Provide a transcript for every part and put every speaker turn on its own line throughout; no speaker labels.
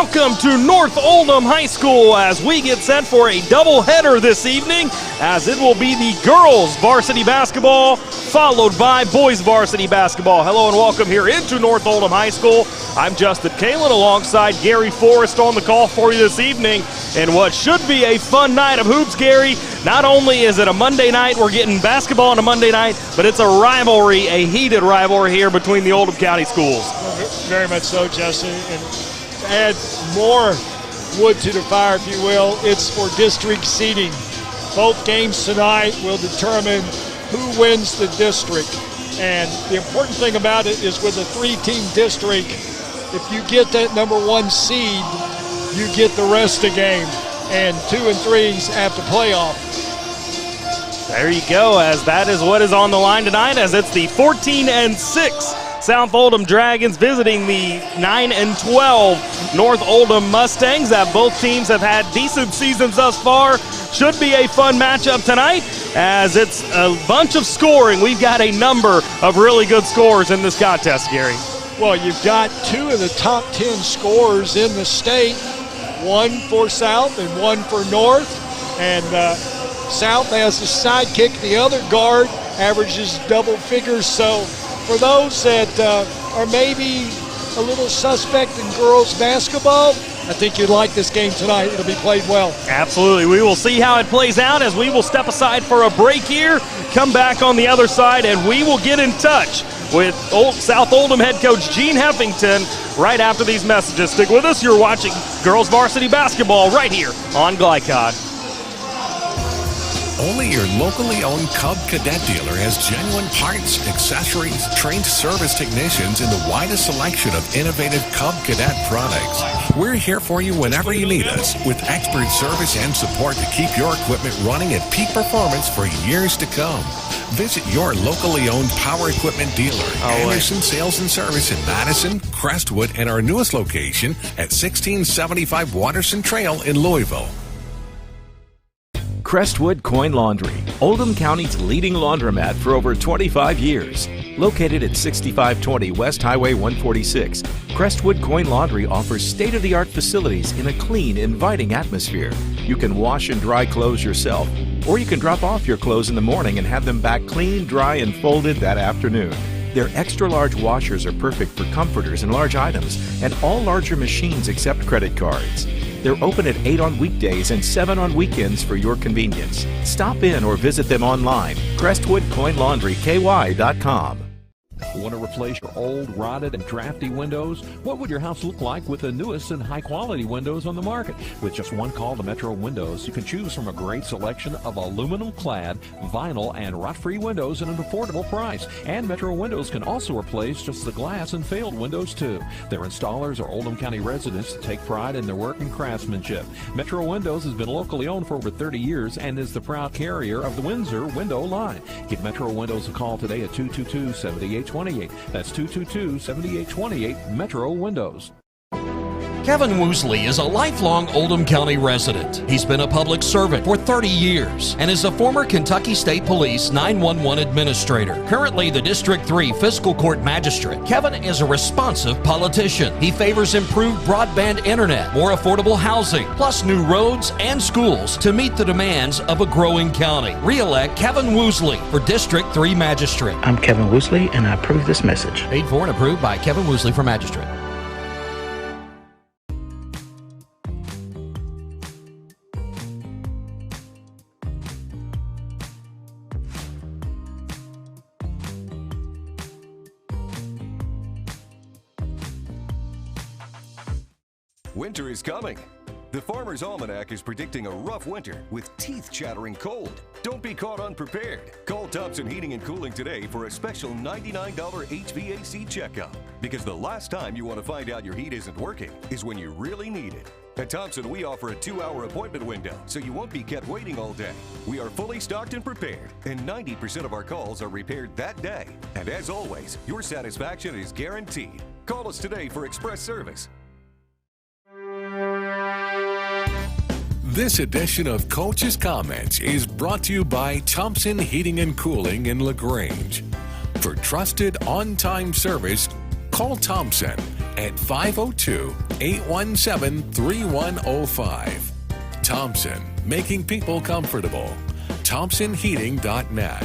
welcome to North Oldham High School as we get set for a doubleheader this evening, as it will be the girls varsity basketball followed by boys varsity basketball. Hello and welcome here into North Oldham High School. I'm Justin Kalin alongside Gary Forrest on the call for you this evening in what should be a fun night of hoops, Gary. Not only is it a Monday night, we're getting basketball on a Monday night, but it's a rivalry, a heated rivalry here between the Oldham County schools.
Very much so, Justin. And to add more wood to the fire, if you will, it's for district seeding. Both games tonight will determine who wins the district. And the important thing about it is with a three-team district, if you get that number one seed, you get the rest of the game. And 2 and 3s after playoff.
There you go, as that is what is on the line tonight, as it's the 14-6 South Oldham Dragons visiting the 9-12 North Oldham Mustangs. That both teams have had decent seasons thus far. Should be a fun matchup tonight, as it's a bunch of scoring. We've got a number of really good scores in this contest, Gary.
Well, you've got 2 of the top 10 scorers in the state, one for South and one for North. And South has a sidekick. The other guard averages double figures. So for those that are maybe a little suspect in girls basketball, I think you'd like this game tonight. It'll be played well.
Absolutely. We will see how it plays out as we will step aside for a break here, come back on the other side, and we will get in touch with South Oldham head coach Gene Heffington right after these messages. Stick with us. You're watching girls varsity basketball right here on Glycod.
Only your locally owned Cub Cadet dealer has genuine parts, accessories, trained service technicians, and the widest selection of innovative Cub Cadet products. We're here for you whenever you need us, with expert service and support to keep your equipment running at peak performance for years to come. Visit your locally owned power equipment dealer, Anderson Sales and Service in Madison, Crestwood, and our newest location at 1675 Watterson Trail in Louisville.
Crestwood Coin Laundry, Oldham County's leading laundromat for over 25 years. Located at 6520 West Highway 146, Crestwood Coin Laundry offers state-of-the-art facilities in a clean, inviting atmosphere. You can wash and dry clothes yourself, or you can drop off your clothes in the morning and have them back clean, dry, and folded that afternoon. Their extra-large washers are perfect for comforters and large items, and all larger machines accept credit cards. They're open at 8 on weekdays and 7 on weekends for your convenience. Stop in or visit them online, CrestwoodCoinLaundryKY.com.
Want to replace your old, rotted, and drafty windows? What would your house look like with the newest and high-quality windows on the market? With just one call to Metro Windows, you can choose from a great selection of aluminum-clad, vinyl, and rot-free windows at an affordable price. And Metro Windows can also replace just the glass and failed windows, too. Their installers are Oldham County residents that take pride in their work and craftsmanship. Metro Windows has been locally owned for over 30 years and is the proud carrier of the Windsor window line. Give Metro Windows a call today at 222-7828. That's 222-7828, Metro Windows.
Kevin Woosley is a lifelong Oldham County resident. He's been a public servant for 30 years and is a former Kentucky State Police 911 administrator. Currently the District 3 Fiscal Court Magistrate, Kevin is a responsive politician. He favors improved broadband internet, more affordable housing, plus new roads and schools to meet the demands of a growing county. Re-elect Kevin Woosley for District 3 Magistrate.
I'm Kevin Woosley, and I approve this message.
Paid for and approved by Kevin Woosley for Magistrate.
Winter is coming. The Farmer's Almanac is predicting a rough winter with teeth-chattering cold. Don't be caught unprepared. Call Thompson Heating and Cooling today for a special $99 HVAC checkup. Because the last time you want to find out your heat isn't working is when you really need it. At Thompson, we offer a 2-hour appointment window, so you won't be kept waiting all day. We are fully stocked and prepared, and 90% of our calls are repaired that day. And as always, your satisfaction is guaranteed. Call us today for express service.
This edition of Coach's Comments is brought to you by Thompson Heating and Cooling in LaGrange. For trusted, on-time service, call Thompson at 502-817-3105. Thompson, making people comfortable. ThompsonHeating.net.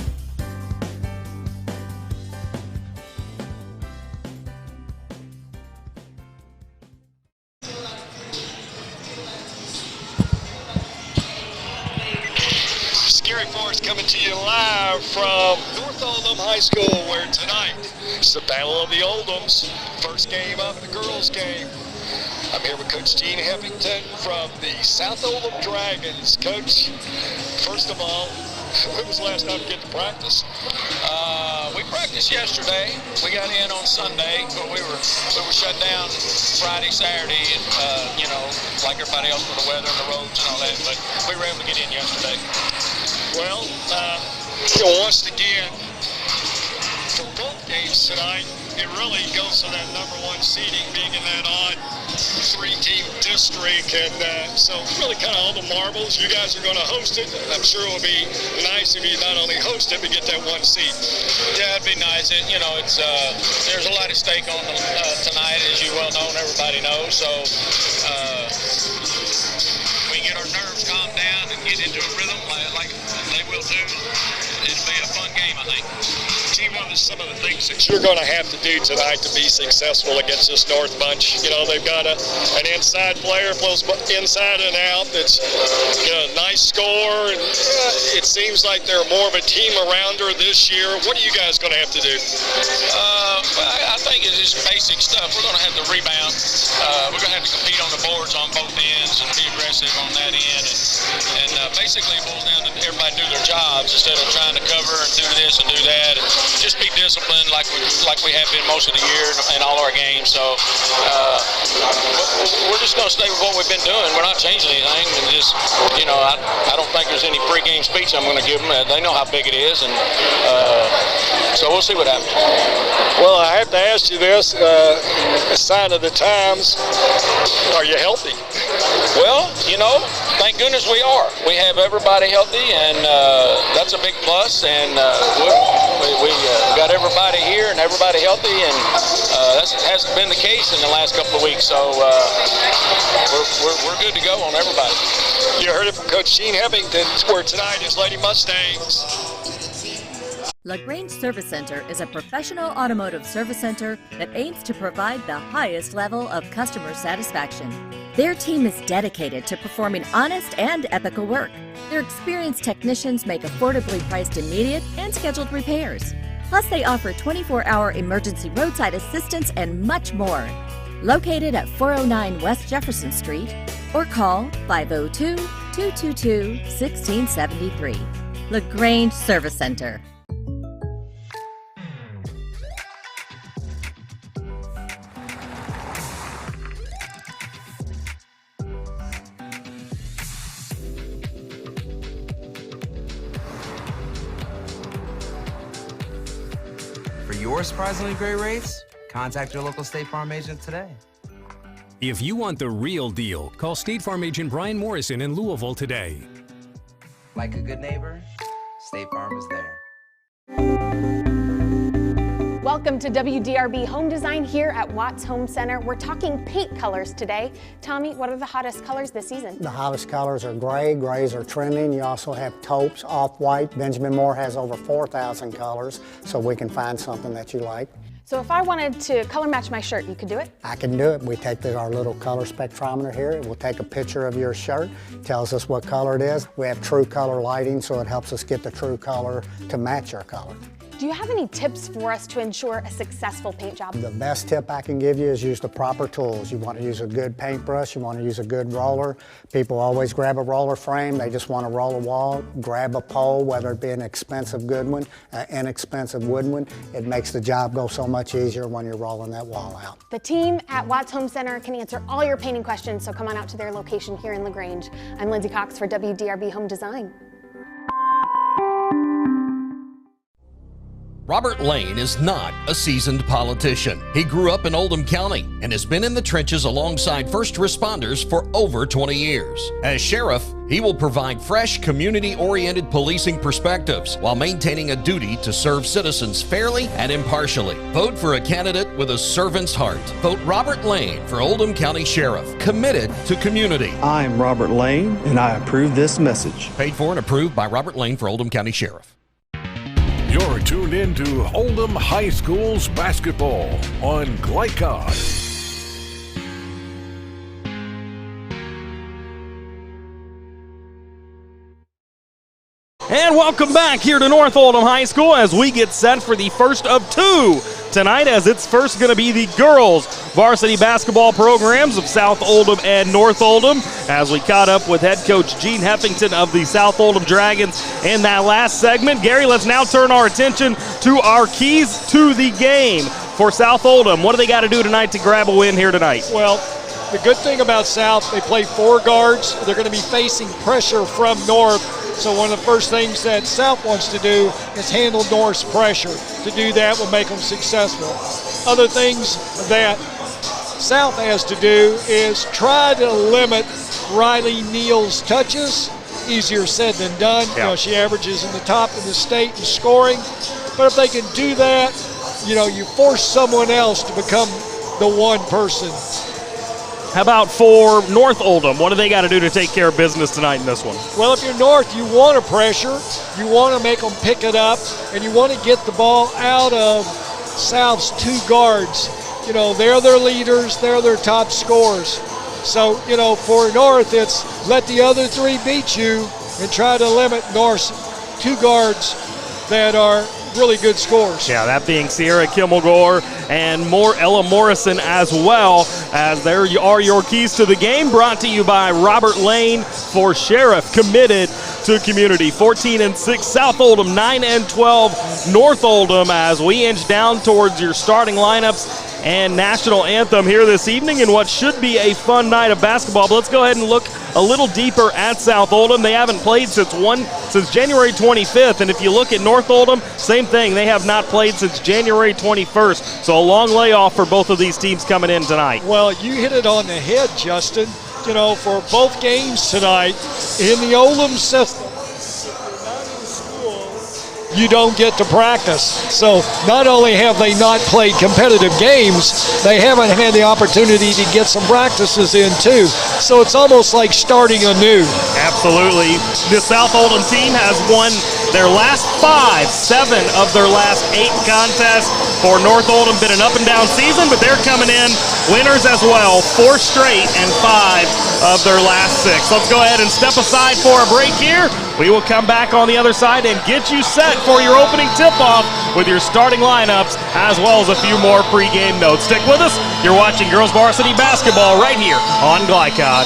Scary Force coming to you live from North Oldham High School, where tonight it's the Battle of the Oldhams. First game of the girls' game. I'm here with Coach Gene Heffington from the South Oldham Dragons. Coach, first of all, when was the last time you get to practice?
We practiced yesterday. We got in on Sunday, but we were shut down Friday, Saturday, and like everybody else with the weather and the roads and all that. But we were able to get in yesterday.
Well, once again, for both games tonight, it really goes to that #1 seeding, being in that odd 3-team district, and so really kind of all the marbles. You guys are going to host it. I'm sure it will be nice if you not only host it but get that 1 seed.
Yeah, it'd be nice. It's there's a lot at stake on tonight, as you well know, and everybody knows. So we get our nerves calmed down and get into a rhythm like they will do. It'll be a fun game, I think.
Team, what are some of the things that you're going to have to do tonight to be successful against this North bunch? You know, they've got an inside player, flows inside and out. That's a nice score, and it seems like they're more of a team around her this year. What are you guys going to have to do?
I think it's just basic stuff. We're going to have to rebound. We're going to have to compete on the boards on both ends and be aggressive on that end. And basically it boils down to everybody do their jobs instead of trying to cover and do this and do that. And just be disciplined like we have been most of the year in all our games. So we're just going to stay with what we've been doing. We're not changing anything. And just, I don't think there's any pregame speech I'm going to give them. They know how big it is. And so we'll see what happens.
Well, I have to ask you this, a sign of the times, are you healthy?
Well, thank goodness we are. We have everybody healthy, and that's a big plus. And we got everybody here and everybody healthy, and that hasn't been the case in the last couple of weeks. So we're good to go on everybody.
You heard it from Coach Gene Heffington, where tonight is Lady Mustangs.
LaGrange Service Center is a professional automotive service center that aims to provide the highest level of customer satisfaction. Their team is dedicated to performing honest and ethical work. Their experienced technicians make affordably priced immediate and scheduled repairs. Plus, they offer 24-hour emergency roadside assistance and much more. Located at 409 West Jefferson Street, or call 502-222-1673. LaGrange Service Center.
For your surprisingly great rates, contact your local State Farm agent today.
If you want the real deal, call State Farm agent Brian Morrison in Louisville today.
Like a good neighbor, State Farm is there.
Welcome to WDRB Home Design here at Watts Home Center. We're talking paint colors today. Tommy, what are the hottest colors this season?
The hottest colors are gray. Grays are trending. You also have taupes, off-white. Benjamin Moore has over 4,000 colors, so we can find something that you like.
So if I wanted to color match my shirt, you could do it?
I can do it. We take our little color spectrometer here. It will take a picture of your shirt, tells us what color it is. We have true color lighting, so it helps us get the true color to match your color.
Do you have any tips for us to ensure a successful paint job?
The best tip I can give you is use the proper tools. You want to use a good paintbrush, you want to use a good roller. People always grab a roller frame, they just want to roll a wall, grab a pole, whether it be an expensive good one, an inexpensive wooden one. It makes the job go so much easier when you're rolling that wall out.
The team at Watts Home Center can answer all your painting questions, so come on out to their location here in LaGrange. I'm Lindsay Cox for WDRB Home Design.
Robert Lane is not a seasoned politician. He grew up in Oldham County and has been in the trenches alongside first responders for over 20 years. As sheriff, he will provide fresh, community-oriented policing perspectives while maintaining a duty to serve citizens fairly and impartially. Vote for a candidate with a servant's heart. Vote Robert Lane for Oldham County Sheriff, committed to community.
I'm Robert Lane, and I approve this message.
Paid for and approved by Robert Lane for Oldham County Sheriff.
You're tuned in to Oldham High School's basketball on Glycod.
And welcome back here to North Oldham High School as we get set for the first of two tonight, as it's first going to be the girls varsity basketball programs of South Oldham and North Oldham, as we caught up with head coach Gene Heffington of the South Oldham Dragons in that last segment. Gary, let's now turn our attention to our keys to the game for South Oldham. What do they got to do tonight to grab a win here tonight?
Well, the good thing about South, they play four guards. They're going to be facing pressure from North. So one of the first things that South wants to do is handle North's pressure. To do that will make them successful. Other things that South has to do is try to limit Riley Neal's touches. Easier said than done. You know, she averages in the top of the state in scoring. But if they can do that, you force someone else to become the one person.
How about for North Oldham? What do they got to do to take care of business tonight in this one?
Well, if you're North, you want to pressure. You want to make them pick it up, and you want to get the ball out of South's two guards. They're their leaders. They're their top scorers. So, for North, it's let the other three beat you and try to limit North's two guards that are really good scores.
Yeah, that being Sierra Kimmelgore and Ella Morrison as well, as there are your keys to the game, brought to you by Robert Lane for Sheriff, committed to community. 14-6 South Oldham, 9-12 North Oldham, as we inch down towards your starting lineups and national anthem here this evening in what should be a fun night of basketball. But let's go ahead and look a little deeper at South Oldham. They haven't played since January 25th, and if you look at North Oldham, same thing. They have not played since January 21st, so a long layoff for both of these teams coming in tonight.
Well, you hit it on the head, Justin. For both games tonight in the Oldham system, you don't get to practice. So not only have they not played competitive games, they haven't had the opportunity to get some practices in too. So it's almost like starting anew.
Absolutely. The South Oldham team has won their last 7 of their last 8 contests. For North Oldham, been an up and down season, but they're coming in winners as well. 4 straight and 5 of their last 6. Let's go ahead and step aside for a break here. We will come back on the other side and get you set for your opening tip-off with your starting lineups, as well as a few more pregame notes. Stick with us. You're watching girls varsity basketball right here on Glycod.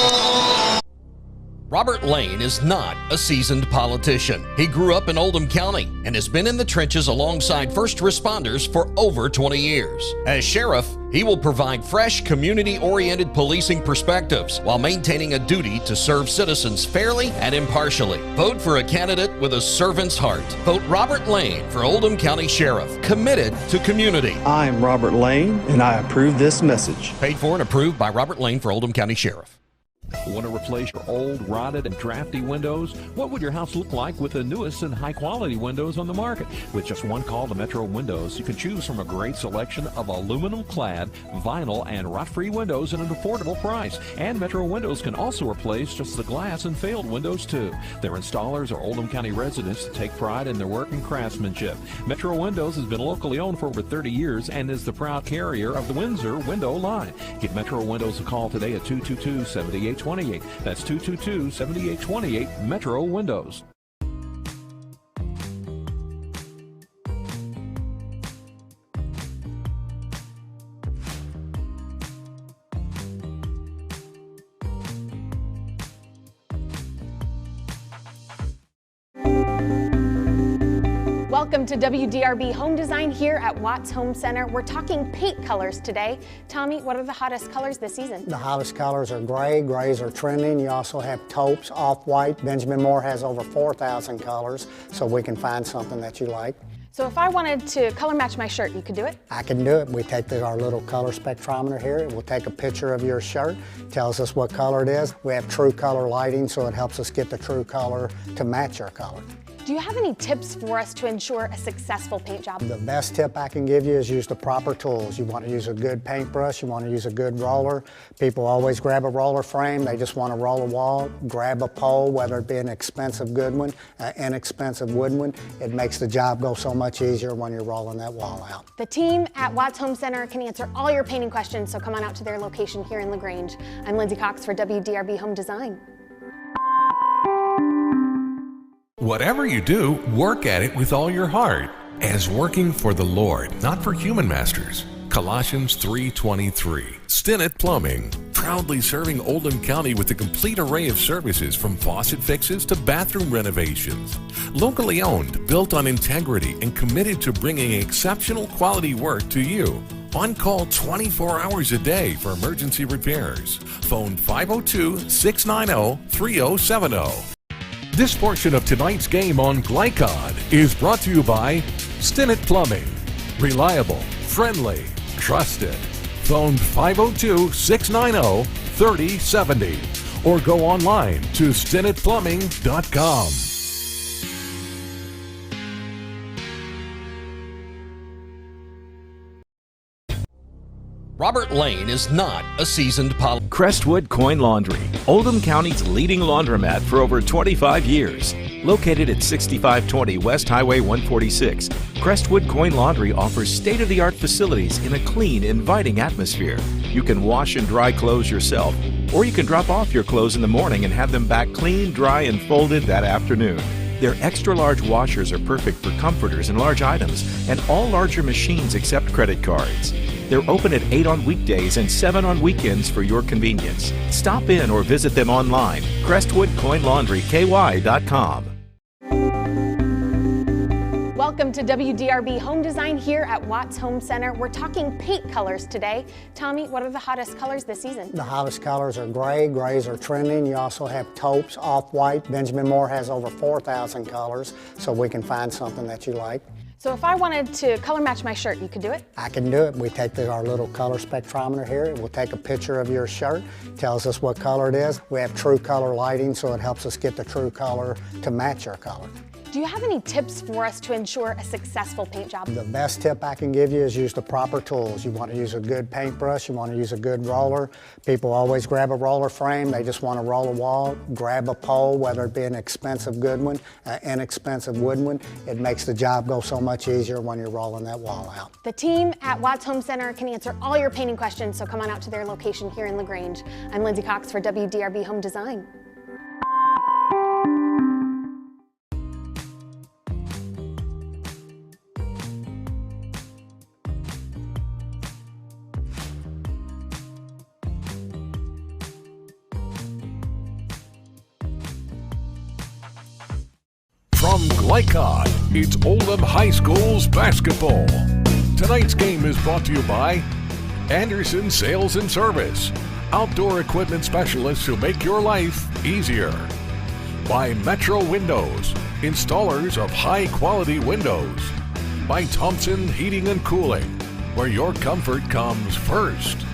Robert Lane is not a seasoned politician. He grew up in Oldham County and has been in the trenches alongside first responders for over 20 years. As sheriff, he will provide fresh, community-oriented policing perspectives while maintaining a duty to serve citizens fairly and impartially. Vote for a candidate with a servant's heart. Vote Robert Lane for Oldham County Sheriff, committed to community.
I'm Robert Lane, and I approve this message.
Paid for and approved by Robert Lane for Oldham County Sheriff.
Want to replace your old, rotted, and drafty windows? What would your house look like with the newest and high-quality windows on the market? With just one call to Metro Windows, you can choose from a great selection of aluminum-clad, vinyl, and rot-free windows at an affordable price. And Metro Windows can also replace just the glass and failed windows, too. Their installers are Oldham County residents that take pride in their work and craftsmanship. Metro Windows has been locally owned for over 30 years and is the proud carrier of the Windsor window line. Give Metro Windows a call today at 222-7828. That's 222-7828 Metro Windows.
Welcome to WDRB Home Design here at Watts Home Center. We're talking paint colors today. Tommy, what are the hottest colors this season?
The hottest colors are gray. Grays are trending. You also have taupes, off-white. Benjamin Moore has over 4,000 colors, so we can find something that you like.
So if I wanted to color match my shirt, you could do it?
I can do it. We take our little color spectrometer here. It will take a picture of your shirt, tells us what color it is. We have true color lighting, so it helps us get the true color to match your color.
Do you have any tips for us to ensure a successful paint job?
The best tip I can give you is use the proper tools. You want to use a good paintbrush, you want to use a good roller. People always grab a roller frame, they just want to roll a wall. Grab a pole, whether it be an expensive good one, an inexpensive wood one. It makes the job go so much easier when you're rolling that wall out.
The team at Watts Home Center can answer all your painting questions, so come on out to their location here in LaGrange. I'm Lindsay Cox for WDRB Home Design.
Whatever you do, work at it with all your heart, as working for the Lord, not for human masters. Colossians 3:23. Stinnett Plumbing, proudly serving Oldham County with a complete array of services from faucet fixes to bathroom renovations. Locally owned, built on integrity, and committed to bringing exceptional quality work to you. On call 24 hours a day for emergency repairs. Phone 502-690-3070. This portion of tonight's game on Glycod is brought to you by Stinnett Plumbing. Reliable, friendly, trusted. Phone 502-690-3070 or go online to stinnettplumbing.com.
Robert Lane is not a seasoned poly.
Crestwood Coin Laundry, Oldham County's leading laundromat for over 25 years. Located at 6520 West Highway 146, Crestwood Coin Laundry offers state-of-the-art facilities in a clean, inviting atmosphere. You can wash and dry clothes yourself, or you can drop off your clothes in the morning and have them back clean, dry, and folded that afternoon. Their extra-large washers are perfect for comforters and large items, and all larger machines accept credit cards. They're open at 8 on weekdays and 7 on weekends for your convenience. Stop in or visit them online, CrestwoodCoinLaundryKY.com.
Welcome to WDRB Home Design here at Watts Home Center. We're talking paint colors today. Tommy, what are the hottest colors this season?
The hottest colors are gray. Grays are trending. You also have taupes, off-white. Benjamin Moore has over 4,000 colors, so we can find something that you like.
So if I wanted to color match my shirt, you could do it?
I can do it. We take our little color spectrometer here. It will take a picture of your shirt, tells us what color it is. We have true color lighting, so it helps us get the true color to match your color.
Do you have any tips for us to ensure a successful paint job?
The best tip I can give you is use the proper tools. You want to use a good paintbrush, you want to use a good roller. People always grab a roller frame, they just want to roll a wall. Grab a pole, whether it be an expensive good one, an inexpensive wood one. It makes the job go so much easier when you're rolling that wall out.
The team at Watts Home Center can answer all your painting questions, so come on out to their location here in LaGrange. I'm Lindsay Cox for WDRB Home Design.
From Glycod, it's Oldham High School's basketball. Tonight's game is brought to you by Anderson Sales and Service, outdoor equipment specialists who make your life easier. By Metro Windows, installers of high-quality windows. By Thompson Heating and Cooling, where your comfort comes first.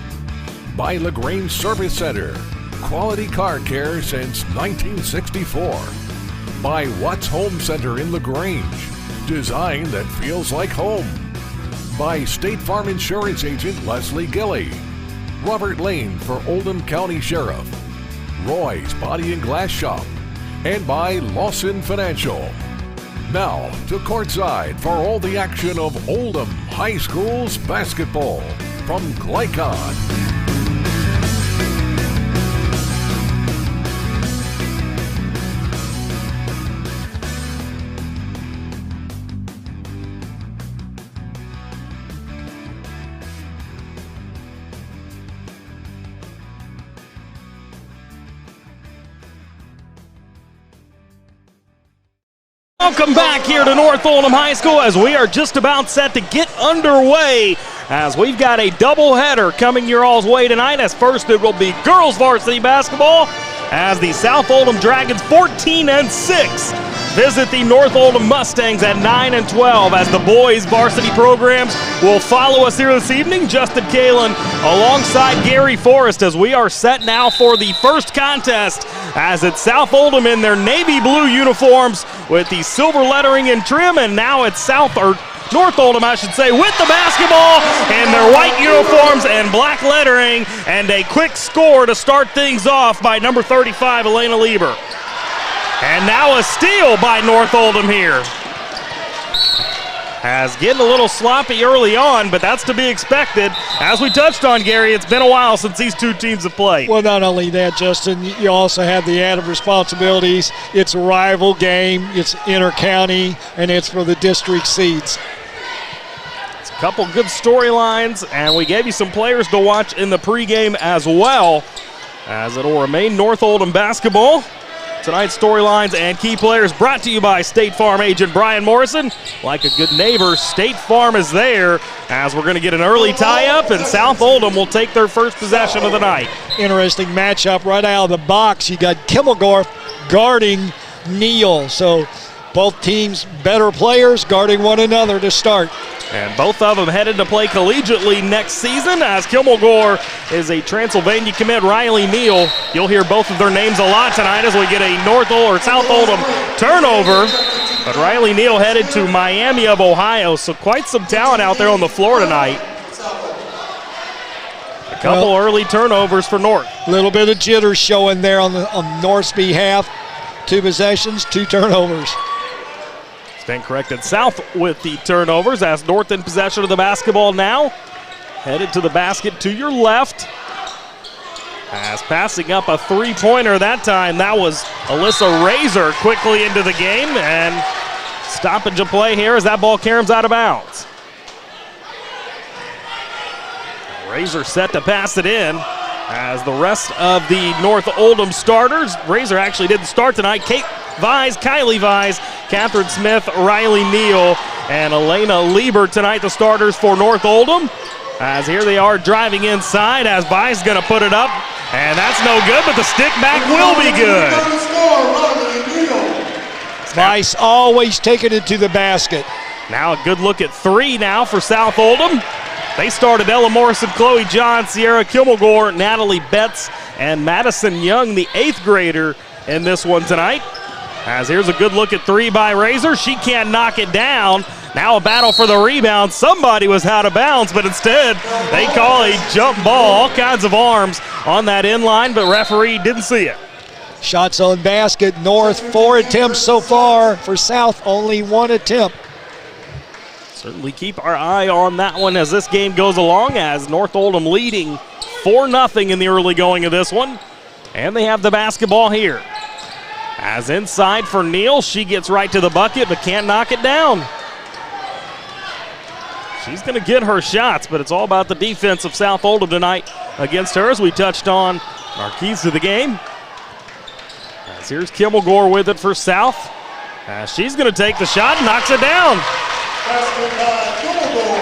By LaGrange Service Center, quality car care since 1964. By Watts Home Center in LaGrange, design that feels like home. By State Farm Insurance Agent Leslie Gilly. Robert Lane for Oldham County Sheriff. Roy's Body and Glass Shop. And by Lawson Financial. Now to courtside for all the action of Oldham High School's basketball from Glycod.
Welcome back here to North Oldham High School as we are just about set to get underway as we've got a doubleheader coming your all's way tonight. As first it will be girls varsity basketball as the South Oldham Dragons 14-6 visit the North Oldham Mustangs at 9 and 12 as the boys varsity programs will follow us here this evening. Justin Kalen alongside Gary Forrest as we are set now for the first contest as it's South Oldham in their navy blue uniforms with the silver lettering and trim, and now it's North Oldham, I should say, with the basketball in their white uniforms and black lettering, and a quick score to start things off by number 35, Elena Lieber. And now a steal by North Oldham here. As getting a little sloppy early on, but that's to be expected. As we touched on, Gary, it's been a while since these two teams have played.
Well, not only that, Justin, you also have the added responsibilities. It's a rival game, it's inter-county, and it's for the district seeds.
It's a couple good storylines, and we gave you some players to watch in the pregame as well, as it'll remain North Oldham basketball. Tonight's storylines and key players brought to you by State Farm agent Brian Morrison. Like a good neighbor, State Farm is there as we're going to get an early tie-up, and South Oldham will take their first possession of the night.
Interesting matchup right out of the box. You got Kimmelgorf guarding Neal. So both teams better players guarding one another to start.
And both of them headed to play collegiately next season as Kimmelgorf is a Transylvania commit. Riley Neal, you'll hear both of their names a lot tonight as we get a South Oldham turnover. But Riley Neal headed to Miami of Ohio, so quite some talent out there on the floor tonight. A couple early turnovers for North.
A little bit of jitters showing there on North's behalf. 2 possessions, 2 turnovers.
Been corrected. South with the turnovers as North in possession of the basketball now. Headed to the basket to your left. As passing up a three-pointer that time, that was Alyssa Razor quickly into the game, and stoppage of play here as that ball caroms out of bounds. Razor set to pass it in as the rest of the North Oldham starters. Razor actually didn't start tonight. Kate Vise, Kylie Vise, Catherine Smith, Riley Neal, and Elena Lieber tonight, the starters for North Oldham. As here they are driving inside as Vise is going to put it up, and that's no good, but the stick back will be good.
Vise always taking it to the basket.
Now a good look at 3 now for South Oldham. They started Ella Morrison, Chloe John, Sierra Kimmelgore, Natalie Betts, and Madison Young, the 8th grader, in this one tonight. As here's a good look at 3 by Razor. She can't knock it down. Now a battle for the rebound. Somebody was out of bounds, but instead they call a jump ball. All kinds of arms on that inline, but referee didn't see it.
Shots on basket. North 4 attempts so far. For South, only 1 attempt.
Certainly keep our eye on that one as this game goes along, as North Oldham leading 4-0 in the early going of this one. And they have the basketball here. As inside for Neal, she gets right to the bucket but can't knock it down. She's going to get her shots, but it's all about the defense of South Oldham tonight against her, as we touched on our keys to the game. As here's Kimmelgore with it for South. As she's going to take the shot and knocks it down.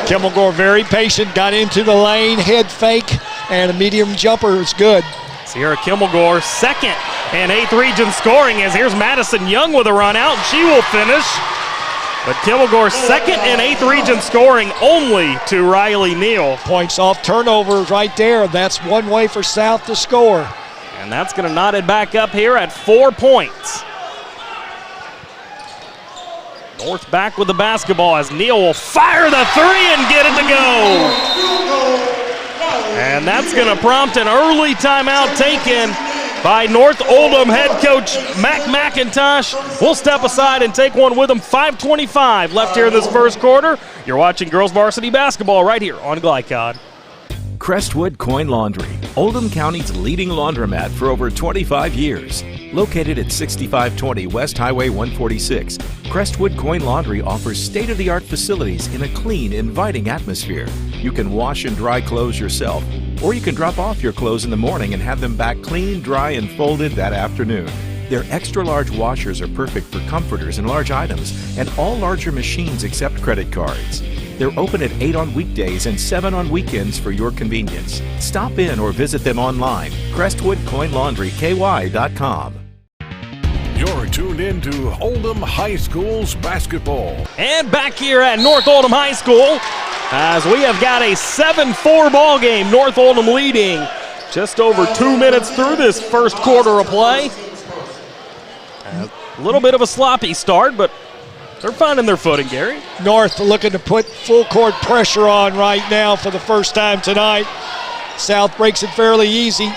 Kimmelgore very patient, got into the lane, head fake, and a medium jumper is good.
Sierra Kimmelgore, 2nd and 8th region scoring, as here's Madison Young with a run out, and she will finish. But Kimmelgore, 2nd and 8th region scoring only to Riley Neal.
Points off turnovers right there. That's one way for South to score.
And that's going to knot it back up here at 4 points. North back with the basketball as Neal will fire the 3 and get it to go. And that's going to prompt an early timeout taken by North Oldham head coach Mac McIntosh. We'll step aside and take one with him. 5:25 left here in this first quarter. You're watching girls varsity basketball right here on Glycod.
Crestwood Coin Laundry, Oldham County's leading laundromat for over 25 years. Located at 6520 West Highway 146, Crestwood Coin Laundry offers state-of-the-art facilities in a clean, inviting atmosphere. You can wash and dry clothes yourself, or you can drop off your clothes in the morning and have them back clean, dry, and folded that afternoon. Their extra-large washers are perfect for comforters and large items, and all larger machines accept credit cards. They're open at 8 on weekdays and 7 on weekends for your convenience. Stop in or visit them online, CrestwoodCoinLaundryKY.com.
You're tuned in to Oldham High School's basketball.
And back here at North Oldham High School, as we have got a 7-4 ball game. North Oldham leading just over 2 minutes through this first quarter of play. A little bit of a sloppy start, but they're finding their footing, Gary.
North looking to put full court pressure on right now for the first time tonight. South breaks it fairly easy.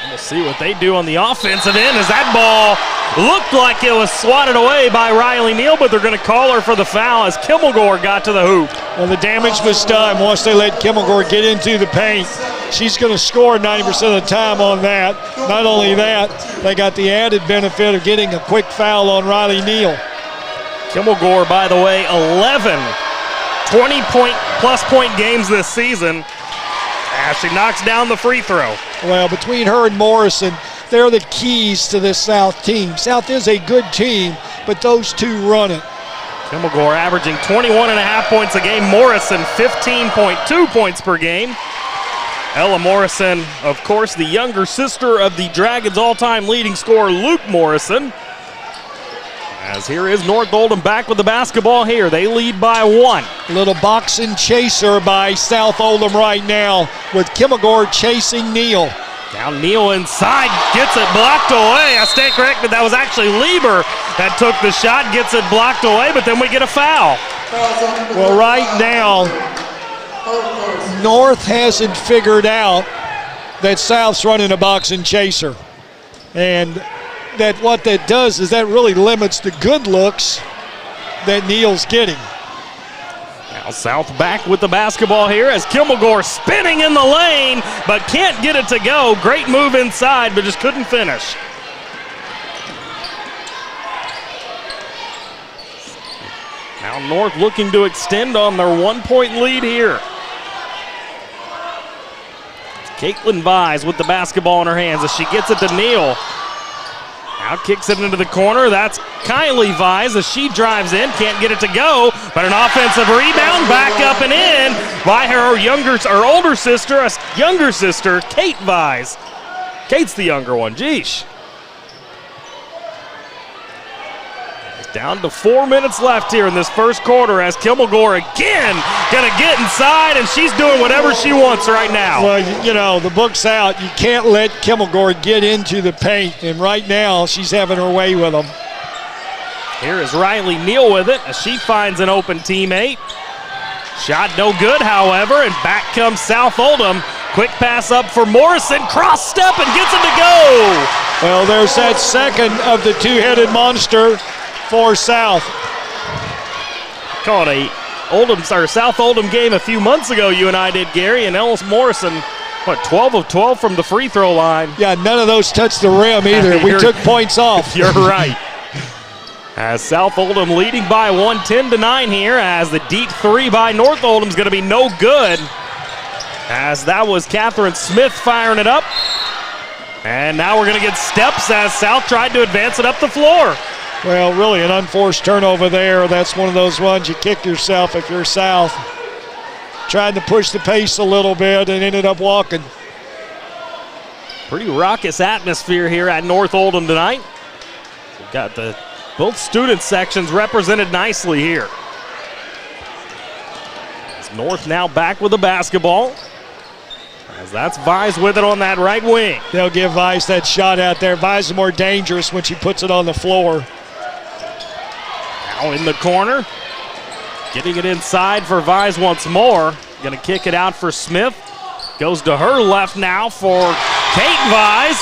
We'll see what they do on the offensive end as that ball looked like it was swatted away by Riley Neal, but they're going to call her for the foul as Kimmelgore got to the hoop.
Well, the damage was done once they let Kimmelgore get into the paint. She's going to score 90% of the time on that. Not only that, they got the added benefit of getting a quick foul on Riley Neal.
Kimmelgore, by the way, 11 20-plus point games this season as she knocks down the free throw.
Well, between her and Morrison, they're the keys to this South team. South is a good team, but those two run it.
Kimmelgore averaging 21.5 points a game. Morrison 15.2 points per game. Ella Morrison, of course, the younger sister of the Dragons' all-time leading scorer, Luke Morrison. As here is North Oldham back with the basketball here. They lead by 1.
A little boxing chaser by South Oldham right now with Kimmelgore chasing Neal.
Now Neal inside, gets it blocked away. I stand corrected, that was actually Lieber that took the shot, gets it blocked away, but then we get a foul.
Well, right now, North hasn't figured out that South's running a boxing chaser. And that what that does is that really limits the good looks that Neal's getting.
Now South back with the basketball here as Kimmelgore spinning in the lane, but can't get it to go. Great move inside, but just couldn't finish. Now North looking to extend on their 1-point lead here. Caitlin Vise with the basketball in her hands as she gets it to Neal. Now kicks it into the corner. That's Kylie Vise as she drives in. Can't get it to go, but an offensive rebound back up and in by her older sister, Kate Vise. Kate's the younger one. Geesh. Down to 4 minutes left here in this first quarter as Kimmelgore again going to get inside, and she's doing whatever she wants right now.
Well, you know, the book's out. You can't let Kimmelgore get into the paint, and right now she's having her way with them.
Here is Riley Neal with it as she finds an open teammate. Shot no good, however, and back comes South Oldham. Quick pass up for Morrison, cross step and gets it to go.
Well, there's that second of the two-headed monster for South.
Called a South Oldham game a few months ago, you and I did, Gary, and Ellis Morrison, 12 of 12 from the free throw line.
Yeah, none of those touched the rim either. We took points off.
You're right. As South Oldham leading by 1, 10-9 here, as the deep three by North Oldham is going to be no good. As that was Catherine Smith firing it up. And now we're going to get steps as South tried to advance it up the floor.
Well, really an unforced turnover there. That's one of those ones you kick yourself if you're South. Trying to push the pace a little bit and ended up walking.
Pretty raucous atmosphere here at North Oldham tonight. We've got both student sections represented nicely here. As North now back with the basketball. As that's Vise with it on that right wing.
They'll give Vise that shot out there. Vise is more dangerous when she puts it on the floor.
Now in the corner. Getting it inside for Vise once more. Going to kick it out for Smith. Goes to her left now for Kate Vise.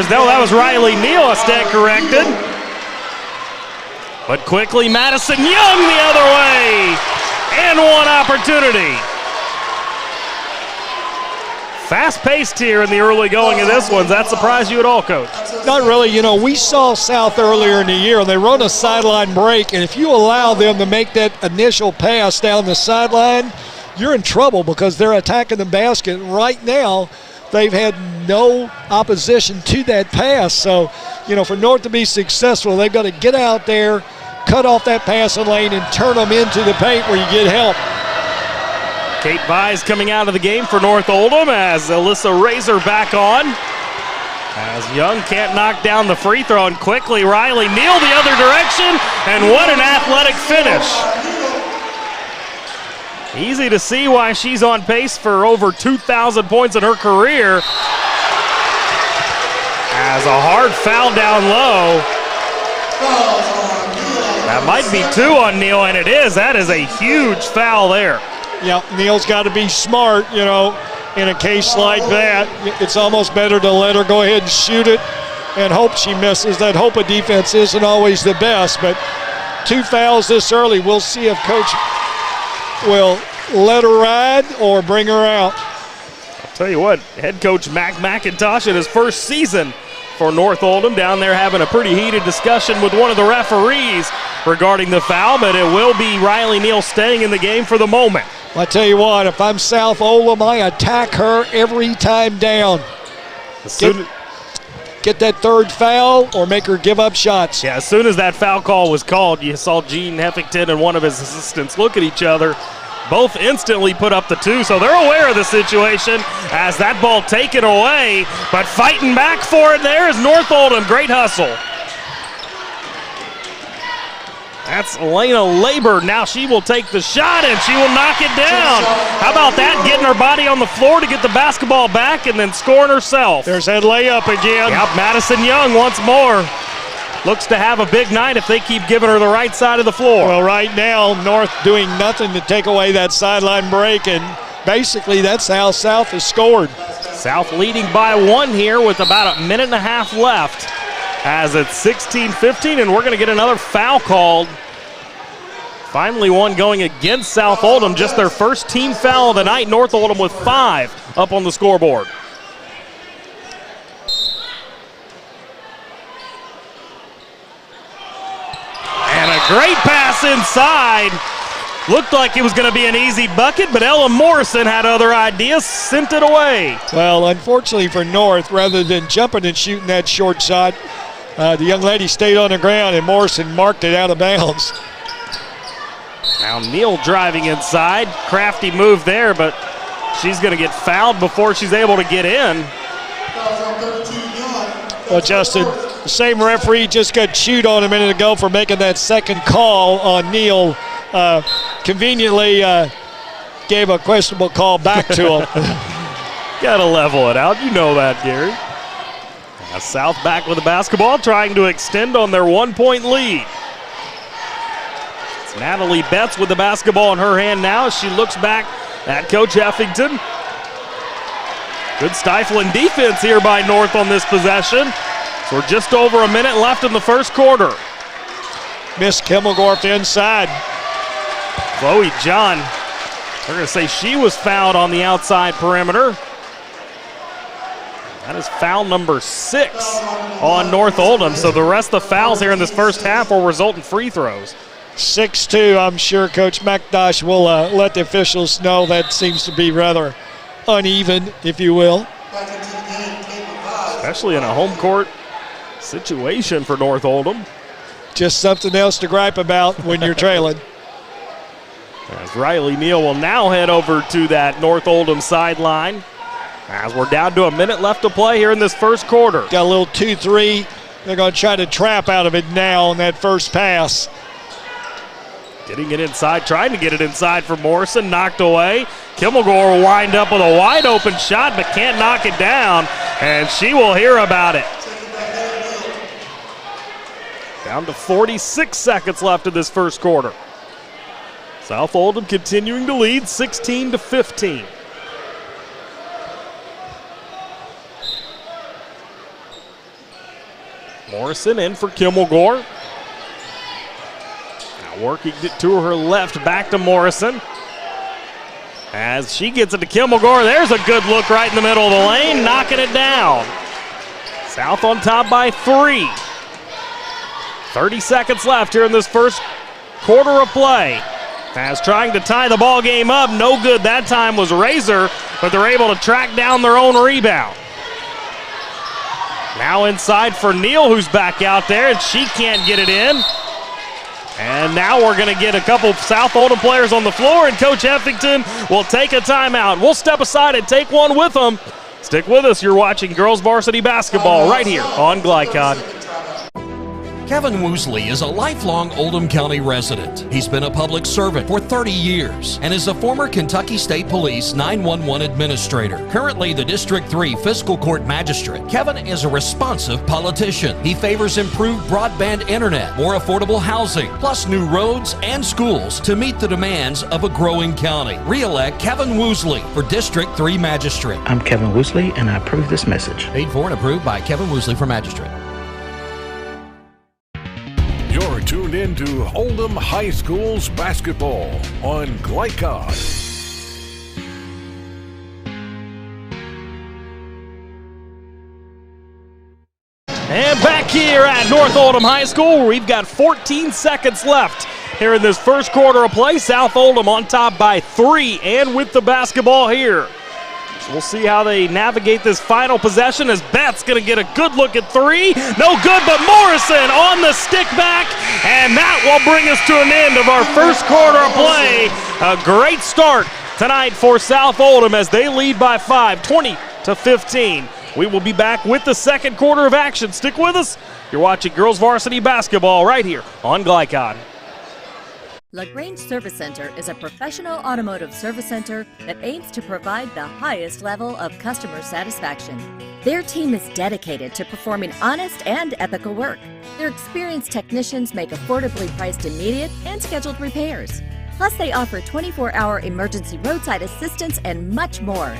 That was Riley Neal, I stand corrected. But quickly Madison Young the other way. And one opportunity. Fast-paced here in the early going of this one. Does that surprise you at all, Coach?
Not really. You know, we saw South earlier in the year, and they run a sideline break, and if you allow them to make that initial pass down the sideline, you're in trouble because they're attacking the basket. Right now, they've had no opposition to that pass. So, you know, for North to be successful, they've got to get out there, cut off that passing lane, and turn them into the paint where you get help.
Kate Vise coming out of the game for North Oldham as Alyssa Razor back on. As Young can't knock down the free throw, and quickly Riley Neal the other direction, and what an athletic finish. Easy to see why she's on pace for over 2,000 points in her career. As a hard foul down low. That might be 2 on Neal, and it is. That is a huge foul there.
Yep, Neal's got to be smart, you know, in a case like that. It's almost better to let her go ahead and shoot it and hope she misses. That hope of defense isn't always the best, but 2 fouls this early. We'll see if Coach will let her ride or bring her out.
I'll tell you what, head coach Mac McIntosh in his first season for North Oldham down there having a pretty heated discussion with one of the referees regarding the foul, but it will be Riley Neal staying in the game for the moment.
I tell you what, if I'm South Oldham, I attack her every time down. Get that 3rd foul or make her give up shots.
Yeah, as soon as that foul call was called, you saw Gene Heffington and one of his assistants look at each other. Both instantly put up the 2, so they're aware of the situation as that ball taken away, but fighting back for it there is North Oldham. Great hustle. That's Elena Labor. Now she will take the shot and she will knock it down. How about that? Getting her body on the floor to get the basketball back and then scoring herself.
There's that layup again.
Yep, Madison Young once more. Looks to have a big night if they keep giving her the right side of the floor.
Well, right now, North doing nothing to take away that sideline break, and basically that's how South has scored.
South leading by 1 here with about a minute and a half left as it's 16-15, and we're going to get another foul called. Finally one going against South Oldham, just their first team foul of the night. North Oldham with 5 up on the scoreboard. And a great pass inside. Looked like it was going to be an easy bucket, but Ella Morrison had other ideas, sent it away.
Well, unfortunately for North, rather than jumping and shooting that short shot, the young lady stayed on the ground and Morrison marked it out of bounds.
Now Neal driving inside. Crafty move there, but she's going to get fouled before she's able to get in.
Well, Justin, the same referee just got chewed on a minute ago for making that second call on Neal. Conveniently gave a questionable call back to him.
Gotta level it out. You know that, Gary. South back with the basketball, trying to extend on their 1-point lead. It's Natalie Betts with the basketball in her hand now as she looks back at Coach Heffington. Good stifling defense here by North on this possession. So we're just over a minute left in the first quarter.
Miss Kimmelgorf inside.
Chloe John, they're going to say she was fouled on the outside perimeter. That is foul number 6 on North Oldham. So the rest of the fouls here in this first half will result in free throws.
6-2, I'm sure Coach McIntosh will let the officials know that seems to be rather uneven, if you will.
Especially in a home court situation for North Oldham.
Just something else to gripe about when you're trailing.
As Riley Neal will now head over to that North Oldham sideline. As we're down to a minute left to play here in this first quarter.
Got a little 2-3. They're going to try to trap out of it now on that first pass.
Getting it inside, trying to get it inside for Morrison, knocked away. Kimmelgore will wind up with a wide open shot, but can't knock it down, and she will hear about it. Down to 46 seconds left in this first quarter. South Oldham continuing to lead 16-15. Morrison in for Kimmelgore. Now working it to her left, back to Morrison. As she gets it to Kimmelgore, there's a good look right in the middle of the lane, knocking it down. South on top by 3. 30 seconds left here in this first quarter of play. As trying to tie the ball game up, no good that time was Razor, but they're able to track down their own rebound. Now inside for Neal, who's back out there, and she can't get it in. And now we're going to get a couple South Oldham players on the floor, and Coach Heffington will take a timeout. We'll step aside and take one with them. Stick with us. You're watching girls varsity basketball right here on Glycod.
Kevin Woosley is a lifelong Oldham County resident. He's been a public servant for 30 years and is a former Kentucky State Police 911 administrator. Currently the District 3 Fiscal Court Magistrate, Kevin is a responsive politician. He favors improved broadband internet, more affordable housing, plus new roads and schools to meet the demands of a growing county. Re-elect Kevin Woosley for District 3 Magistrate.
I'm Kevin Woosley, and I approve this message.
Paid for and approved by Kevin Woosley for Magistrate.
You're tuned in to Oldham High School's basketball on Glycod.
And back here at North Oldham High School, we've got 14 seconds left here in this first quarter of play. South Oldham on top by 3 and with the basketball here. So we'll see how they navigate this final possession as Beth's going to get a good look at 3. No good, but Morrison on the stick back, and that will bring us to an end of our first quarter of play. A great start tonight for South Oldham as they lead by 5, 20-15. We will be back with the second quarter of action. Stick with us. You're watching girls varsity basketball right here on Glycod.
LaGrange Service Center is a professional automotive service center that aims to provide the highest level of customer satisfaction. Their team is dedicated to performing honest and ethical work. Their experienced technicians make affordably priced immediate and scheduled repairs. Plus, they offer 24-hour emergency roadside assistance and much more.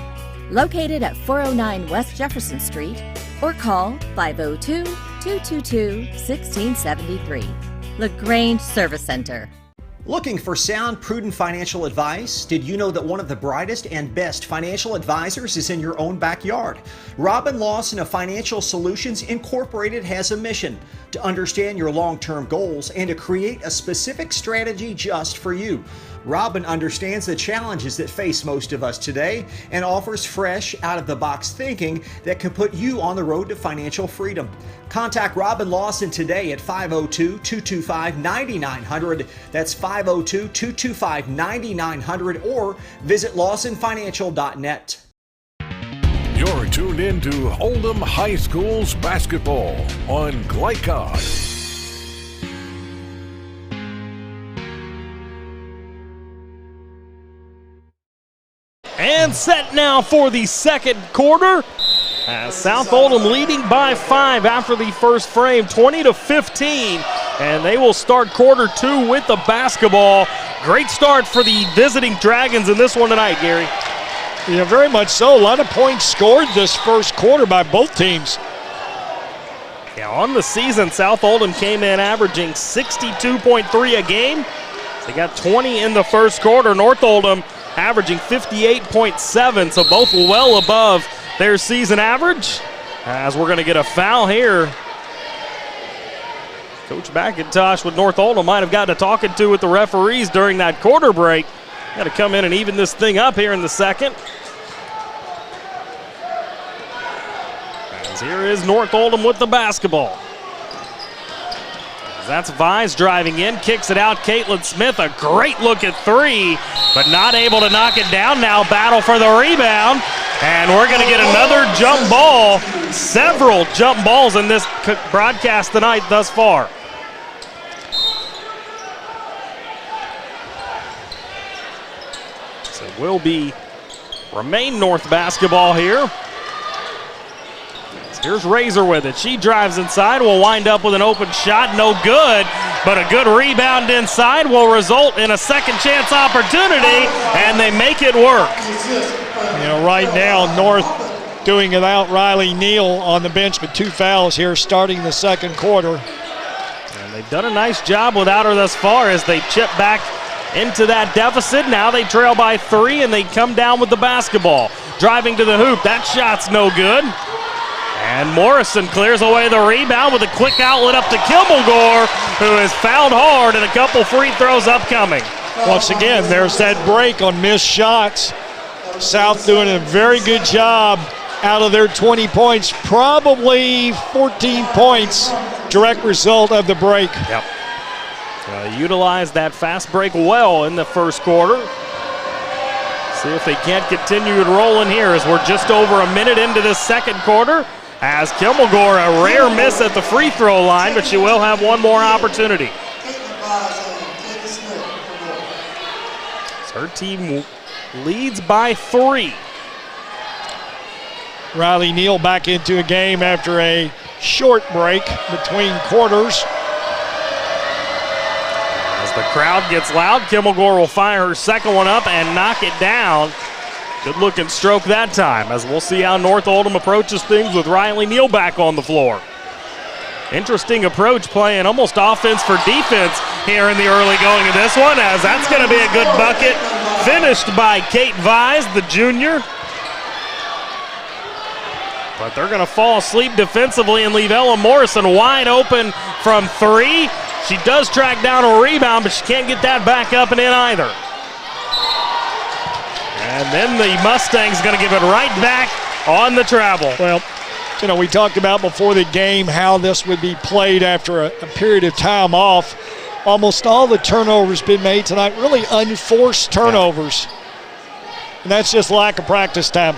Located at 409 West Jefferson Street or call 502-222-1673. LaGrange Service Center.
Looking for sound, prudent financial advice? Did you know that one of the brightest and best financial advisors is in your own backyard? Robin Lawson of Financial Solutions Incorporated has a mission to understand your long-term goals and to create a specific strategy just for you. Robin understands the challenges that face most of us today and offers fresh, out-of-the-box thinking that can put you on the road to financial freedom. Contact Robin Lawson today at 502-225-9900. That's 502-225-9900 or visit lawsonfinancial.net.
You're tuned in to Oldham High School's basketball on Glycod.
And set now for the second quarter. South Oldham leading by 5 after the first frame, 20-15. And they will start quarter 2 with the basketball. Great start for the visiting Dragons in this one tonight, Gary.
Yeah, very much so. A lot of points scored this first quarter by both teams.
Yeah, on the season, South Oldham came in averaging 62.3 a game. They got 20 in the first quarter. North Oldham averaging 58.7, so both well above their season average. As we're going to get a foul here. Coach McIntosh with North Oldham might have gotten a talking to with the referees during that quarter break. Got to come in and even this thing up here in the second. As here is North Oldham with the basketball. That's Vise driving in, kicks it out. Caitlin Smith, a great look at 3, but not able to knock it down. Now battle for the rebound, and we're going to get another jump ball. Several jump balls in this broadcast tonight thus far. So it will remain North basketball here. Here's Razor with it. She drives inside, will wind up with an open shot. No good, but a good rebound inside will result in a second chance opportunity, and they make it work.
You know, right now, North doing it without Riley Neal on the bench with 2 fouls here starting the second quarter.
And they've done a nice job without her thus far as they chip back into that deficit. Now they trail by 3, and they come down with the basketball. Driving to the hoop, that shot's no good. And Morrison clears away the rebound with a quick outlet up to Kimmelgore, who has fouled hard, and a couple free throws upcoming.
Once again, there's that break on missed shots. South doing a very good job out of their 20 points, probably 14 points, direct result of the break.
Yep. Utilized that fast break well in the first quarter. See if they can't continue it rolling here as we're just over a minute into this second quarter. As Kilmagore, a rare miss at the free throw line, but she will have one more opportunity. Her team leads by 3.
Riley Neal back into a game after a short break between quarters.
As the crowd gets loud, Kilmagore will fire her second one up and knock it down. Good looking stroke that time, as we'll see how North Oldham approaches things with Riley Neal back on the floor. Interesting approach, playing almost offense for defense here in the early going of this one, as that's going to be a good bucket. Finished by Kate Vise, the junior. But they're going to fall asleep defensively and leave Ella Morrison wide open from 3. She does track down a rebound, but she can't get that back up and in either. And then the Mustangs going to give it right back on the travel.
Well, you know, we talked about before the game how this would be played after a period of time off. Almost all the turnovers been made tonight, really unforced turnovers. And that's just lack of practice time.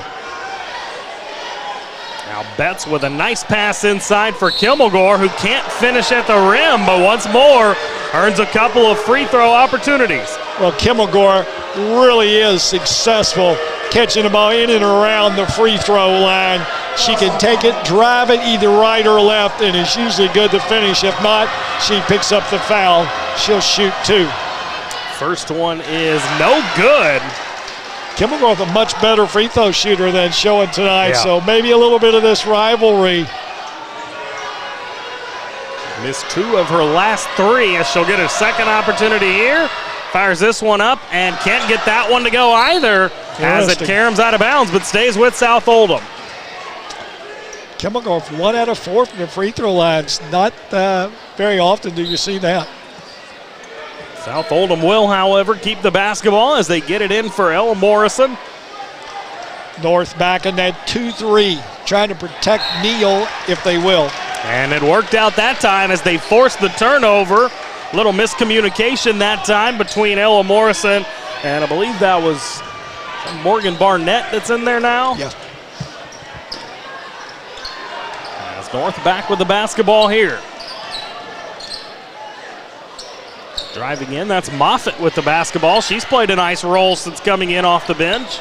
Now Betts with a nice pass inside for Kilmagore, who can't finish at the rim, but once more earns a couple of free throw opportunities.
Well, Kilmagore really is successful catching the ball in and around the free throw line. She can take it, drive it either right or left, and it's usually good to finish. If not, she picks up the foul. She'll shoot 2.
First one is no good.
Kilmagore with a much better free throw shooter than showing tonight, so maybe a little bit of this rivalry.
Missed 2 of her last 3 as she'll get a second opportunity here. Fires this one up and can't get that one to go either as it caroms out of bounds, but stays with South Oldham.
Kilmagore 1 out of 4 from the free throw lines. Not very often do you see that.
South Oldham will, however, keep the basketball as they get it in for Ella Morrison.
North back in that 2-3, trying to protect Neal if they will.
And it worked out that time as they forced the turnover. Little miscommunication that time between Ella Morrison and I believe that was Morgan Barnett that's in there now.
Yeah.
As North back with the basketball here. Driving in, that's Moffitt with the basketball. She's played a nice role since coming in off the bench.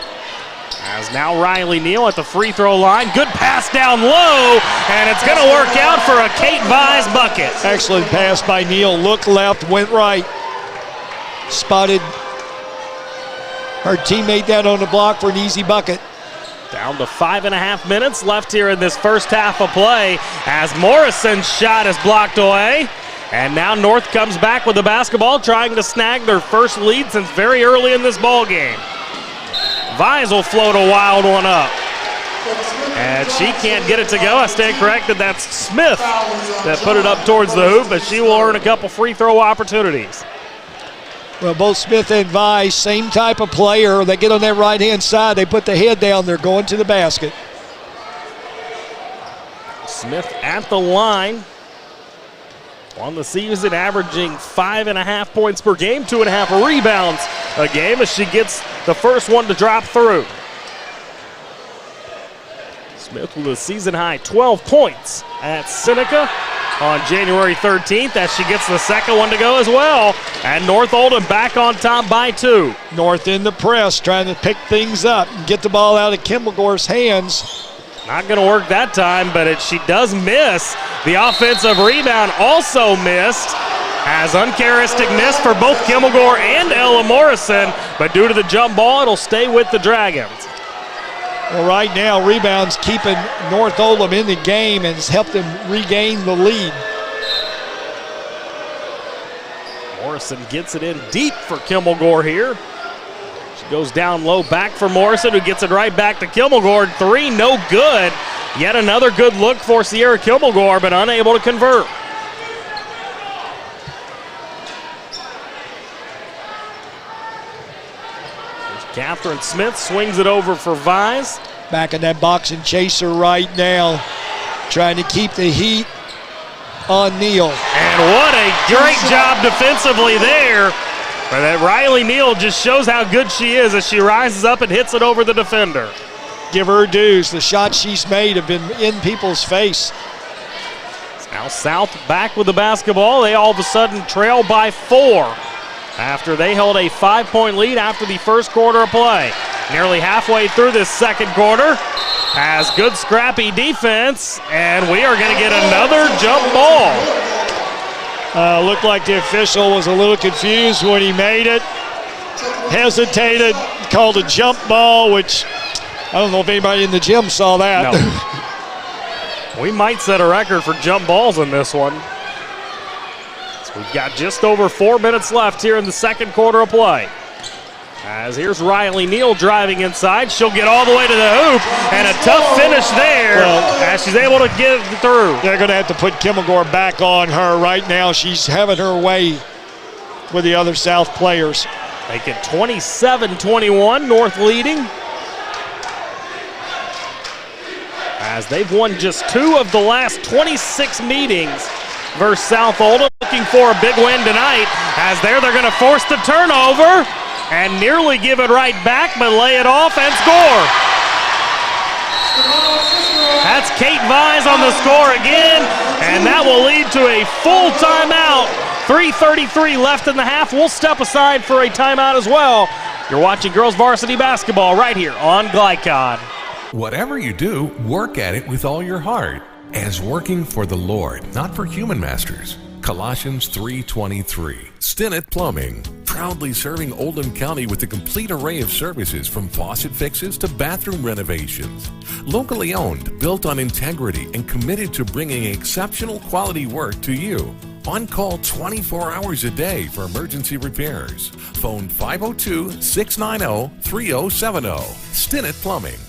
As now Riley Neal at the free throw line. Good pass down low, and it's going to work out for a Kate Vise bucket.
Excellent pass by Neal. Looked left, went right. Spotted her teammate down on the block for an easy bucket.
Down to 5.5 minutes left here in this first half of play as Morrison's shot is blocked away. And now North comes back with the basketball, trying to snag their first lead since very early in this ball game. Vise will float a wild one up. And she can't get it to go. I stand corrected. That's Smith that put it up towards the hoop, but she will earn a couple free throw opportunities.
Well, both Smith and Vise, same type of player. They get on that right-hand side. They put the head down. They're going to the basket.
Smith at the line. On the season, averaging 5.5 points per game, 2.5 rebounds a game as she gets the first one to drop through. Smith with a season-high 12 points at Seneca on January 13th as she gets the second one to go as well. And North Oldham back on top by 2.
North in the press, trying to pick things up and get the ball out of Kilmagore's hands.
Not going to work that time, but she does miss. The offensive rebound also missed, as uncharacteristic miss for both Kilmagore and Ella Morrison, but due to the jump ball, it'll stay with the Dragons.
Well, right now, rebounds keeping North Oldham in the game and has helped them regain the lead.
Morrison gets it in deep for Kilmagore here. Goes down low, back for Morrison, who gets it right back to Kilmagore. 3, no good. Yet another good look for Sierra Kilmagore, but unable to convert. Catherine Smith swings it over for Vise.
Back in that box and chaser right now, trying to keep the heat on Neal.
And what a great job defensively there But that Riley Neal just shows how good she is as she rises up and hits it over the defender.
Give her dues. The shots she's made have been in people's face.
Now South back with the basketball. They all of a sudden trail by 4 after they held a 5-point lead after the first quarter of play. Nearly halfway through this second quarter, has good scrappy defense, and we are going to get another jump ball.
Looked like the official was a little confused when he made it. Hesitated, called a jump ball, which I don't know if anybody in the gym saw that.
No. We might set a record for jump balls in this one. So we've got just over 4 minutes left here in the second quarter of play. As here's Riley Neal driving inside. She'll get all the way to the hoop, and a tough finish there as she's able to get through.
They're going to have to put Kimmelgore back on her right now. She's having her way with the other South players.
Make it 27-21, North leading. As they've won just 2 of the last 26 meetings versus South Oldham. Looking for a big win tonight, as they're going to force the turnover and nearly give it right back, but lay it off and score. That's Kate Vise on the score again, and that will lead to a full timeout. 3:33 left in the half. We'll step aside for a timeout as well. You're watching girls varsity basketball right here on Glycod.
Whatever you do, work at it with all your heart, as working for the Lord, not for human masters. Colossians 3:23. Stinnett Plumbing, proudly serving Oldham County with a complete array of services from faucet fixes to bathroom renovations. Locally owned, built on integrity, and committed to bringing exceptional quality work to you. On call 24 hours a day for emergency repairs. Phone 502-690-3070. Stinnett Plumbing.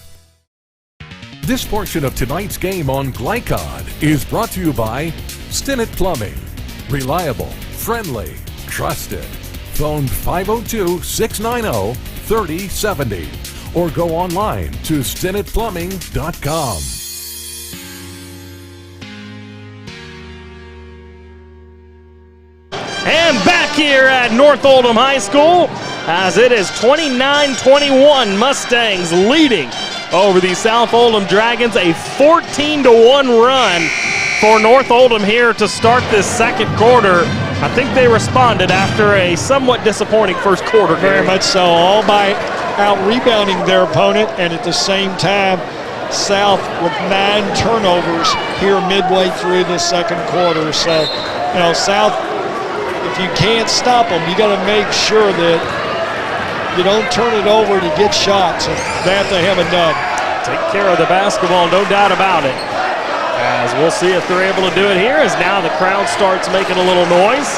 This portion of tonight's game on Glycod is brought to you by Stinnett Plumbing. Reliable, friendly, trusted. Phone 502-690-3070 or go online to StinnettPlumbing.com.
And back here at North Oldham High School, as it is 29-21, Mustangs leading over the South Oldham Dragons, a 14-1 run for North Oldham here to start this second quarter. I think they responded after a somewhat disappointing first quarter.
Very much so, all by out-rebounding their opponent, and at the same time, South with 9 turnovers here midway through the second quarter. So, South, if you can't stop them, you got to make sure that you don't turn it over to get shots, and that they haven't done.
Take care of the basketball, no doubt about it. As we'll see if they're able to do it here, as now the crowd starts making a little noise.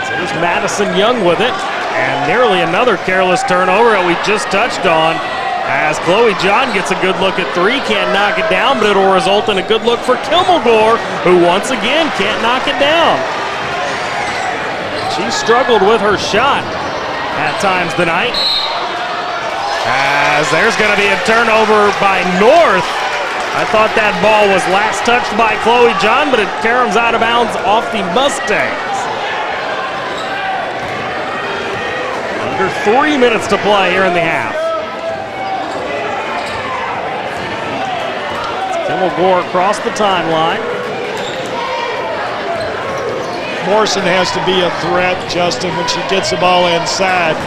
So here's Madison Young with it, and nearly another careless turnover that we just touched on, as Chloe John gets a good look at 3, can't knock it down, but it'll result in a good look for Kimmelgore, who once again can't knock it down. She struggled with her shot at times tonight, as there's going to be a turnover by North. I thought that ball was last touched by Chloe John, but it caroms out of bounds off the Mustangs. Under 3 minutes to play here in the half. Kimmelgore across the timeline.
Morrison has to be a threat, Justin, when she gets the ball inside.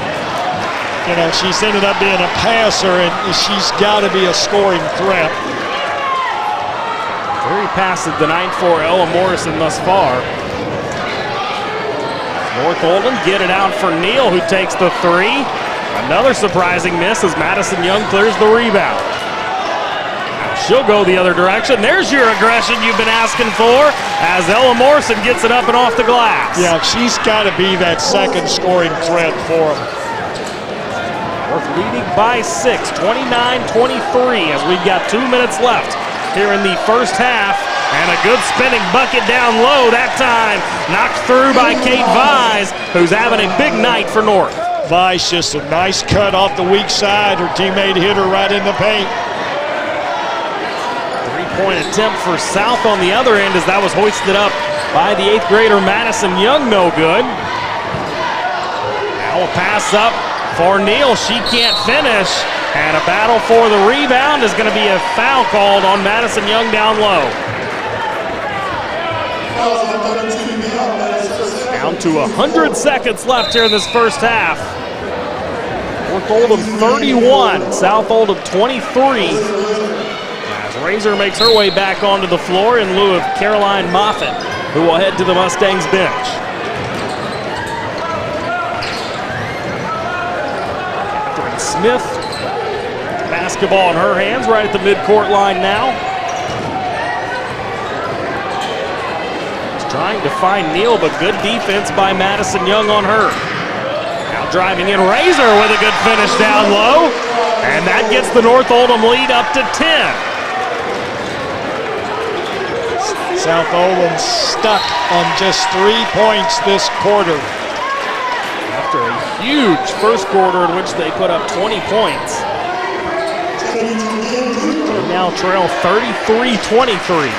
She's ended up being a passer, and she's got to be a scoring threat.
Very passive tonight for Ella Morrison thus far. North Oldham get it out for Neal, who takes the 3. Another surprising miss as Madison Young clears the rebound. She'll go the other direction. There's your aggression you've been asking for, as Ella Morrison gets it up and off the glass.
Yeah, she's got to be that second scoring threat for them.
North leading by 6, 29-23, as we've got 2 minutes left here in the first half, and a good spinning bucket down low that time, knocked through by Kate Vise, who's having a big night for North.
Vise, just a nice cut off the weak side. Her teammate hit her right in the paint.
3-point attempt for South on the other end, as that was hoisted up by the 8th grader Madison Young, no good. Now a pass up for Neal. She can't finish. And a battle for the rebound is going to be a foul called on Madison Young down low. Down to 100 seconds left here in this first half. North Oldham 31, South Oldham 23. As Razor makes her way back onto the floor in lieu of Caroline Moffitt, who will head to the Mustangs bench. Catherine Smith, basketball in her hands right at the midcourt line now. She's trying to find Neal, but good defense by Madison Young on her. Now driving in Razor with a good finish down low. And that gets the North Oldham lead up to 10.
South Oldham stuck on just 3 points this quarter.
After a huge first quarter in which they put up 20 points. They now trail 33-23.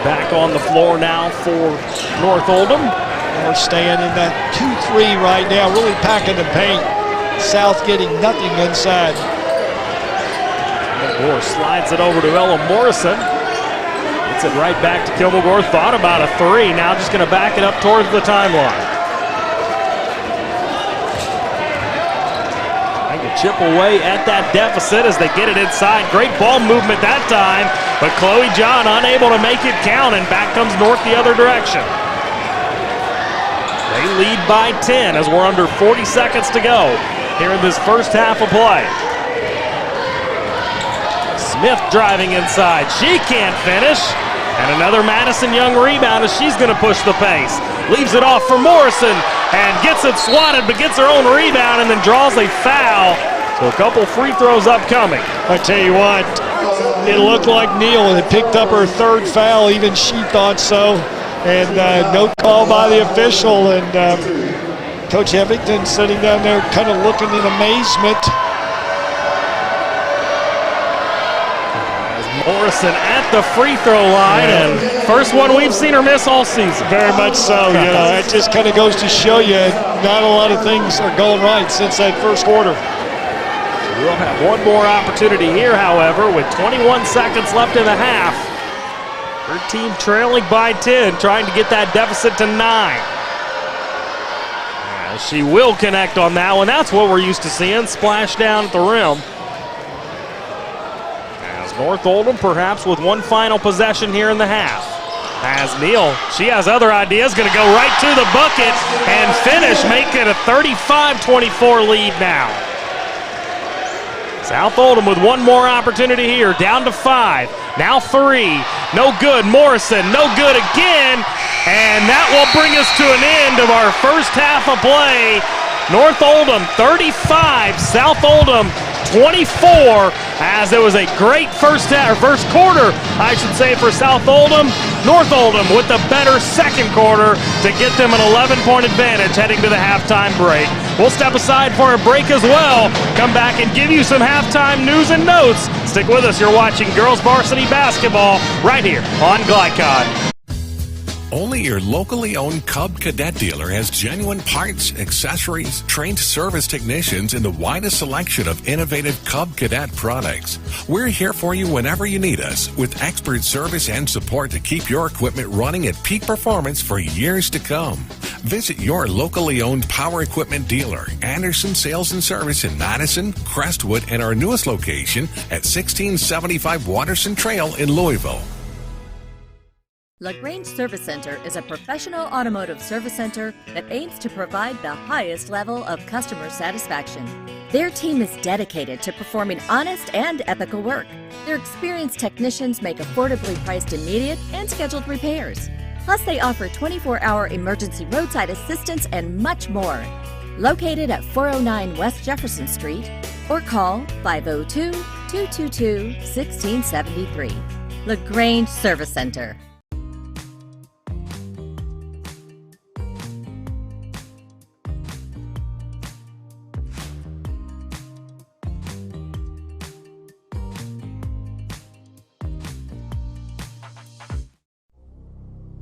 Back on the floor now for North Oldham.
We're staying in that 2-3 right now, really packing the paint. South getting nothing inside.
Kilmore slides it over to Ella Morrison. Gets it right back to Kilmore. Thought about a three. Now just going to back it up towards the timeline. Trying to chip away at that deficit as they get it inside. Great ball movement that time. But Chloe John unable to make it count, and back comes North the other direction. They lead by 10 as we're under 40 seconds to go here in this first half of play. Smith driving inside. She can't finish. And another Madison Young rebound as she's going to push the pace. Leaves it off for Morrison and gets it swatted, but gets her own rebound and then draws a foul. So a couple free throws upcoming.
I tell you what, it looked like Neal had picked up her third foul. Even she thought so. And no call by the official. And Coach Evington sitting down there kind of looking in amazement.
Morrison at the free throw line, and first one we've seen her miss all season.
Very much so. You know, it just kind of goes to show you not a lot of things are going right since that first quarter.
We'll have one more opportunity here, however, with 21 seconds left in the half. Her team trailing by 10, trying to get that deficit to 9. She will connect on that one. That's what we're used to seeing. Splash down at the rim. As North Oldham perhaps with one final possession here in the half. As Neal, she has other ideas, going to go right to the bucket and finish, make it a 35-24 lead now. South Oldham with one more opportunity here, down to 5. Now 3, no good. Morrison, no good again. And that will bring us to an end of our first half of play. North Oldham 35, South Oldham 24, as it was a great first quarter, I should say, for South Oldham. North Oldham with the better second quarter to get them an 11-point advantage heading to the halftime break. We'll step aside for a break as well. Come back and give you some halftime news and notes. Stick with us. You're watching girls varsity basketball right here on Glycod.
Only your locally owned Cub Cadet dealer has genuine parts, accessories, trained service technicians, and the widest selection of innovative Cub Cadet products. We're here for you whenever you need us, with expert service and support to keep your equipment running at peak performance for years to come. Visit your locally owned power equipment dealer, Anderson Sales and Service in Madison, Crestwood, and our newest location at 1675 Waterson Trail in Louisville.
LaGrange Service Center is a professional automotive service center that aims to provide the highest level of customer satisfaction. Their team is dedicated to performing honest and ethical work. Their experienced technicians make affordably priced immediate and scheduled repairs. Plus, they offer 24-hour emergency roadside assistance and much more. Located at 409 West Jefferson Street, or call 502-222-1673. LaGrange Service Center.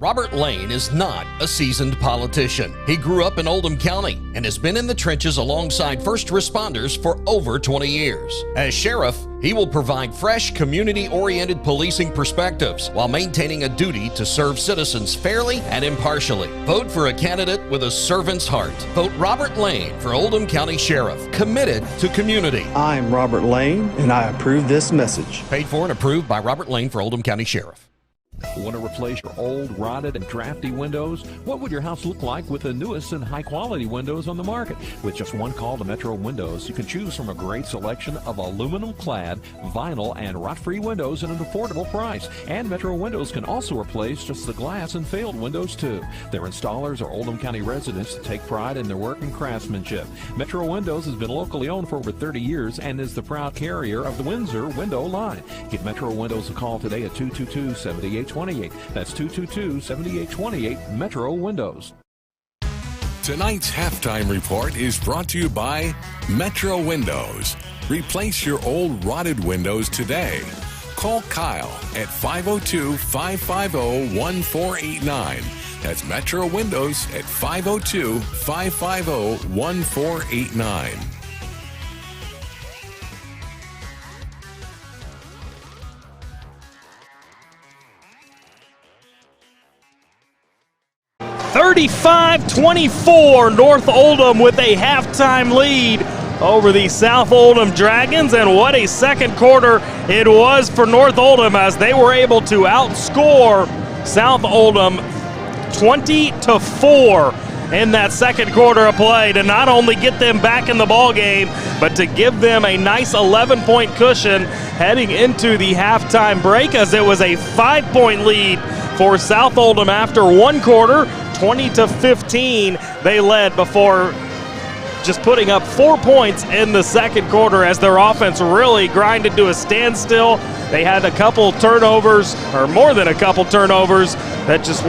Robert Lane is not a seasoned politician. He grew up in Oldham County and has been in the trenches alongside first responders for over 20 years. As sheriff, he will provide fresh, community-oriented policing perspectives while maintaining a duty to serve citizens fairly and impartially. Vote for a candidate with a servant's heart. Vote Robert Lane for Oldham County Sheriff, committed to community.
I'm Robert Lane, and I approve this message.
Paid for and approved by Robert Lane for Oldham County Sheriff.
Want to replace your old, rotted, and drafty windows? What would your house look like with the newest and high-quality windows on the market? With just one call to Metro Windows, you can choose from a great selection of aluminum-clad, vinyl, and rot-free windows at an affordable price. And Metro Windows can also replace just the glass and failed windows, too. Their installers are Oldham County residents that take pride in their work and craftsmanship. Metro Windows has been locally owned for over 30 years and is the proud carrier of the Windsor window line. Give Metro Windows a call today at 222-7828. That's 222-7828 Metro Windows.
Tonight's halftime report is brought to you by Metro Windows. Replace your old rotted windows today. Call Kyle at 502-550-1489. That's Metro Windows at 502-550-1489.
(35-24), North Oldham with a halftime lead over the South Oldham Dragons, and what a second quarter it was for North Oldham as they were able to outscore South Oldham 20-4 in that second quarter of play to not only get them back in the ball game, but to give them a nice 11-point cushion heading into the halftime break, as it was a 5-point lead for South Oldham after one quarter. 20-15 they led before just putting up 4 points in the second quarter as their offense really grinded to a standstill. They had a couple turnovers, or more than a couple turnovers, that just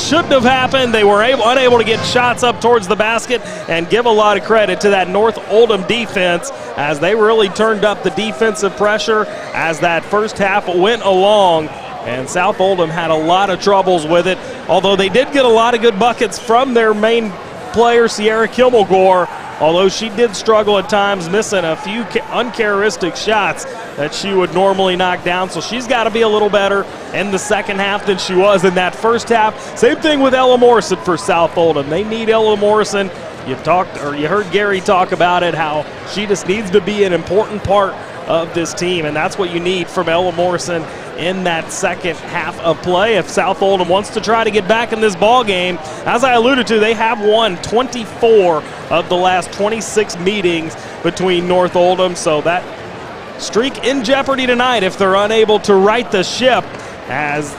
shouldn't have happened. They were unable to get shots up towards the basket, and give a lot of credit to that North Oldham defense as they really turned up the defensive pressure as that first half went along. And South Oldham had a lot of troubles with it, although they did get a lot of good buckets from their main player, Sierra Kimmelgore, although she did struggle at times, missing a few uncharacteristic shots that she would normally knock down. So she's got to be a little better in the second half than she was in that first half. Same thing with Ella Morrison for South Oldham. They need Ella Morrison. You heard Gary talk about it, how she just needs to be an important part of this team, and that's what you need from Ella Morrison in that second half of play if South Oldham wants to try to get back in this ball game. As I alluded to, they have won 24 of the last 26 meetings between North Oldham, so that streak in jeopardy tonight if they're unable to right the ship, as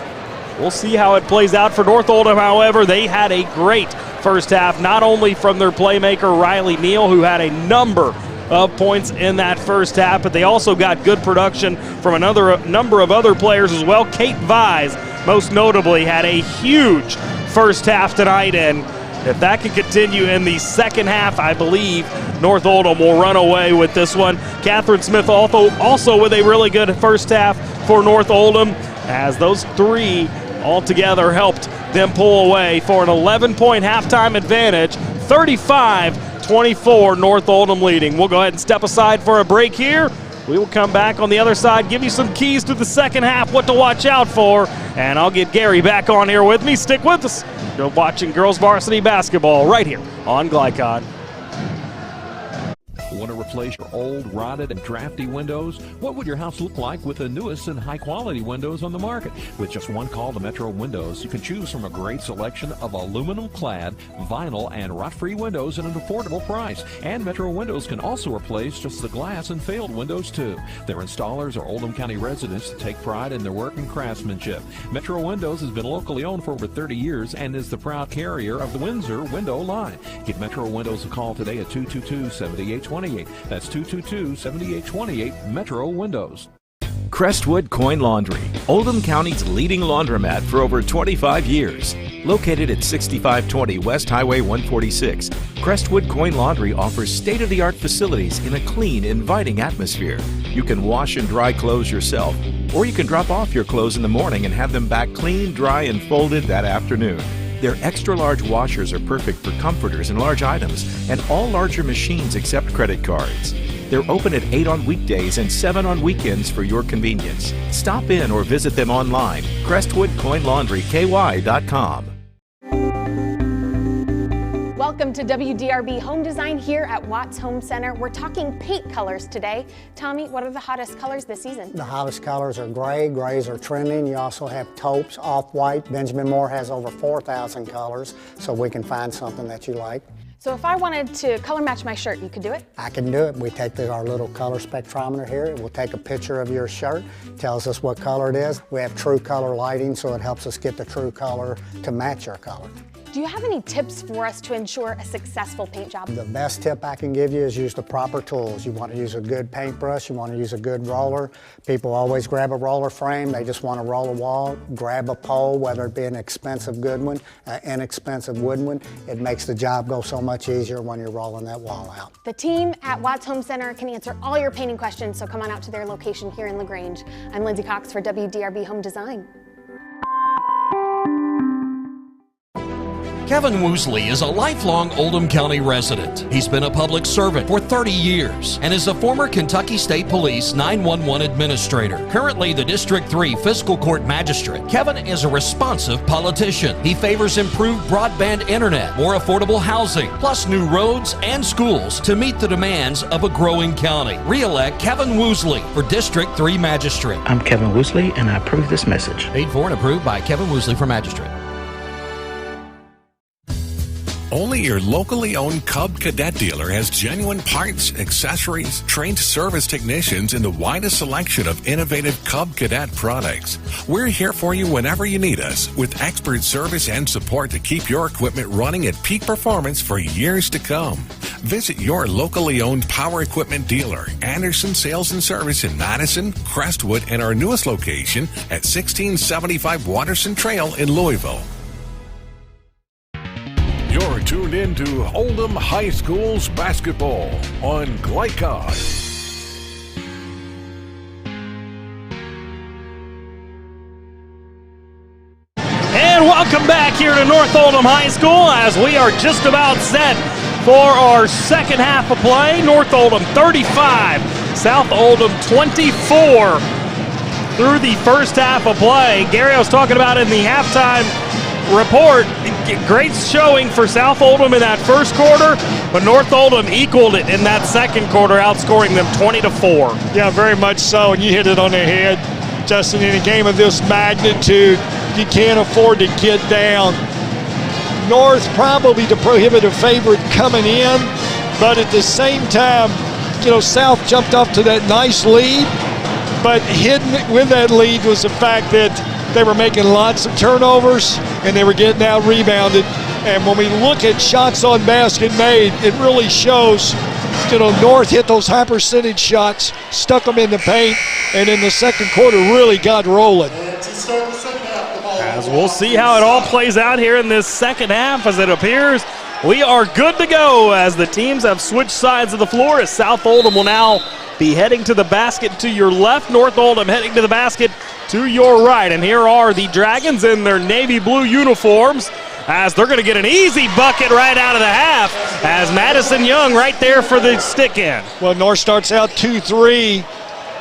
we'll see how it plays out for North Oldham. However, they had a great first half, not only from their playmaker Riley Neal, who had a number of points in that first half, but they also got good production from another number of other players as well. Kate Vise, most notably, had a huge first half tonight, and if that can continue in the second half, I believe North Oldham will run away with this one. Catherine Smith also with a really good first half for North Oldham, as those three altogether helped them pull away for an 11-point halftime advantage, 35-24, North Oldham leading. We'll go ahead and step aside for a break here. We will come back on the other side, give you some keys to the second half, what to watch out for, and I'll get Gary back on here with me. Stick with us. You're watching girls varsity basketball right here on Glycon.
Want to replace your old, rotted, and drafty windows? What would your house look like with the newest and high-quality windows on the market? With just one call to Metro Windows, you can choose from a great selection of aluminum-clad, vinyl, and rot-free windows at an affordable price. And Metro Windows can also replace just the glass and failed windows, too. Their installers are Oldham County residents that take pride in their work and craftsmanship. Metro Windows has been locally owned for over 30 years and is the proud carrier of the Windsor window line. Give Metro Windows a call today at 222-7828. That's 222-7828 Metro Windows.
Crestwood Coin Laundry, Oldham County's leading laundromat for over 25 years. Located at 6520 West Highway 146, Crestwood Coin Laundry offers state-of-the-art facilities in a clean, inviting atmosphere. You can wash and dry clothes yourself, Or you can drop off your clothes in the morning and have them back clean, dry, and folded that afternoon. Their extra-large washers are perfect for comforters and large items, and all larger machines accept credit cards. They're open at 8 on weekdays and 7 on weekends for your convenience. Stop in or visit them online, crestwoodcoinlaundryky.com.
Welcome to WDRB Home Design here at Watts Home Center. We're talking paint colors today. Tommy, what are the hottest colors this season?
The hottest colors are gray. Grays are trending. You also have taupes, off-white. Benjamin Moore has over 4,000 colors, so we can find something that you like.
So if I wanted to color match my shirt, you could do it?
I can do it. We take our little color spectrometer here. It will take a picture of your shirt, tells us what color it is. We have true color lighting, so it helps us get the true color to match your color.
Do you have any tips for us to ensure a successful paint job?
The best tip I can give you is use the proper tools. You want to use a good paintbrush, you want to use a good roller. People always grab a roller frame, they just want to roll a wall. Grab a pole, whether it be an expensive good one, an inexpensive wooden one. It makes the job go so much easier when you're rolling that wall out.
The team at Watts Home Center can answer all your painting questions, so come on out to their location here in LaGrange. I'm Lindsay Cox for WDRB Home Design.
Kevin Woosley is a lifelong Oldham County resident. He's been a public servant for 30 years and is a former Kentucky State Police 911 administrator. Currently the District 3 Fiscal Court Magistrate, Kevin is a responsive politician. He favors improved broadband internet, more affordable housing, plus new roads and schools to meet the demands of a growing county. Re-elect Kevin Woosley for District 3 Magistrate.
I'm Kevin Woosley, and I approve this message.
Paid for and approved by Kevin Woosley for Magistrate.
Only your locally owned Cub Cadet dealer has genuine parts, accessories, trained service technicians, and the widest selection of innovative Cub Cadet products. We're here for you whenever you need us, with expert service and support to keep your equipment running at peak performance for years to come. Visit your locally owned power equipment dealer, Anderson Sales and Service in Madison, Crestwood, and our newest location at 1675 Watterson Trail in Louisville.
You're tuned in to Oldham High School's basketball on Glycod.
And welcome back here to North Oldham High School as we are just about set for our second half of play. North Oldham 35, South Oldham 24 through the first half of play. Gary was talking about in the halftime report, great showing for South Oldham in that first quarter, but North Oldham equaled it in that second quarter, outscoring them 20-4.
Yeah, very much so, and you hit it on the head. Justin, in a game of this magnitude, you can't afford to get down. North probably the prohibitive favorite coming in, but at the same time, South jumped up to that nice lead, but hidden with that lead was the fact that they were making lots of turnovers and they were getting out rebounded. And when we look at shots on basket made, it really shows, North hit those high percentage shots, stuck them in the paint, and in the second quarter really got rolling.
As we'll see how it all plays out here in this second half, as it appears we are good to go as the teams have switched sides of the floor, as South Oldham will now be heading to the basket to your left, North Oldham heading to the basket to your right. And here are the Dragons in their navy blue uniforms, as they're going to get an easy bucket right out of the half, as Madison Young right there for the stick in.
Well, North starts out 2-3.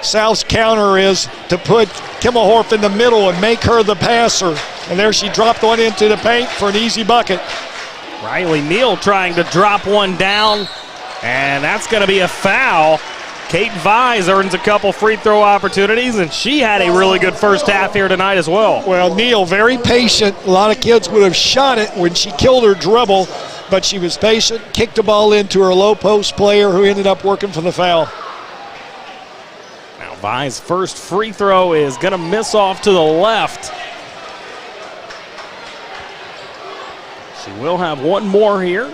South's counter is to put Kimmelhorf in the middle and make her the passer. And there she dropped one into the paint for an easy bucket.
Riley Neal trying to drop one down, and that's going to be a foul. Kate Vise earns a couple free throw opportunities, and she had a really good first half here tonight as well.
Well, Neal, very patient. A lot of kids would have shot it when she killed her dribble, but she was patient, kicked the ball into her low post player, who ended up working for the foul.
Now Vise's first free throw is going to miss off to the left. She will have one more here.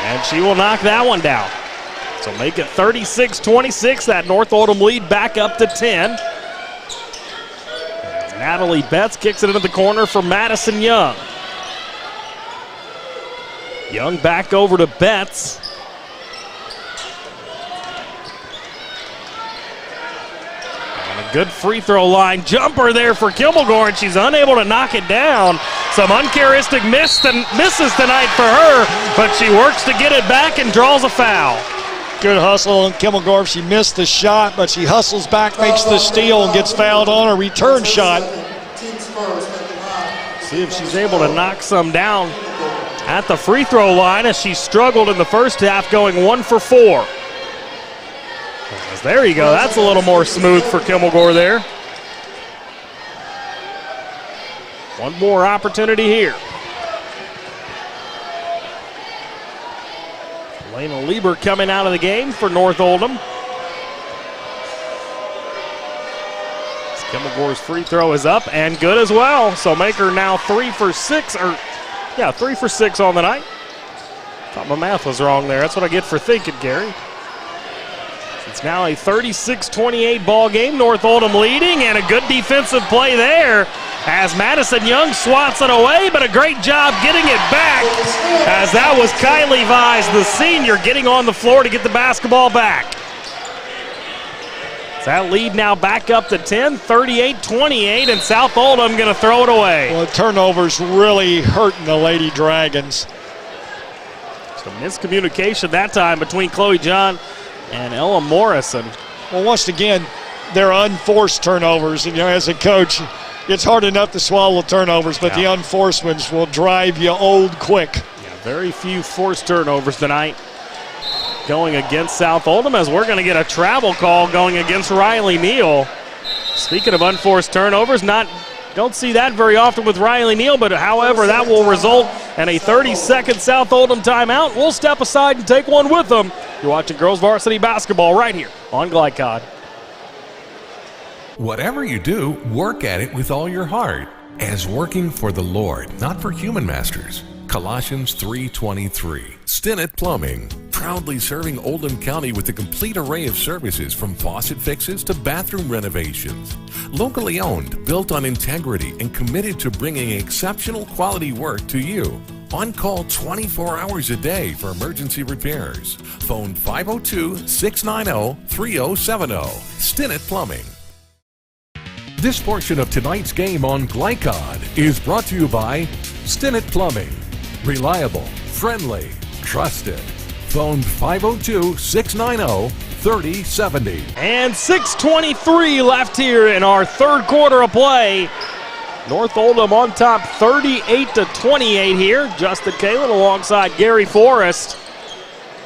And she will knock that one down. So make it 36-26, that North Oldham lead back up to 10. As Natalie Betts kicks it into the corner for Madison Young. Young back over to Betts. Good free throw line jumper there for Kilmagore, and she's unable to knock it down. Some uncharacteristic misses tonight for her, but she works to get it back and draws a foul.
Good hustle on Kilmagore. She missed the shot, but she hustles back, makes the steal, and gets fouled on a return shot.
See if she's able to knock some down at the free throw line, as she struggled in the first half, going 1 for 4. There you go. That's a little more smooth for Kilmagore there. One more opportunity here. Elena Lieber coming out of the game for North Oldham. Kilmagore's free throw is up and good as well. So make her now 3 for 6, 3 for 6 on the night. Thought my math was wrong there. That's what I get for thinking, Gary. It's now a 36-28 ball game. North Oldham leading, and a good defensive play there as Madison Young swats it away, but a great job getting it back, as that was Kylie Vise, the senior, getting on the floor to get the basketball back. So that lead now back up to 10, 38-28, and South Oldham going to throw it away.
Well, the turnovers really hurting the Lady Dragons.
So miscommunication that time between Chloe John and Ella Morrison.
Well, once again, they're unforced turnovers. And, as a coach, it's hard enough to swallow turnovers, but the unforced ones will drive you old quick.
Yeah, very few forced turnovers tonight going against South Oldham, as we're going to get a travel call going against Riley Neal. Speaking of unforced turnovers, don't see that very often with Riley Neal, but however, that will result in a 30-second South Oldham timeout. We'll step aside and take one with them. You're watching girls varsity basketball right here on Glycod.
Whatever you do, work at it with all your heart, as working for the Lord, not for human masters. Colossians 3:23. Stinnett Plumbing, proudly serving Oldham County with a complete array of services from faucet fixes to bathroom renovations. Locally owned, built on integrity, and committed to bringing exceptional quality work to you. On call 24 hours a day for emergency repairs. Phone 502-690-3070. Stinnett Plumbing. This portion of tonight's game on Glycod is brought to you by Stinnett Plumbing. Reliable, friendly, trusted. Phone 502-690-3070.
And 6:23 left here in our third quarter of play. North Oldham on top 38-28 here. Justin Kalin alongside Gary Forrest.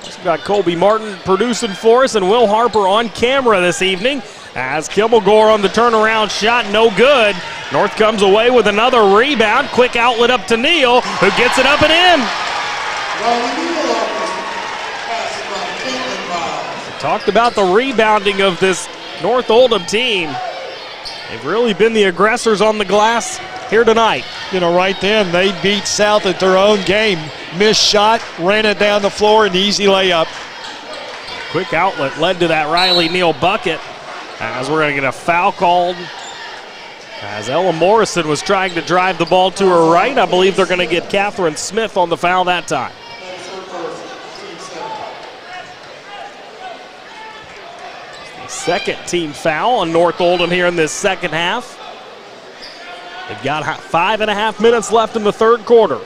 We've got Colby Martin producing for us and Will Harper on camera this evening. As Kilmagore on the turnaround shot, no good. North comes away with another rebound. Quick outlet up to Neal, who gets it up and in. We talked about the rebounding of this North Oldham team. They've really been the aggressors on the glass here tonight.
Right then, they beat South at their own game. Missed shot, ran it down the floor, an easy layup.
Quick outlet led to that Riley Neal bucket, as we're going to get a foul called, as Ella Morrison was trying to drive the ball to her right. I believe they're going to get Catherine Smith on the foul that time. Second team foul on North Oldham here in this second half. They've got 5.5 minutes left in the third quarter.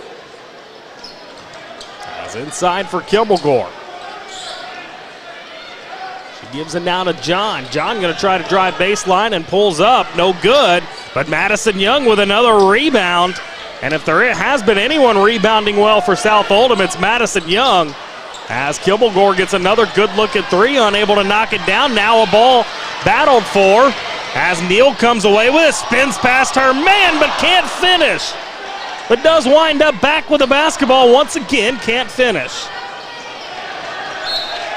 As inside for Kilmagore. She gives it now to John. John going to try to drive baseline and pulls up. No good. But Madison Young with another rebound. And if there has been anyone rebounding well for South Oldham, it's Madison Young. As Kilmagore gets another good look at three, unable to knock it down. Now a ball battled for, as Neal comes away with it, spins past her man, but can't finish. But does wind up back with the basketball once again, can't finish.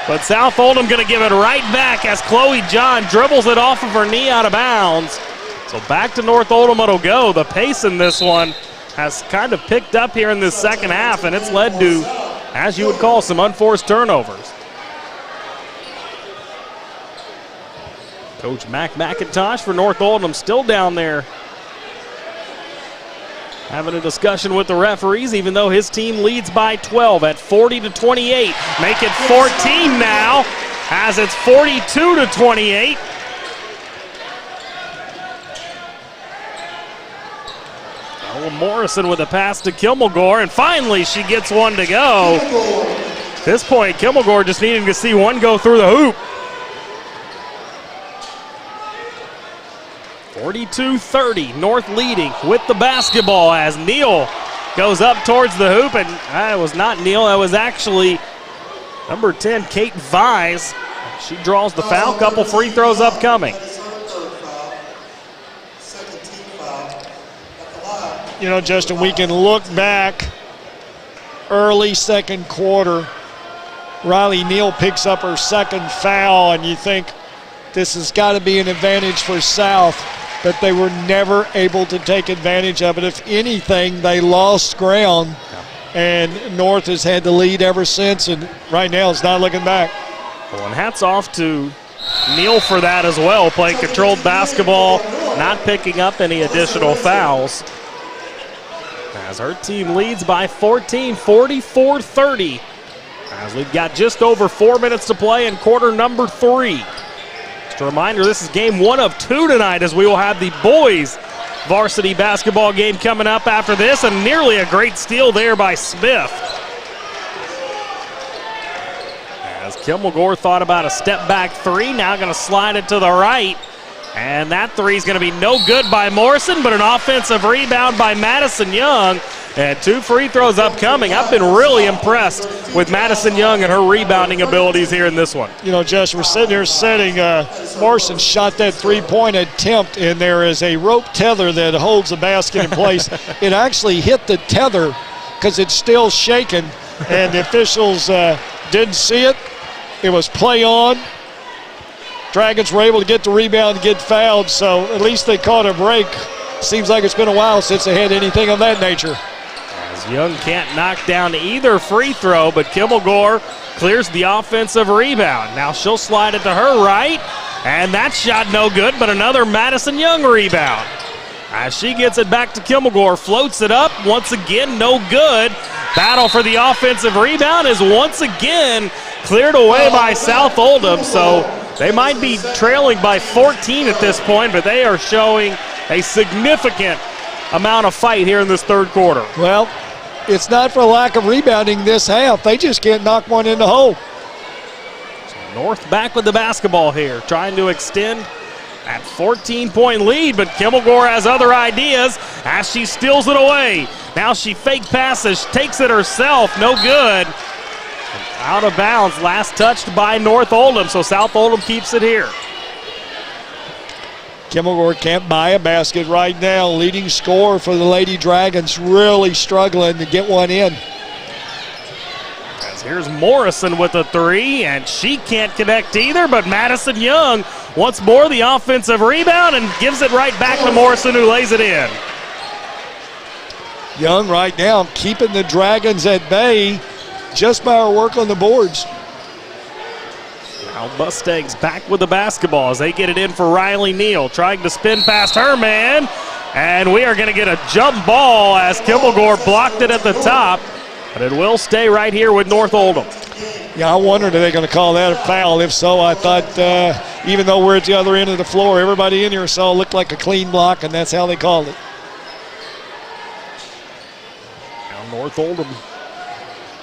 But South Oldham going to give it right back as Chloe John dribbles it off of her knee out of bounds. So back to North Oldham it'll go. The pace in this one has kind of picked up here in this second half, and it's led to, as you would call, some unforced turnovers. Coach Mac McIntosh for North Oldham still down there having a discussion with the referees, even though his team leads by 12 at 40-28. Make it 14 now, as it's 42-28. Morrison with a pass to Kimmelgore, and finally she gets one to go. At this point, Kimmelgore just needing to see one go through the hoop. 42-30, North leading with the basketball as Neal goes up towards the hoop, and it was not Neal, that was actually number 10, Kate Vise. She draws the foul, couple free throws upcoming.
You know, Justin, we can look back early second quarter. Riley Neal picks up her second foul, and you think this has got to be an advantage for South, but they were never able to take advantage of it. If anything, they lost ground, and North has had the lead ever since, and right now it's not looking back.
Well, and hats off to Neal for that as well, playing controlled basketball, not picking up any additional fouls. As her team leads by 14, 44-30. As we've got just over 4 minutes to play in quarter number 3. Just a reminder, this is game 1 of 2 tonight, as we will have the boys varsity basketball game coming up after this, and nearly a great steal there by Smith. As Kimmelgore thought about a step back 3, now going to slide it to the right. And that 3 is going to be no good by Morrison, but an offensive rebound by Madison Young. And 2 free throws upcoming. I've been really impressed with Madison Young and her rebounding abilities here in this one.
You know, Jess, we're sitting here setting, Morrison shot that three-point attempt, and there is a rope tether that holds the basket in place. It actually hit the tether because it's still shaking, and the officials didn't see it. It was play on. Dragons were able to get the rebound and get fouled, so at least they caught a break. Seems like it's been a while since they had anything of that nature.
As Young can't knock down either free throw, but Kimmelgore clears the offensive rebound. Now she'll slide it to her right, and that shot no good, but another Madison Young rebound. As she gets it back to Kimmelgore, floats it up, once again no good. Battle for the offensive rebound is once again cleared away by South Oldham, so they might be trailing by 14 at this point, but they are showing a significant amount of fight here in this third quarter.
Well, it's not for lack of rebounding this half. They just can't knock one in the hole.
So North back with the basketball here, trying to extend that 14-point lead, but Kimmelgore has other ideas as she steals it away. Now she fake passes, takes it herself, no good. Out of bounds, last touched by North Oldham, so South Oldham keeps it here.
Kimmelgore can't buy a basket right now. Leading scorer for the Lady Dragons, really struggling to get one in.
As here's Morrison with a 3, and she can't connect either, but Madison Young once more the offensive rebound and gives it right back to Morrison, who lays it in.
Young right now keeping the Dragons at bay just by her work on the boards.
Now Mustangs back with the basketball as they get it in for Riley Neal, trying to spin past her man, and we are going to get a jump ball as Kimmelgore blocked it at the top, but it will stay right here with North Oldham.
Yeah, I wondered if they're going to call that a foul. If so, I thought even though we're at the other end of the floor, everybody in here saw it looked like a clean block, and that's how they called it.
Now North Oldham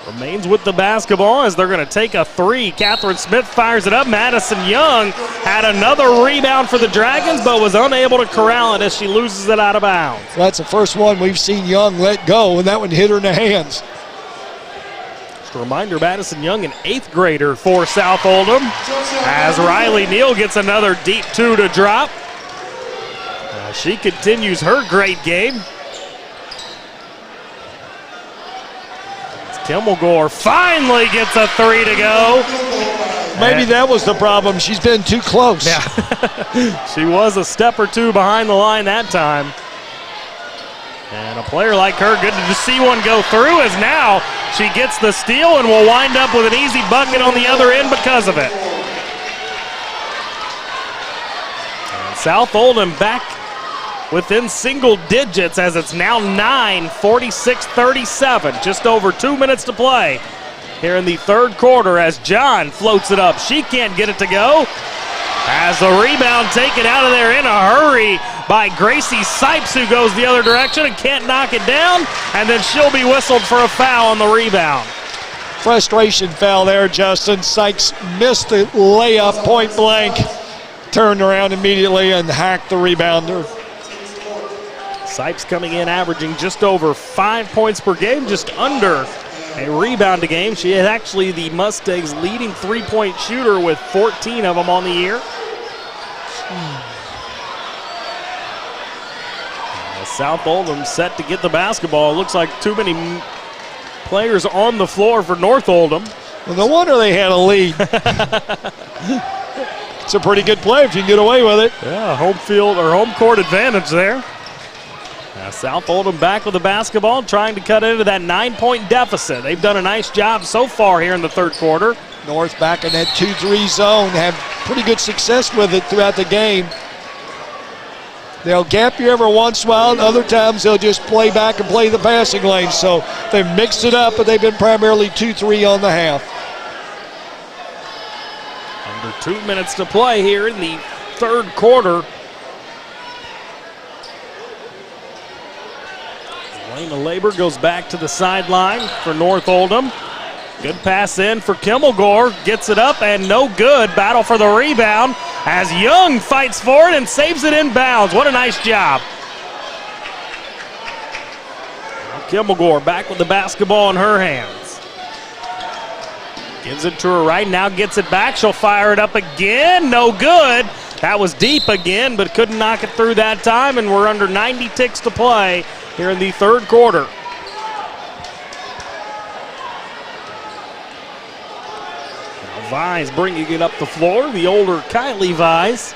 remains with the basketball as they're going to take a 3. Catherine Smith fires it up. Madison Young had another rebound for the Dragons, but was unable to corral it as she loses it out of bounds.
That's the first one we've seen Young let go, and that one hit her in the hands.
Just a reminder, Madison Young, an 8th grader for South Oldham, as Riley Neal gets another deep 2 to drop. She continues her great game. Kimmelgore finally gets a 3 to go.
Maybe that was the problem. She's been too close.
Yeah. She was a step or 2 behind the line that time. And a player like her, good to just see one go through, as now she gets the steal and will wind up with an easy bucket on the other end because of it. And South Oldham back within single digits as it's now 9, 46-37. Just over 2 minutes to play here in the third quarter as John floats it up. She can't get it to go. As the rebound taken out of there in a hurry by Gracie Sipes, who goes the other direction and can't knock it down, and then she'll be whistled for a foul on the rebound.
Frustration foul there, Justin. Sykes missed the layup point blank, turned around immediately and hacked the rebounder.
Sipes coming in averaging just over 5 points per game, just under a rebound a game. She is actually the Mustangs' leading three-point shooter with 14 of them on the year. South Oldham set to get the basketball. It looks like too many players on the floor for North Oldham.
Well, no wonder they had a lead. It's a pretty good play if you can get away with it.
Yeah, home field or home court advantage there. South Oldham back with the basketball, trying to cut into that 9-point deficit. They've done a nice job so far here in the third quarter.
North back in that 2-3 zone, have pretty good success with it throughout the game. They'll gap you every once in a while, and other times they'll just play back and play the passing lane. So they've mixed it up, but they've been primarily 2-3 on the half.
Under 2 minutes to play here in the third quarter. Lena Labor goes back to the sideline for North Oldham. Good pass in for Kimmelgore. Gets it up and no good. Battle for the rebound as Young fights for it and saves it in bounds. What a nice job. Kimmelgore back with the basketball in her hands. Gives it to her right now, gets it back. She'll fire it up again. No good. That was deep again, but couldn't knock it through that time, and we're under 90 ticks to play here in the third quarter. Now Vise bringing it up the floor, the older Kylie Vise.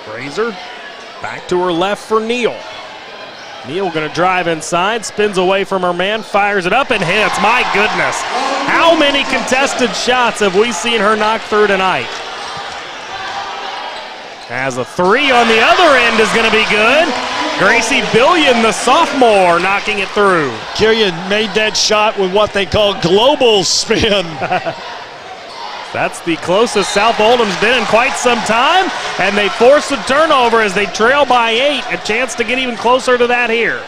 Fraser back to her left for Neal. Neal going to drive inside, spins away from her man, fires it up and hits. My goodness, how many contested shots have we seen her knock through tonight? As a three on the other end is going to be good. Gracie Billion, the sophomore, knocking it through.
Killian made that shot with what they call global spin.
That's the closest South Oldham's been in quite some time, and they force a turnover as they trail by 8. A chance to get even closer to that here.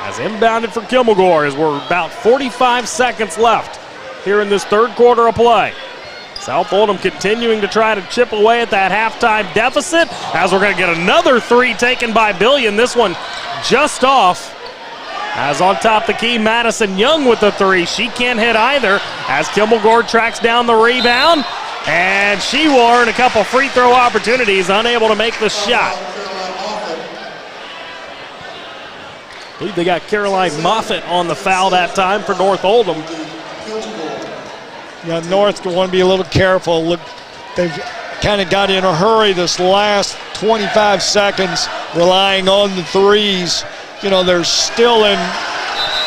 As inbounded for Kimmelgore as we're about 45 seconds left here in this third quarter of play. South Oldham continuing to try to chip away at that halftime deficit as we're going to get another three taken by Billion. This one just off. As on top of the key, Madison Young with the three. She can't hit either as Kimmelgore tracks down the rebound, and she will earn a couple free throw opportunities, unable to make the shot. I believe they got Caroline Moffitt on the foul that time for North Oldham.
Yeah, North going to be a little careful. Look, they've kind of got in a hurry this last 25 seconds, relying on the threes. You know, they're still in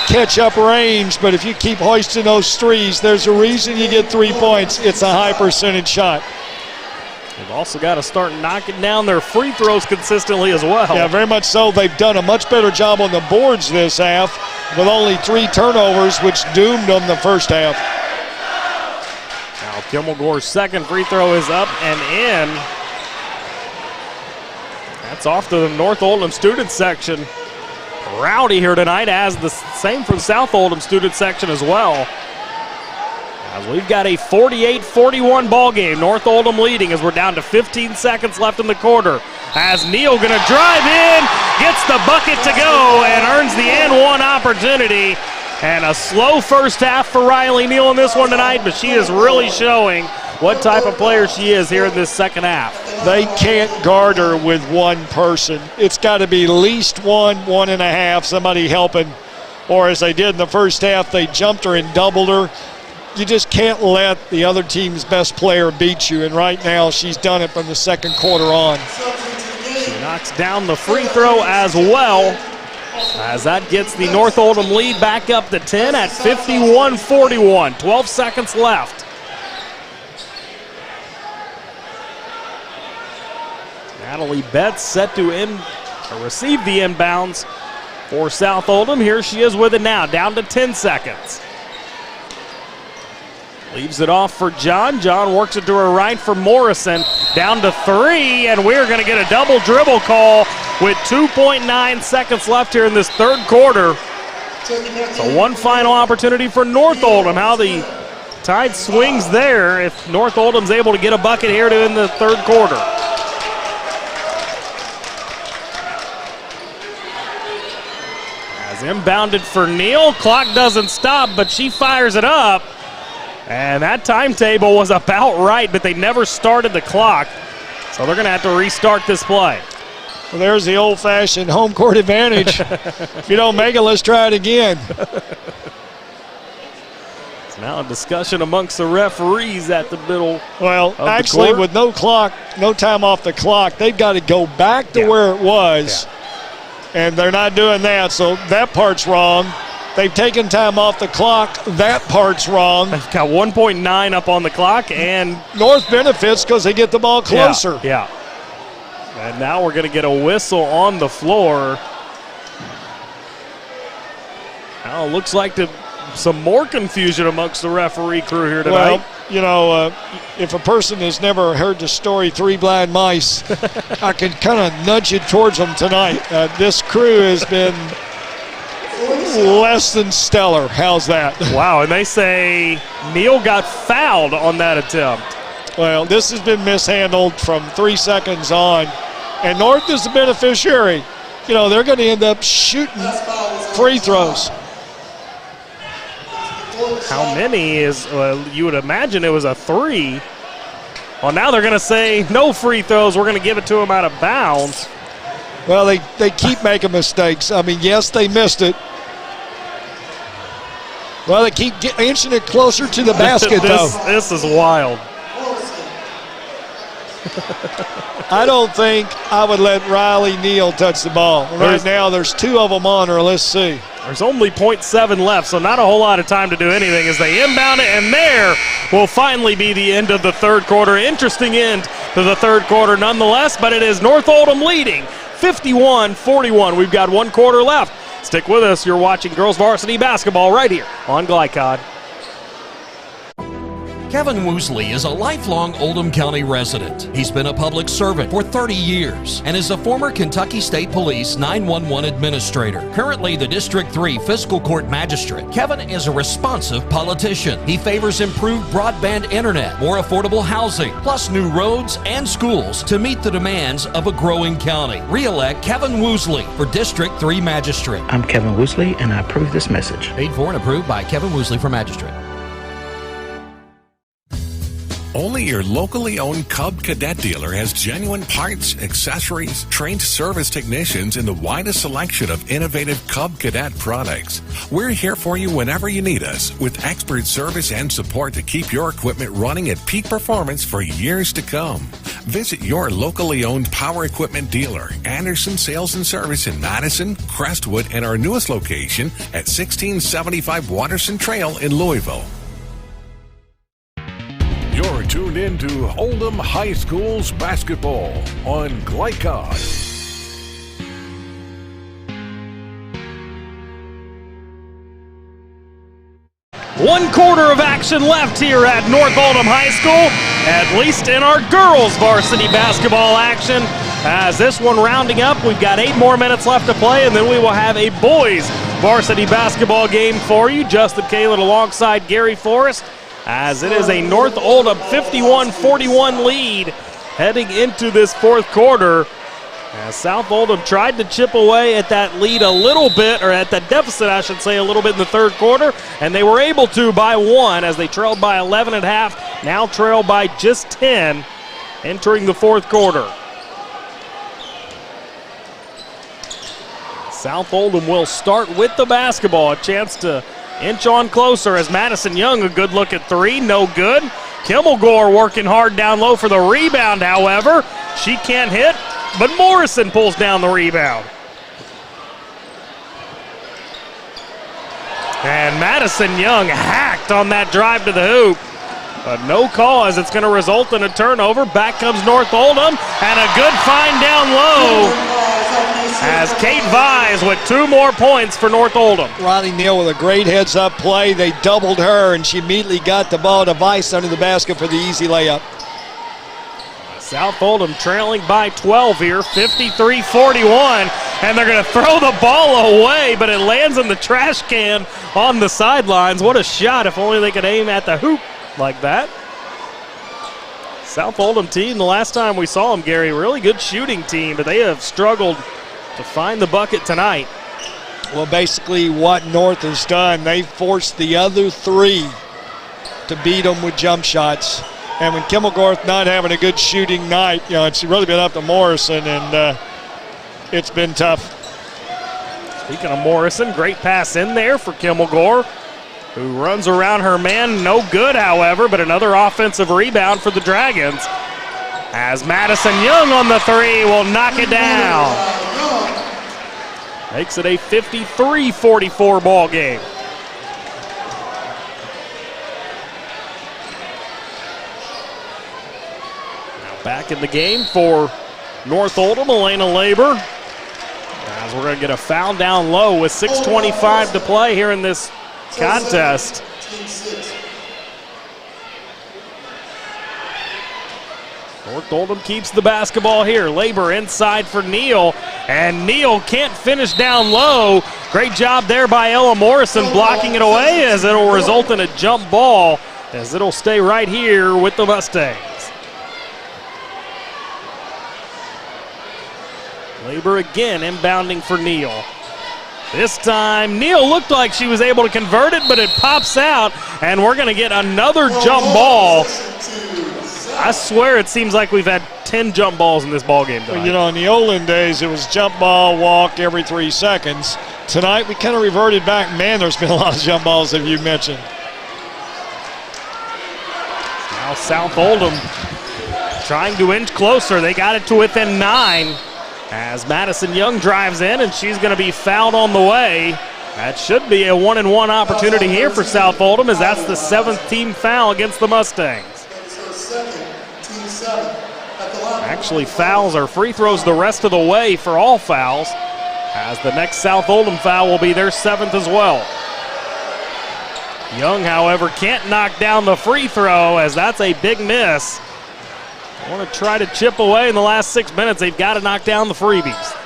catch-up range, but if you keep hoisting those threes, there's a reason you get 3 points. It's a high percentage shot.
They've also got to start knocking down their free throws consistently as well.
Yeah, very much so. They've done a much better job on the boards this half with only 3 turnovers, which doomed them the first half.
Now Kimmelgore's second free throw is up and in. That's off to the North Oldham student section. Rowdy here tonight, as the same for the South Oldham student section as well. As we've got a 48-41 ball game. North Oldham leading as we're down to 15 seconds left in the quarter. As Neal going to drive in, gets the bucket to go, and earns the and one opportunity. And a slow first half for Riley Neal in this one tonight, but she is really showing what type of player she is here in this second half.
They can't guard her with one person. It's got to be at least one and a half, somebody helping. Or as they did in the first half, they jumped her and doubled her. You just can't let the other team's best player beat you, and right now she's done it from the second quarter on.
She knocks down the free throw as well, as that gets the North Oldham lead back up to 10 at 51-41. 12 seconds left. Natalie Betts set to receive the inbounds for South Oldham. Here she is with it now, down to 10 seconds. Leaves it off for John. John works it to her right for Morrison. Down to 3, and we're going to get a double dribble call with 2.9 seconds left here in this third quarter. So one final opportunity for North Oldham. How the tide swings there if North Oldham's able to get a bucket here to in the third quarter. As inbounded for Neal. Clock doesn't stop, but she fires it up. And that timetable was about right, but they never started the clock. So they're going to have to restart this play.
Well, there's the old-fashioned home court advantage. If you don't make it, let's try it again.
It's now a discussion amongst the referees at the middle.
Well, actually, with no clock, no time off the clock, they've got to go back to where it was. Yeah. And they're not doing that, so that part's wrong. They've taken time off the clock. That part's wrong.
They've got 1.9 up on the clock, and
North benefits because they get the ball closer.
Yeah. And now we're going to get a whistle on the floor. Now it looks like some more confusion amongst the referee crew here tonight.
Well, you know, if a person has never heard the story Three Blind Mice, I can kind of nudge it towards them tonight. This crew has been less than stellar. How's that?
Wow, and they say Neal got fouled on that attempt.
Well, this has been mishandled from 3 seconds on, and North is the beneficiary. You know, they're going to end up shooting free throws.
How many is, you would imagine it was a 3. Well, now they're going to say no free throws. We're going to give it to them out of bounds.
Well, they keep making mistakes. I mean, yes, they missed it. Well, they keep inching it closer to the basket, though.
This is wild.
I don't think I would let Riley Neal touch the ball. Right now, there's 2 of them on her. Let's see.
There's only 0.7 left, so not a whole lot of time to do anything as they inbound it, and there will finally be the end of the third quarter. Interesting end to the third quarter nonetheless, but it is North Oldham leading 51-41. We've got 1 quarter left. Stick with us. You're watching girls varsity basketball right here on Glycod.
Kevin Woosley is a lifelong Oldham County resident. He's been a public servant for 30 years and is a former Kentucky State Police 911 administrator. Currently the District 3 Fiscal Court Magistrate, Kevin is a responsive politician. He favors improved broadband internet, more affordable housing, plus new roads and schools to meet the demands of a growing county. Re-elect Kevin Woosley for District 3 Magistrate.
I'm Kevin Woosley, and I approve this message.
Paid for and approved by Kevin Woosley for Magistrate.
Only your locally owned Cub Cadet dealer has genuine parts, accessories, trained service technicians, and the widest selection of innovative Cub Cadet products. We're here for you whenever you need us, with expert service and support to keep your equipment running at peak performance for years to come. Visit your locally owned power equipment dealer, Anderson Sales and Service in Madison, Crestwood, and our newest location at 1675 Watterson Trail in Louisville. You're tuned in to Oldham High School's basketball on Glycod.
1 quarter of action left here at North Oldham High School, at least in our girls varsity basketball action. As this one rounding up, we've got 8 more minutes left to play, and then we will have a boys varsity basketball game for you. Justin Kalin alongside Gary Forrest, as it is a North Oldham 51-41 lead heading into this fourth quarter. As South Oldham tried to chip away at that lead a little bit, or at that deficit, I should say, a little bit in the third quarter, and they were able to by 1 as they trailed by 11 at half, now trail by just 10 entering the fourth quarter. South Oldham will start with the basketball, a chance to inch on closer as Madison Young, a good look at 3, no good. Kimmelgore working hard down low for the rebound, however. She can't hit, but Morrison pulls down the rebound. And Madison Young hacked on that drive to the hoop. But no call as it's going to result in a turnover. Back comes North Oldham, and a good find down low. as Kate Vise with 2 more points for North Oldham.
Riley Neal with a great heads-up play. They doubled her, and she immediately got the ball to Vise under the basket for the easy layup.
South Oldham trailing by 12 here, 53-41, and they're going to throw the ball away, but it lands in the trash can on the sidelines. What a shot, if only they could aim at the hoop like that. South Oldham team, the last time we saw them, Gary, really good shooting team, but they have struggled to find the bucket tonight.
Well, basically what North has done, they forced the other 3 to beat them with jump shots. And when Kimmelgorth not having a good shooting night, it's really been up to Morrison, and it's been tough.
Speaking of Morrison, great pass in there for Kimmelgorth, who runs around her man. No good, however, but another offensive rebound for the Dragons, as Madison Young on the 3 will knock it down. Makes it a 53-44 ball game. Back in the game for North Oldham, Elena Labor. As we're going to get a foul down low with 6:25 to play here in this contest. North Oldham keeps the basketball here. Labor inside for Neal, and Neal can't finish down low. Great job there by Ella Morrison blocking it away, as it'll result in a jump ball, as it'll stay right here with the Mustangs. Labor again inbounding for Neal. This time, Neal looked like she was able to convert it, but it pops out, and we're going to get another jump ball. I swear it seems like we've had 10 jump balls in this ball game tonight.
Well, in the olden days, it was jump ball, walk every 3 seconds. Tonight, we kind of reverted back. Man, there's been a lot of jump balls, as you mentioned.
Now South Oldham trying to inch closer. They got it to within 9. As Madison Young drives in, and she's going to be fouled on the way. That should be a 1-and-1 opportunity here for South Oldham, as that's the 7th team foul against the Mustangs. Actually, fouls or free throws the rest of the way for all fouls, as the next South Oldham foul will be their 7th as well. Young, however, can't knock down the free throw, as that's a big miss. I want to try to chip away in the last 6 minutes. They've got to knock down the freebies.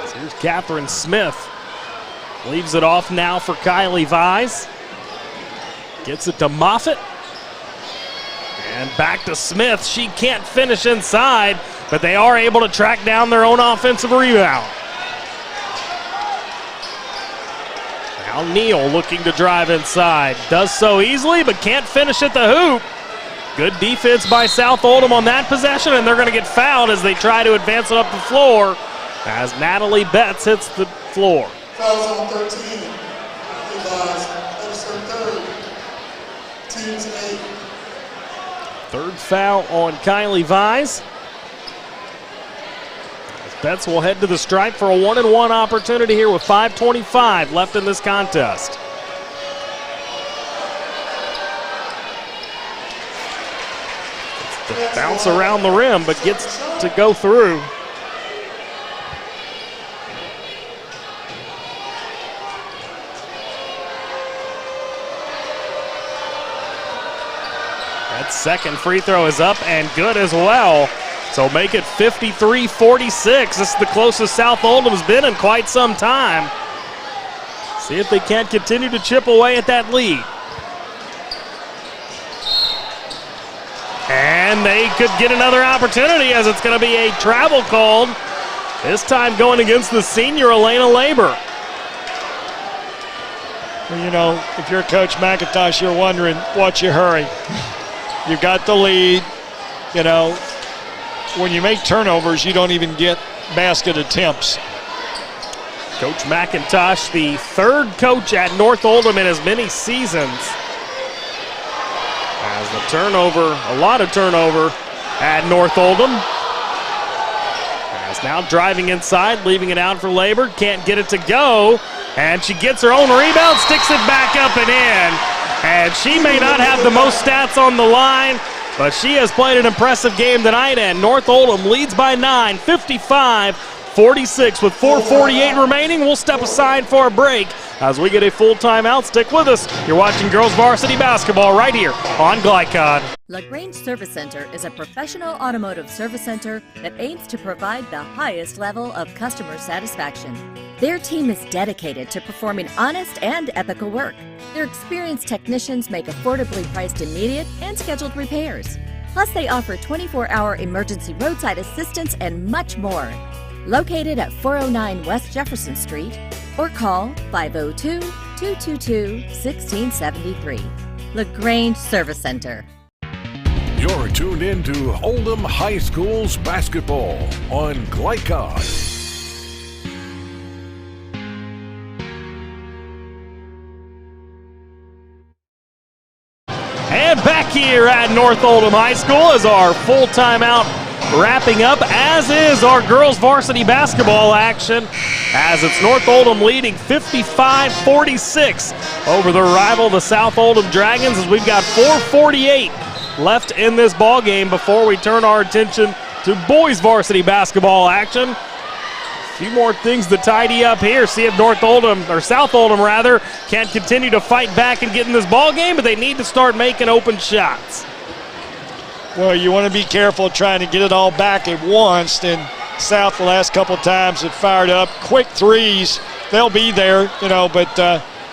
So here's Catherine Smith. Leaves it off now for Kylie Vise. Gets it to Moffitt. And back to Smith. She can't finish inside, but they are able to track down their own offensive rebound. Now Neal looking to drive inside. Does so easily, but can't finish at the hoop. Good defense by South Oldham on that possession, and they're going to get fouled as they try to advance it up the floor, as Natalie Betts hits the floor.
Fouls on 13. That's her 3rd. Team's 8.
3rd foul on Kylie Vise. Betts will head to the stripe for a 1-and-1 opportunity here with 5:25 left in this contest. Gets to bounce around the rim, but gets to go through. That second free throw is up and good as well. So make it 53-46. This is the closest South Oldham's been in quite some time. See if they can't continue to chip away at that lead. And they could get another opportunity, as it's going to be a travel called. This time going against the senior Elena Labor.
Well, if you're Coach McIntosh, you're wondering, what's your hurry? You've got the lead, When you make turnovers, you don't even get basket attempts.
Coach McIntosh, the 3rd coach at North Oldham in as many seasons. As the turnover, a lot of turnover at North Oldham. As now driving inside, leaving it out for Labor. Can't get it to go. And she gets her own rebound, sticks it back up and in. And she may not have the most stats on the line, but she has played an impressive game tonight, and North Oldham leads by 9, 55-46 with 4:48 remaining. We'll step aside for a break as we get a full timeout. Stick with us. You're watching girls varsity basketball right here on Glycod.
LaGrange Service Center is a professional automotive service center that aims to provide the highest level of customer satisfaction. Their team is dedicated to performing honest and ethical work. Their experienced technicians make affordably priced immediate and scheduled repairs. Plus, they offer 24-hour emergency roadside assistance and much more. Located at 409 West Jefferson Street, or call 502-222-1673. LaGrange Service Center.
You're tuned in to Oldham High School's basketball on Glycod.
And back here at North Oldham High School is our full timeout wrapping up, as is our girls varsity basketball action, as it's North Oldham leading 55-46 over their rival, the South Oldham Dragons, as we've got 4:48 left in this ball game before we turn our attention to boys varsity basketball action. A few more things to tidy up here. See if North Oldham, or South Oldham rather, can continue to fight back and get in this ball game, but they need to start making open shots.
Well, you want to be careful trying to get it all back at once. And South the last couple of times have fired up quick threes. They'll be there, but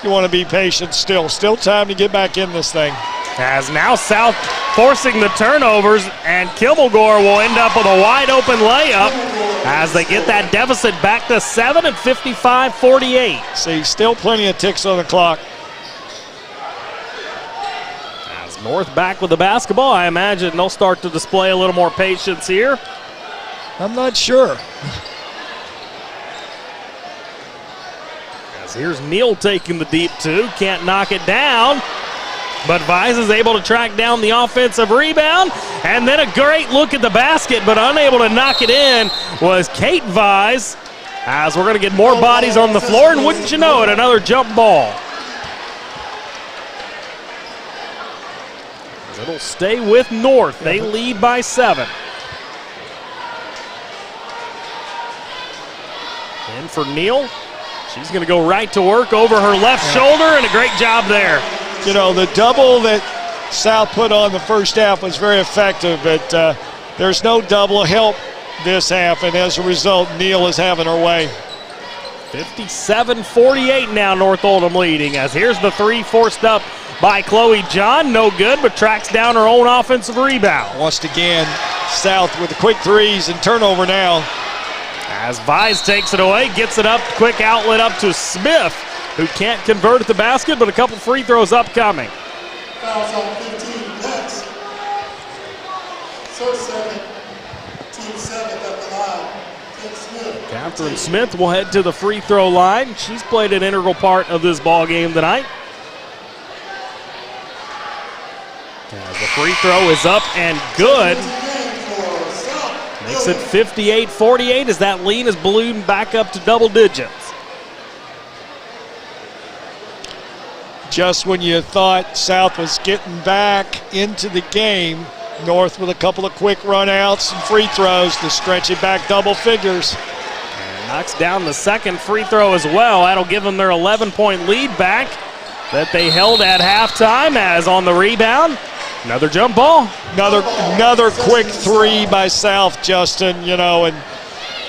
you want to be patient still. Still time to get back in this thing.
As now South forcing the turnovers, and Kilmagore will end up with a wide open layup as they get that deficit back to 7 at 55-48.
See, still plenty of ticks on the clock.
As North back with the basketball, I imagine they'll start to display a little more patience here.
I'm not sure.
As here's Neal taking the deep two, can't knock it down. But Vise is able to track down the offensive rebound, and then a great look at the basket, but unable to knock it in was Kate Vise, as we're going to get more bodies on the floor, and wouldn't you know it, another jump ball. As it'll stay with North. They lead by 7. In for Neal. She's going to go right to work over her left shoulder, and a great job there.
The double that South put on the first half was very effective, but there's no double help this half, and as a result, Neal is having her way.
57-48 now, North Oldham leading, as here's the three forced up by Chloe John. No good, but tracks down her own offensive rebound.
Once again, South with the quick threes and turnover now.
As Vise takes it away, gets it up, quick outlet up to Smith, who can't convert at the basket, but a couple free throws upcoming.
Fouls on 15 next. So 7, team 7 at the line. Smith.
Catherine Smith will head to the free throw line. She's played an integral part of this ball game tonight. As the free throw is up and good. Makes it 58-48 as that lead is ballooned back up to double digits.
Just when you thought South was getting back into the game, North with a couple of quick run-outs and free throws to stretch it back double figures.
And knocks down the second free throw as well. That'll give them their 11-point lead back that they held at halftime. As on the rebound, another jump ball.
Another quick three by South, Justin, and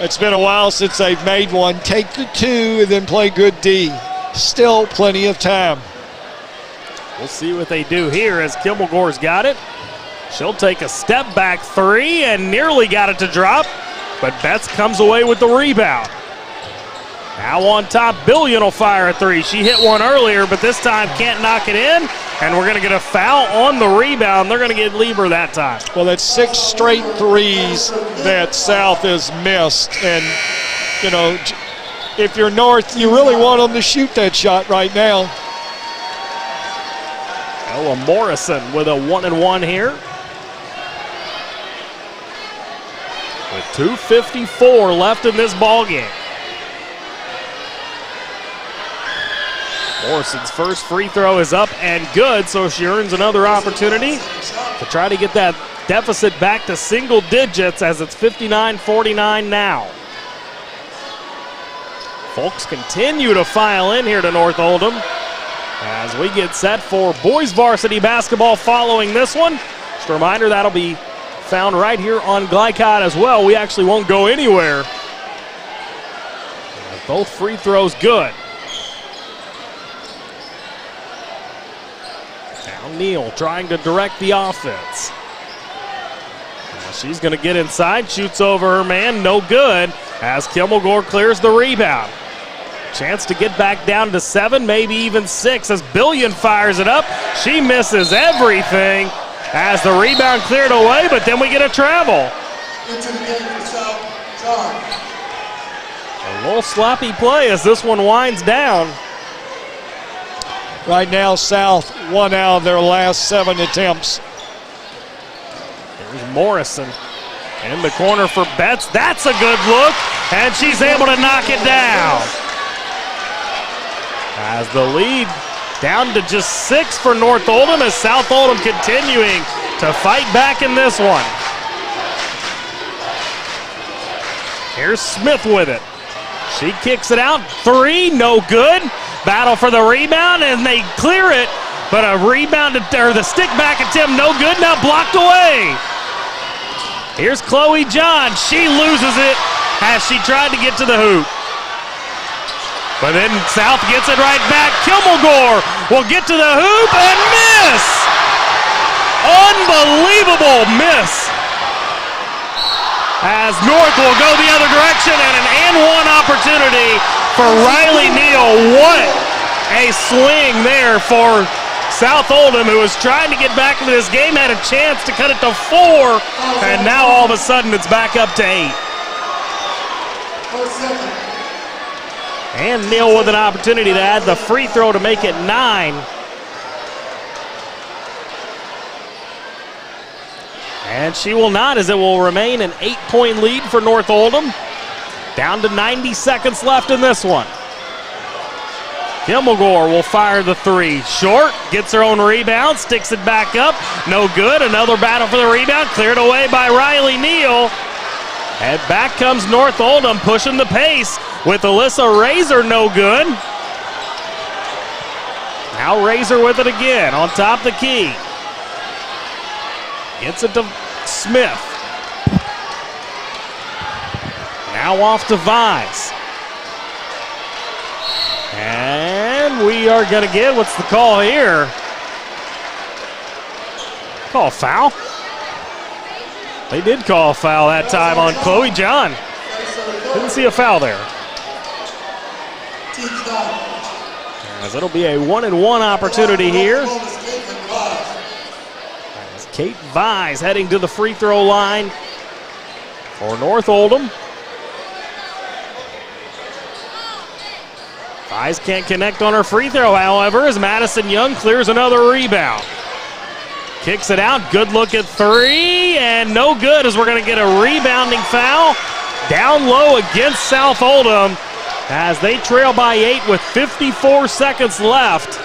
it's been a while since they've made one. Take the two and then play good D. Still plenty of time.
We'll see what they do here as Kilmagore's got it. She'll take a step back three and nearly got it to drop, but Betts comes away with the rebound. Now on top, Billion will fire a three. She hit one earlier, but this time can't knock it in, and we're going to get a foul on the rebound. They're going to get Lieber that time.
Well, that's 6 straight threes that South has missed, and, if you're North, you really want them to shoot that shot right now.
Ella Morrison with a 1-and-1 here. With 2:54 left in this ball game. Morrison's first free throw is up and good, so she earns another opportunity to try to get that deficit back to single digits as it's 59-49 now. Folks continue to file in here to North Oldham as we get set for boys varsity basketball following this one. Just a reminder, that'll be found right here on Glycod as well. We actually won't go anywhere. Both free throws good. Now Neal trying to direct the offense. Now she's going to get inside, shoots over her man, no good, as Kimmelgore clears the rebound. Chance to get back down to 7, maybe even 6 as Billion fires it up. She misses everything as the rebound cleared away, but then we get a travel.
Into the game for South, John.
A little sloppy play as this one winds down.
Right now, South 1 out of their last 7 attempts.
There's Morrison in the corner for Betts. That's a good look, and she's able to knock it down. As the lead down to just 6 for North Oldham, as South Oldham continuing to fight back in this one. Here's Smith with it. She kicks it out, 3, no good. Battle for the rebound, and they clear it, but a rebound, or the stick back attempt, no good, now blocked away. Here's Chloe John. She loses it as she tried to get to the hoop. But then South gets it right back. Kimmelgore will get to the hoop and miss. Unbelievable miss. As North will go the other direction, and an and-one opportunity for Riley Neal. What a swing there for South Oldham, who was trying to get back into this game, had a chance to cut it to 4, and now all of a sudden it's back up to 8. And Neal with an opportunity to add the free throw to make it 9. And she will not, as it will remain an 8-point lead for North Oldham. Down to 90 seconds left in this one. Kimmelgore will fire the 3. Short, gets her own rebound, sticks it back up. No good. Another battle for the rebound, cleared away by Riley Neal. And back comes North Oldham, pushing the pace with Alyssa Razor, no good. Now Razor with it again, on top of the key. Gets it to Smith. Now off to Vise. And we are going to get, what's the call here? Call a foul? They did call a foul that time on Chloe John. Didn't see a foul there. As it'll be a 1-and-1 opportunity here. As Kate Vise heading to the free throw line for North Oldham. Vise can't connect on her free throw, however, as Madison Young clears another rebound. Kicks it out, good look at 3, and no good, as we're going to get a rebounding foul down low against South Oldham as they trail by 8 with 54 seconds left.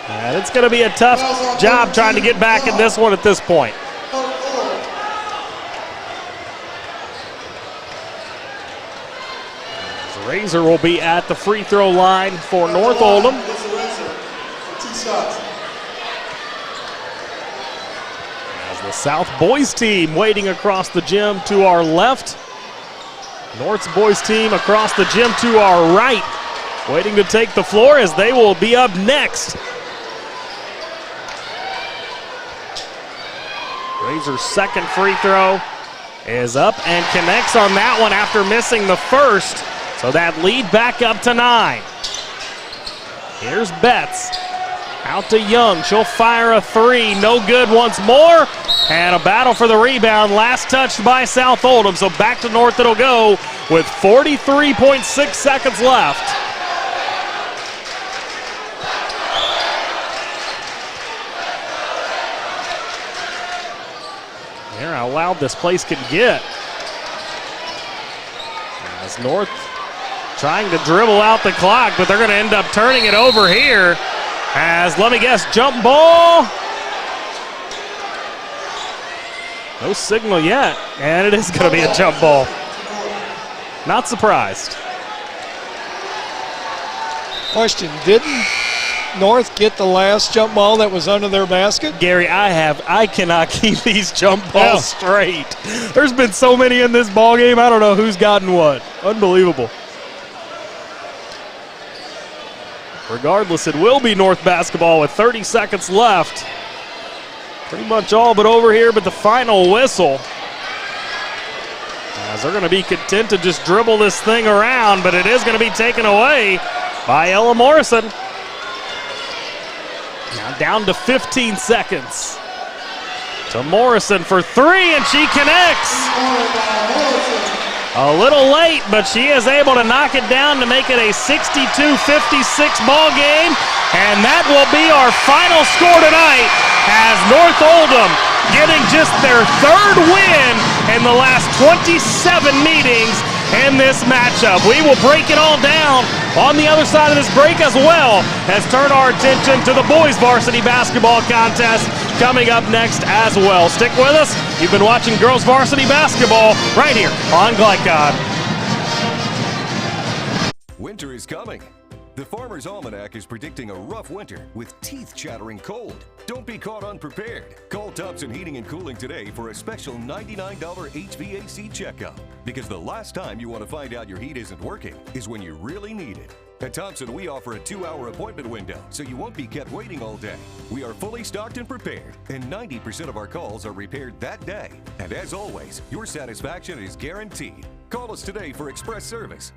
And it's going to be a tough job trying to get back in this one at this point. Razor will be at the free throw line for North Oldham. As the South boys team waiting across the gym to our left. North's boys team across the gym to our right, waiting to take the floor as they will be up next. Razor's second free throw is up and connects on that one after missing the first. So that lead back up to 9. Here's Betts. Out to Young. She'll fire a 3. No good once more. And a battle for the rebound. Last touched by South Oldham. So back to North it'll go with 43.6 seconds left. Here, how loud this place can get. As North trying to dribble out the clock, but they're going to end up turning it over here as, let me guess, jump ball. No signal yet, and it is going to be a jump ball. Not surprised.
Question, didn't North get the last jump ball that was under their basket?
Gary, I cannot keep these jump balls straight. There's been so many in this ball game, I don't know who's gotten what. Unbelievable. Regardless, it will be North basketball with 30 seconds left. Pretty much all but over here, but the final whistle. As they're going to be content to just dribble this thing around, but it is going to be taken away by Ella Morrison. Now down to 15 seconds. To Morrison for three, and she connects. A little late, but she is able to knock it down to make it a 62-56 ball game. And that will be our final score tonight as North Oldham getting just their third win in the last 27 meetings in this matchup. We will break it all down on the other side of this break as well as turn our attention to the boys varsity basketball contest coming up next as well. Stick with us. You've been watching girls varsity basketball right here on Glycon.
Winter is coming. The Farmer's Almanac is predicting a rough winter with teeth-chattering cold. Don't be caught unprepared. Call Thompson Heating and Cooling today for a special $99 HVAC checkup. Because the last time you want to find out your heat isn't working is when you really need it. At Thompson, we offer a 2-hour appointment window, so you won't be kept waiting all day. We are fully stocked and prepared, and 90% of our calls are repaired that day. And as always, your satisfaction is guaranteed. Call us today for express service.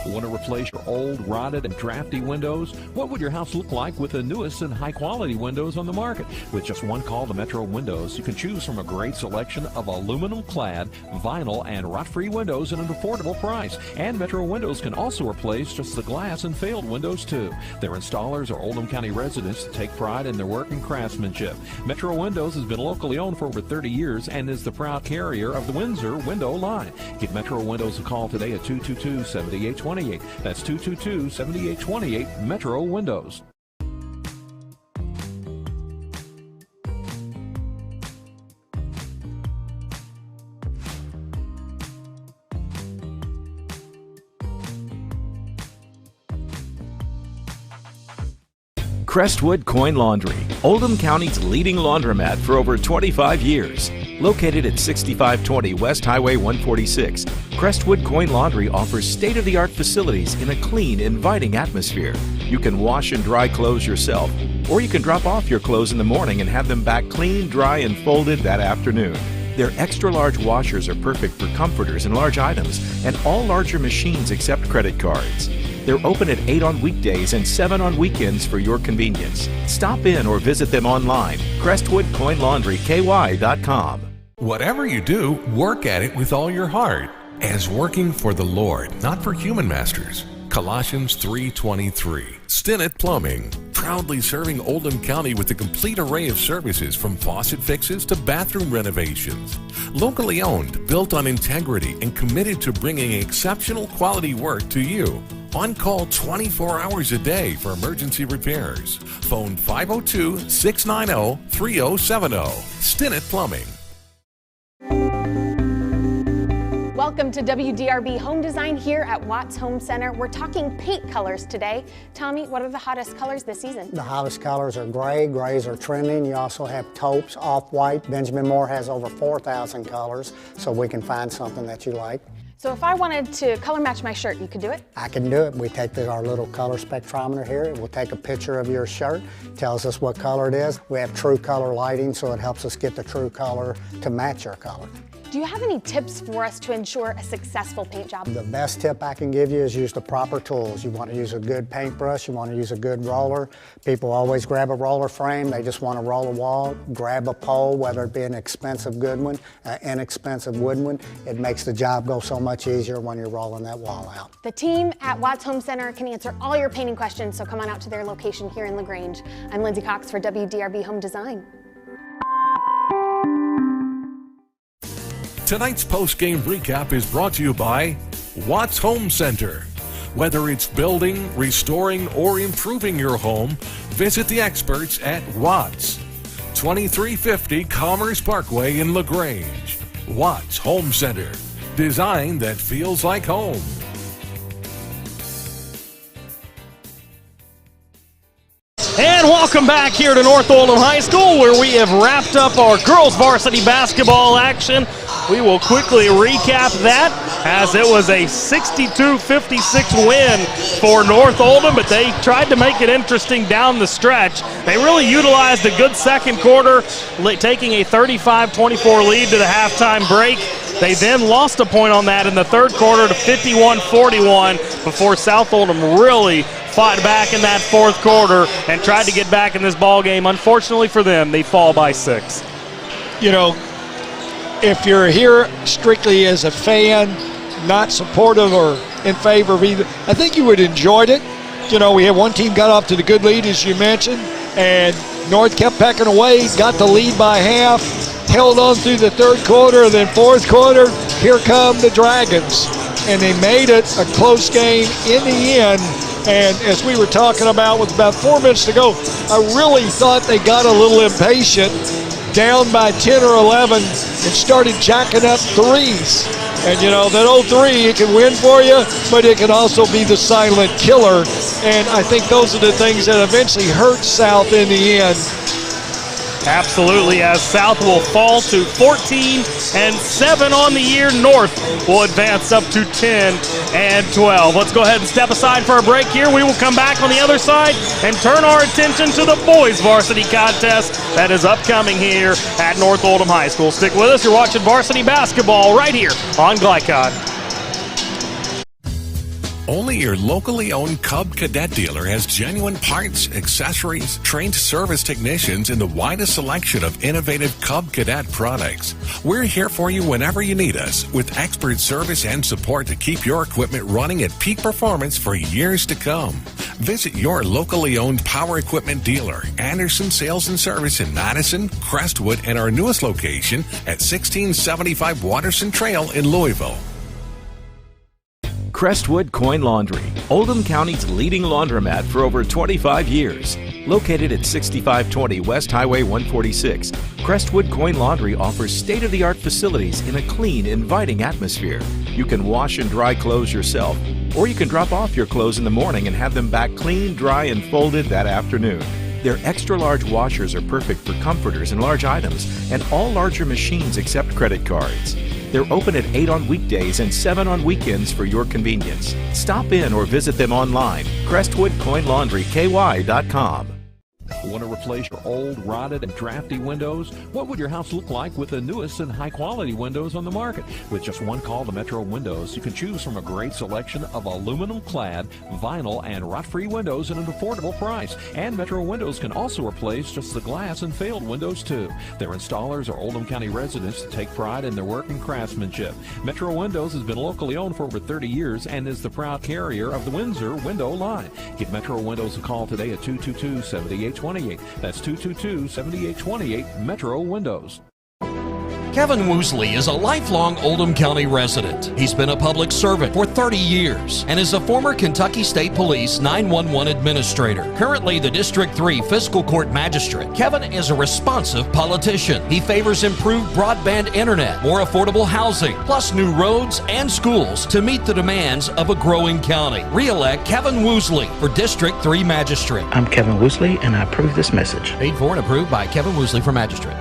Want to replace your old, rotted, and drafty windows? What would your house look like with the newest and high-quality windows on the market? With just one call to Metro Windows, you can choose from a great selection of aluminum-clad, vinyl, and rot-free windows at an affordable price. And Metro Windows can also replace just the glass and failed windows, too. Their installers are Oldham County residents that take pride in their work and craftsmanship. Metro Windows has been locally owned for over 30 years and is the proud carrier of the Windsor window line. Give Metro Windows a call today at 222-7828. That's 222-7828 Metro Windows.
Crestwood Coin Laundry, Oldham County's leading laundromat for over 25 years. Located at 6520 West Highway 146, Crestwood Coin Laundry offers state-of-the-art facilities in a clean, inviting atmosphere. You can wash and dry clothes yourself, or you can drop off your clothes in the morning and have them back clean, dry, and folded that afternoon. Their extra-large washers are perfect for comforters and large items, and all larger machines accept credit cards. They're open at 8 on weekdays and 7 on weekends for your convenience. Stop in or visit them online, CrestwoodCoinLaundryKY.com.
Whatever you do, work at it with all your heart, as working for the Lord, not for human masters. Colossians 3:23. Stinnett Plumbing, proudly serving Oldham County with a complete array of services from faucet fixes to bathroom renovations. Locally owned, built on integrity, and committed to bringing exceptional quality work to you. On call 24 hours a day for emergency repairs. Phone 502-690-3070. Stinnett Plumbing.
Welcome to WDRB Home Design here at Watts Home Center. We're talking paint colors today. Tommy, what are the hottest colors this season?
The hottest colors are gray. Grays are trending. You also have taupes, off-white. Benjamin Moore has over 4,000 colors, so we can find something that you like.
So if I wanted to color match my shirt, you could do it?
I can do it. We take our little color spectrometer here. It will take a picture of your shirt, tells us what color it is. We have true color lighting, so it helps us get the true color to match your color.
Do you have any tips for us to ensure a successful paint job?
The best tip I can give you is use the proper tools. You want to use a good paintbrush, you want to use a good roller. People always grab a roller frame, they just want to roll a wall. Grab a pole, whether it be an expensive good one, an inexpensive wood one. It makes the job go so much easier when you're rolling that wall out.
The team at Watts Home Center can answer all your painting questions, so come on out to their location here in LaGrange. I'm Lindsay Cox for WDRB Home Design.
Tonight's post-game recap is brought to you by Watts Home Center. Whether it's building, restoring, or improving your home, visit the experts at Watts. 2350 Commerce Parkway in LaGrange. Watts Home Center. Design that feels like home.
And welcome back here to North Oldham High School, where we have wrapped up our girls varsity basketball action. We will quickly recap that, as it was a 62-56 win for North Oldham, but they tried to make it interesting down the stretch. They really utilized a good second quarter, taking a 35-24 lead to the halftime break. They then lost a point on that in the third quarter to 51-41 before South Oldham really fought back in that fourth quarter and tried to get back in this ball game. Unfortunately for them, they fall by 6.
You know, if you're here strictly as a fan, not supportive or in favor of either, I think you would have enjoyed it. You know, we had one team got off to the good lead, as you mentioned, and North kept pecking away, got the lead by half, held on through the third quarter, and then fourth quarter, here come the Dragons. And they made it a close game in the end. And as we were talking about with about 4 minutes to go, I really thought they got a little impatient, down by 10 or 11, and started jacking up threes. And, you know, that old three, it can win for you, but it can also be the silent killer. And I think those are the things that eventually hurt South in the end.
Absolutely, as South will fall to 14-7 on the year. North will advance up to 10-12. Let's go ahead and step aside for a break here. We will come back on the other side and turn our attention to the boys varsity contest that is upcoming here at North Oldham High School. Stick with us. You're watching varsity basketball right here on Glycod.
Only your locally owned Cub Cadet dealer has genuine parts, accessories, trained service technicians, and the widest selection of innovative Cub Cadet products. We're here for you whenever you need us, with expert service and support to keep your equipment running at peak performance for years to come. Visit your locally owned power equipment dealer, Anderson Sales and Service in Madison, Crestwood, and our newest location at 1675 Watterson Trail in Louisville.
Crestwood Coin Laundry, Oldham County's leading laundromat for over 25 years. Located at 6520 West Highway 146, Crestwood Coin Laundry offers state-of-the-art facilities in a clean, inviting atmosphere. You can wash and dry clothes yourself, or you can drop off your clothes in the morning and have them back clean, dry, and folded that afternoon. Their extra-large washers are perfect for comforters and large items, and all larger machines accept credit cards. They're open at 8 on weekdays and 7 on weekends for your convenience. Stop in or visit them online, CrestwoodCoinLaundryKY.com.
Want to replace your old, rotted, and drafty windows? What would your house look like with the newest and high-quality windows on the market? With just one call to Metro Windows, you can choose from a great selection of aluminum-clad, vinyl, and rot-free windows at an affordable price. And Metro Windows can also replace just the glass and failed windows, too. Their installers are Oldham County residents that take pride in their work and craftsmanship. Metro Windows has been locally owned for over 30 years and is the proud carrier of the Windsor window line. Give Metro Windows a call today at 222-7828. That's 222-7828 Metro Windows.
Kevin Woosley is a lifelong Oldham County resident. He's been a public servant for 30 years and is a former Kentucky State Police 911 administrator. Currently the District 3 Fiscal Court Magistrate, Kevin is a responsive politician. He favors improved broadband internet, more affordable housing, plus new roads and schools to meet the demands of a growing county. Re-elect Kevin Woosley for District 3 Magistrate.
I'm Kevin Woosley, and I approve this message.
Paid for and approved by Kevin Woosley for Magistrate.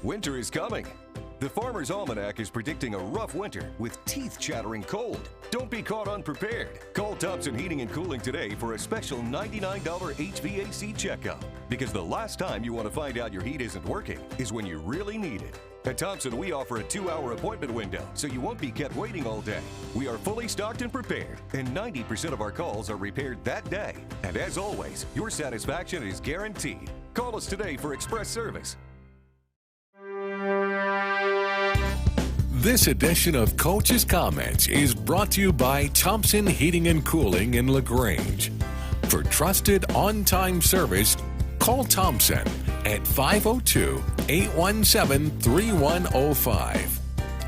Winter is coming. The Farmer's Almanac is predicting a rough winter with teeth-chattering cold. Don't be caught unprepared. Call Thompson Heating and Cooling today for a special $99 HVAC checkup. Because the last time you want to find out your heat isn't working is when you really need it. At Thompson, we offer a 2-hour appointment window, so you won't be kept waiting all day. We are fully stocked and prepared, and 90% of our calls are repaired that day. And as always, your satisfaction is guaranteed. Call us today for express service.
This edition of Coach's Comments is brought to you by Thompson Heating and Cooling in LaGrange. For trusted on-time service, Call Thompson at 502-817-3105.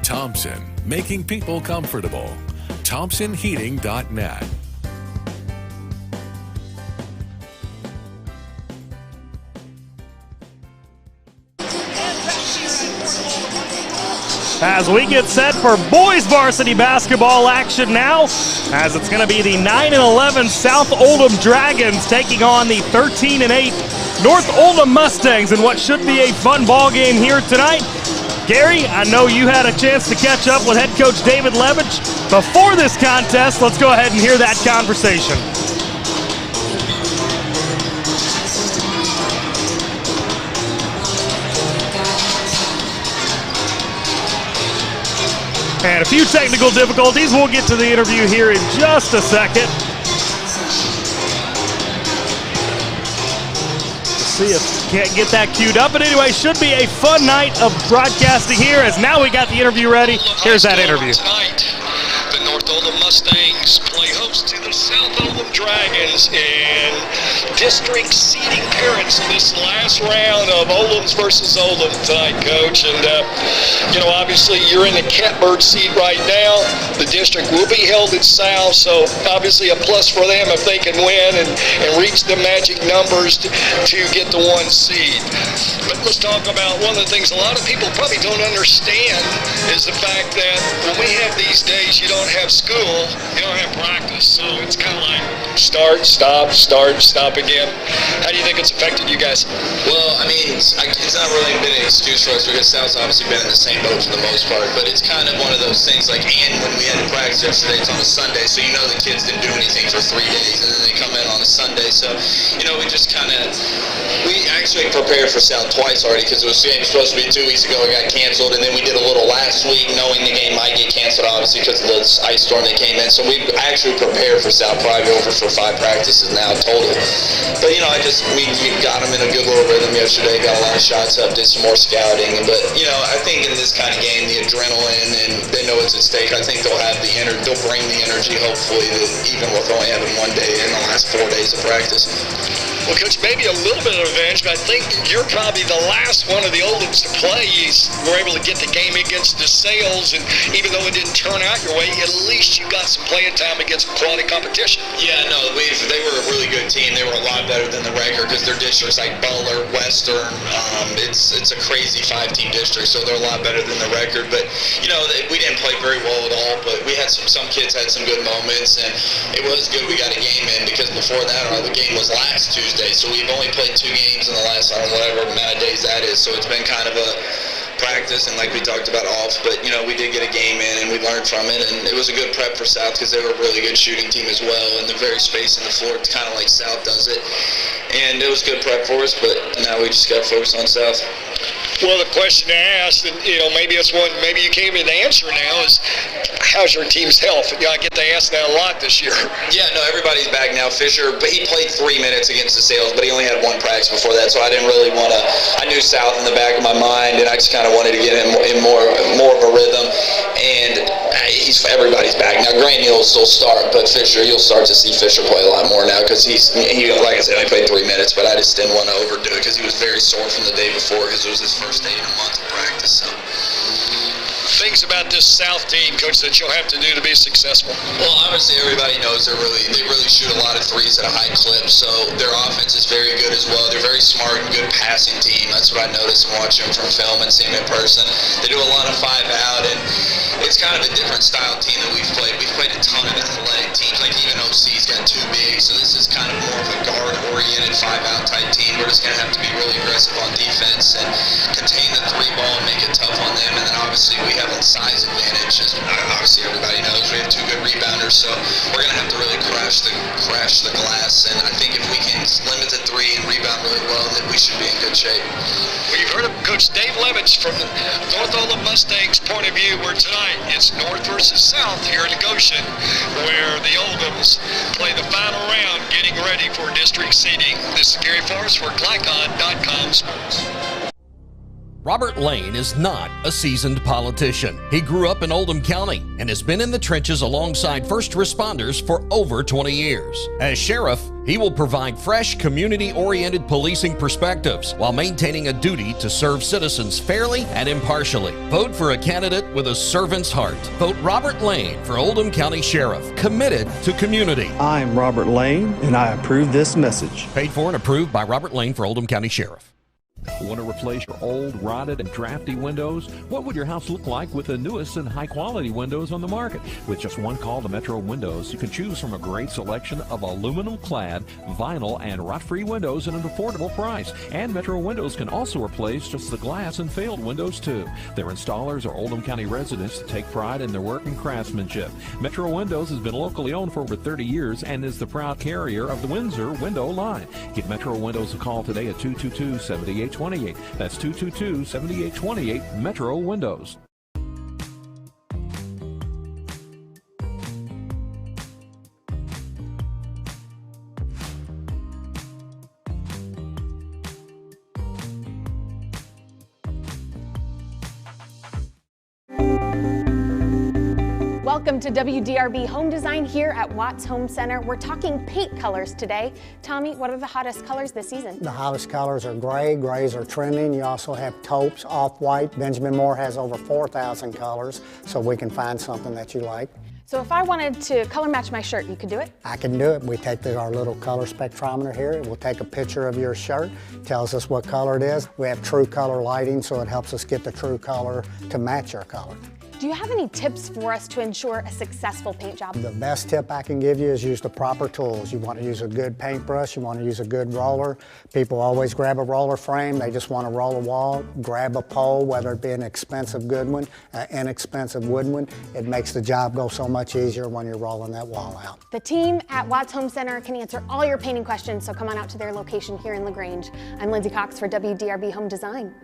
Thompson, making people comfortable. ThompsonHeating.net.
As we get set for boys varsity basketball action now, as it's going to be the 9-11 South Oldham Dragons taking on the 13-8 North Oldham Mustangs in what should be a fun ball game here tonight. Gary, I know you had a chance to catch up with head coach David Levitch before this contest. Let's go ahead and hear that conversation. And a few technical difficulties. We'll get to the interview here in just a second. Let's see if we can't get that queued up. But anyway, should be a fun night of broadcasting here, as now we got the interview ready. Here's that interview.
Tonight, the North Oldham Mustangs play host to the South Oldham Dragons in district seeding parents in this last round of Oldham's versus Oldham tonight, Coach. And, obviously you're in the catbird seat right now. The district will be held in South, so obviously a plus for them if they can win and reach the magic numbers to get the 1 seed. But let's talk about one of the things a lot of people probably don't understand is the fact that when we have these days, you don't have school, you don't have practice. So it's kind of like start, stop again. How do you think it's affected you guys?
Well, I mean, it's not really been an excuse for us because South's obviously been in the same boat for the most part, but it's kind of one of those things like, and when we had to practice yesterday, it's on a Sunday, so the kids didn't do anything for 3 days, and then they come in on a Sunday, so, we just we actually prepared for South twice already because it was supposed to be 2 weeks ago, it got canceled, and then we did a little last week knowing the game might get canceled, obviously, because of the ice storm that came in, so we actually prepared for South, probably over for 5 practices now total. But, we got them in a good little rhythm yesterday, got a lot of shots up, did some more scouting, but, I think in this kind of game, the adrenaline, and they know it's at stake, I think they'll bring the energy, hopefully, even with only having 1 day in the last 4 days of practice.
Well, Coach, maybe a little bit of revenge, but I think you're probably the last one of the Oldhams to play. You were able to get the game against DeSales, and even though it didn't turn out your way, at least you got some playing time against quality competition.
Yeah, no, they were a really good team. They were a lot better than the record because their districts like Butler, Western, it's a crazy 5-team district, so they're a lot better than the record. But, we didn't play very well at all, but we had some kids had some good moments, and it was good we got a game in because before that, the game was last Tuesday, so we've only played 2 games in the last, whatever amount of days that is, so it's been kind of a practice and like we talked about off, but we did get a game in and we learned from it, and it was a good prep for South because they were a really good shooting team as well, and they're very spacing the floor. It's kind of like South does it, and it was good prep for us, but now we just got to focus on South.
Well, the question to ask, and maybe it's one maybe you can't even answer now, is how's your team's health? I get to ask that a lot this year.
Yeah, no, everybody's back now. Fisher, but he played 3 minutes against DeSales, but he only had 1 practice before that, so I didn't really want to. I knew South in the back of my mind, and I just kind of wanted to get him in more of a rhythm. And everybody's back now. Granny will still start, but Fisher, you'll start to see Fisher play a lot more now because he like I said, I played 3 minutes, but I just didn't want to overdo it because he was very sore from the day before because it was his first day in a month of practice. So.
Things about this South team, Coach, that you'll have to do to be successful?
Well, obviously everybody knows they really shoot a lot of threes at a high clip, so their offense is very good as well. They're very smart and good passing team. That's what I noticed watching them from film and seeing them in person. They do a lot of 5-out, and it's kind of a different style team that we've played. We've played a ton of athletic teams, like even OC's got 2 bigs, so this is kind of more of a guard-oriented 5-out type team. We're just going to have to be really aggressive on defense and contain the 3-ball and make it tough on them, and then obviously we have a size advantage. As obviously everybody knows, we have 2 good rebounders, so we're going to have to really crash the glass, and I think if we can limit the 3 and rebound really well, then we should be in good shape.
Well, you've heard of Coach Dave Levitch from the North Oldham Mustangs point of view, where tonight it's North versus South here in Goshen, where the Oldhams play the final round, getting ready for district seeding. This is Gary Forrest for Glycon.com Sports.
Robert Lane is not a seasoned politician. He grew up in Oldham County and has been in the trenches alongside first responders for over 20 years. As sheriff, he will provide fresh, community-oriented policing perspectives while maintaining a duty to serve citizens fairly and impartially. Vote for a candidate with a servant's heart. Vote Robert Lane for Oldham County Sheriff, committed to community.
I'm Robert Lane, and I approve this message.
Paid for and approved by Robert Lane for Oldham County Sheriff.
Want to replace your old, rotted, and drafty windows? What would your house look like with the newest and high-quality windows on the market? With just one call to Metro Windows, you can choose from a great selection of aluminum-clad, vinyl, and rot-free windows at an affordable price. And Metro Windows can also replace just the glass and failed windows, too. Their installers are Oldham County residents that take pride in their work and craftsmanship. Metro Windows has been locally owned for over 30 years and is the proud carrier of the Windsor window line. Give Metro Windows a call today at 222-7828. That's 222-7828, Metro Windows.
Welcome to WDRB Home Design here at Watts Home Center. We're talking paint colors today. Tommy, what are the hottest colors this season?
The hottest colors are gray. Grays are trending. You also have taupes, off-white. Benjamin Moore has over 4,000 colors, so we can find something that you like.
So if I wanted to color match my shirt, you could do it?
I can do it. We take our little color spectrometer here. It will take a picture of your shirt, tells us what color it is. We have true color lighting, so it helps us get the true color to match your color.
Do you have any tips for us to ensure a successful paint job?
The best tip I can give you is use the proper tools. You want to use a good paintbrush, you want to use a good roller. People always grab a roller frame, they just want to roll a wall. Grab a pole, whether it be an expensive good one, an inexpensive wooden one. It makes the job go so much easier when you're rolling that wall out.
The team at Watts Home Center can answer all your painting questions, so come on out to their location here in LaGrange. I'm Lindsay Cox for WDRB Home Design.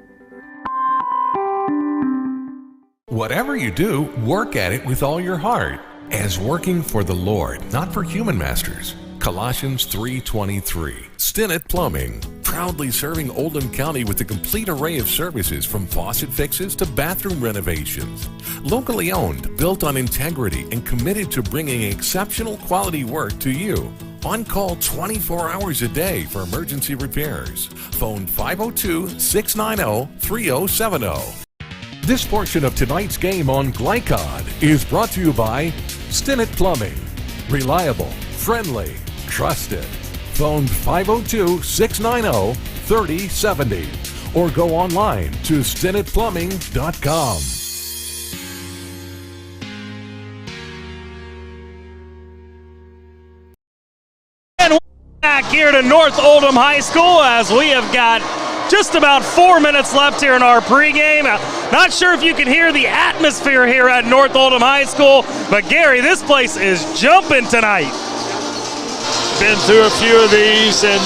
Whatever you do, work at it with all your heart, as working for the Lord, not for human masters. Colossians 3:23. Stinnett Plumbing, proudly serving Oldham County with a complete array of services from faucet fixes to bathroom renovations. Locally owned, built on integrity, and committed to bringing exceptional quality work to you. On call 24 hours a day for emergency repairs. Phone 502-690-3070. This portion of tonight's game on Glycod is brought to you by Stinnett Plumbing. Reliable, friendly, trusted. Phone 502-690-3070 or go online to StinnettPlumbing.com.
And we're back here to North Oldham High School as we have got just about 4 minutes left here in our pregame. Not sure if you can hear the atmosphere here at North Oldham High School, but Gary, this place is jumping tonight.
Been through a few of these, and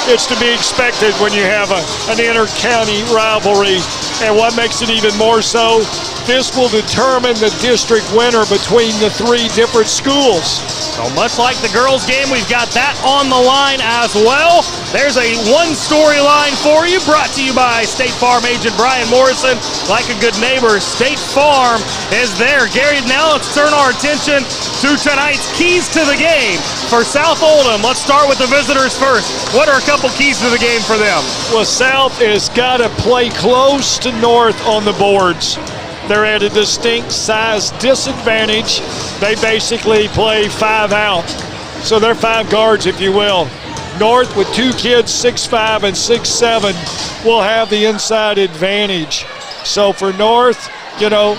it's to be expected when you have an inter-county rivalry. And what makes it even more so, this will determine the district winner between the three different schools.
So much like the girls' game, we've got that on the line as well. There's a one storyline for you, brought to you by State Farm agent Brian Morrison. Like a good neighbor, State Farm is there. Gary, now let's turn our attention to tonight's keys to the game for South Oldham. Let's start with the visitors first. What are a couple keys to the game for them?
Well, South has got to play close to North on the boards. They're at a distinct size disadvantage. They basically play 5 out. So they're 5 guards, if you will. North, with 2 kids, 6'5" and 6'7", will have the inside advantage. So for North, you know,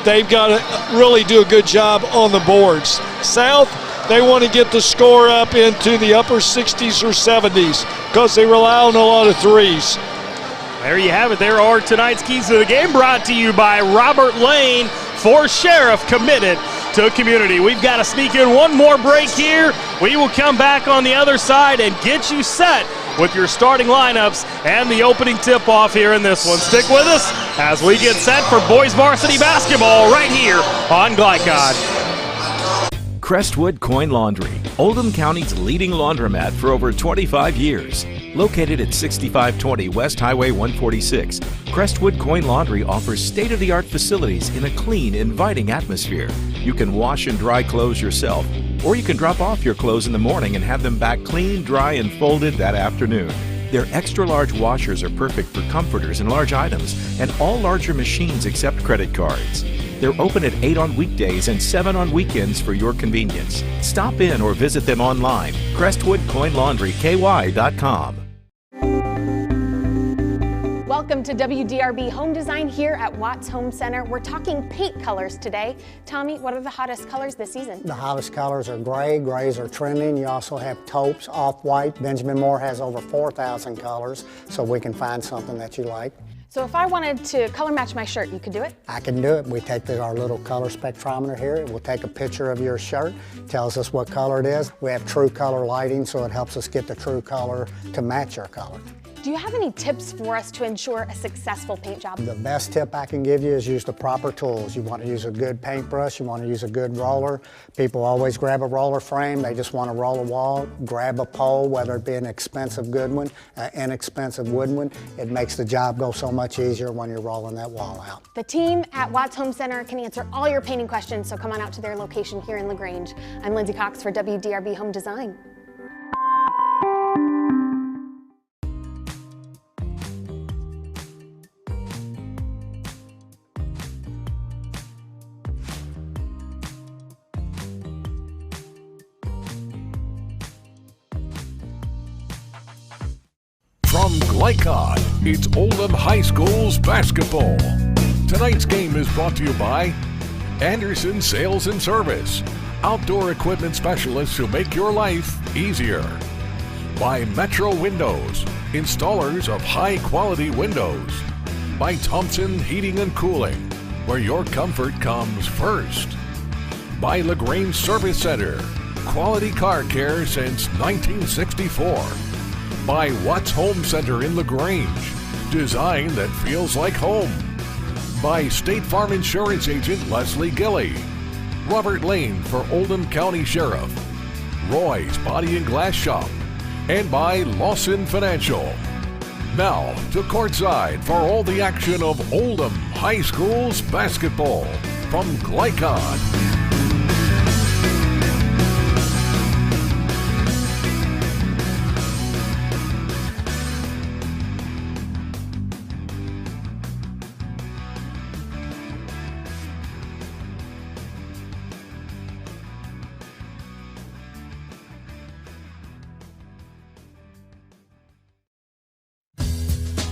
they've got to really do a good job on the boards. South, they want to get the score up into the upper 60s or 70s because they rely on a lot of threes.
There you have it. There are tonight's keys to the game, brought to you by Robert Lane for Sheriff, committed to community. We've got to sneak in one more break here. We will come back on the other side and get you set with your starting lineups and the opening tip-off here in this one. Stick with us as we get set for boys varsity basketball right here on Glycod.
Crestwood Coin Laundry, Oldham County's leading laundromat for over 25 years. Located at 6520 West Highway 146, Crestwood Coin Laundry offers state-of-the-art facilities in a clean, inviting atmosphere. You can wash and dry clothes yourself, or you can drop off your clothes in the morning and have them back clean, dry, and folded that afternoon. Their extra-large washers are perfect for comforters and large items, and all larger machines accept credit cards. They're open at 8 on weekdays and 7 on weekends for your convenience. Stop in or visit them online, CrestwoodCoinLaundryKY.com.
Welcome to WDRB Home Design here at Watts Home Center. We're talking paint colors today. Tommy, what are the hottest colors this season?
The hottest colors are gray. Grays are trending. You also have taupes, off-white. Benjamin Moore has over 4,000 colors, so we can find something that you like.
So if I wanted to color match my shirt, you could do it?
I can do it. We take our little color spectrometer here. It will take a picture of your shirt, tells us what color it is. We have true color lighting, so it helps us get the true color to match your color.
Do you have any tips for us to ensure a successful paint job?
The best tip I can give you is use the proper tools. You want to use a good paintbrush, you want to use a good roller. People always grab a roller frame, they just want to roll a wall. Grab a pole, whether it be an expensive good one, an inexpensive wooden one. It makes the job go so much easier when you're rolling that wall out.
The team at Watts Home Center can answer all your painting questions, so come on out to their location here in LaGrange. I'm Lindsay Cox for WDRB Home Design.
From Glycod, it's Oldham High School's basketball. Tonight's game is brought to you by Anderson Sales and Service, outdoor equipment specialists who make your life easier. By Metro Windows, installers of high-quality windows. By Thompson Heating and Cooling, where your comfort comes first. By LaGrange Service Center, quality car care since 1964. By Watts Home Center in LaGrange, design that feels like home. By State Farm Insurance Agent Leslie Gilley. Robert Lane for Oldham County Sheriff. Roy's Body and Glass Shop. And by Lawson Financial. Now to courtside for all the action of Oldham High School's basketball from Glycod.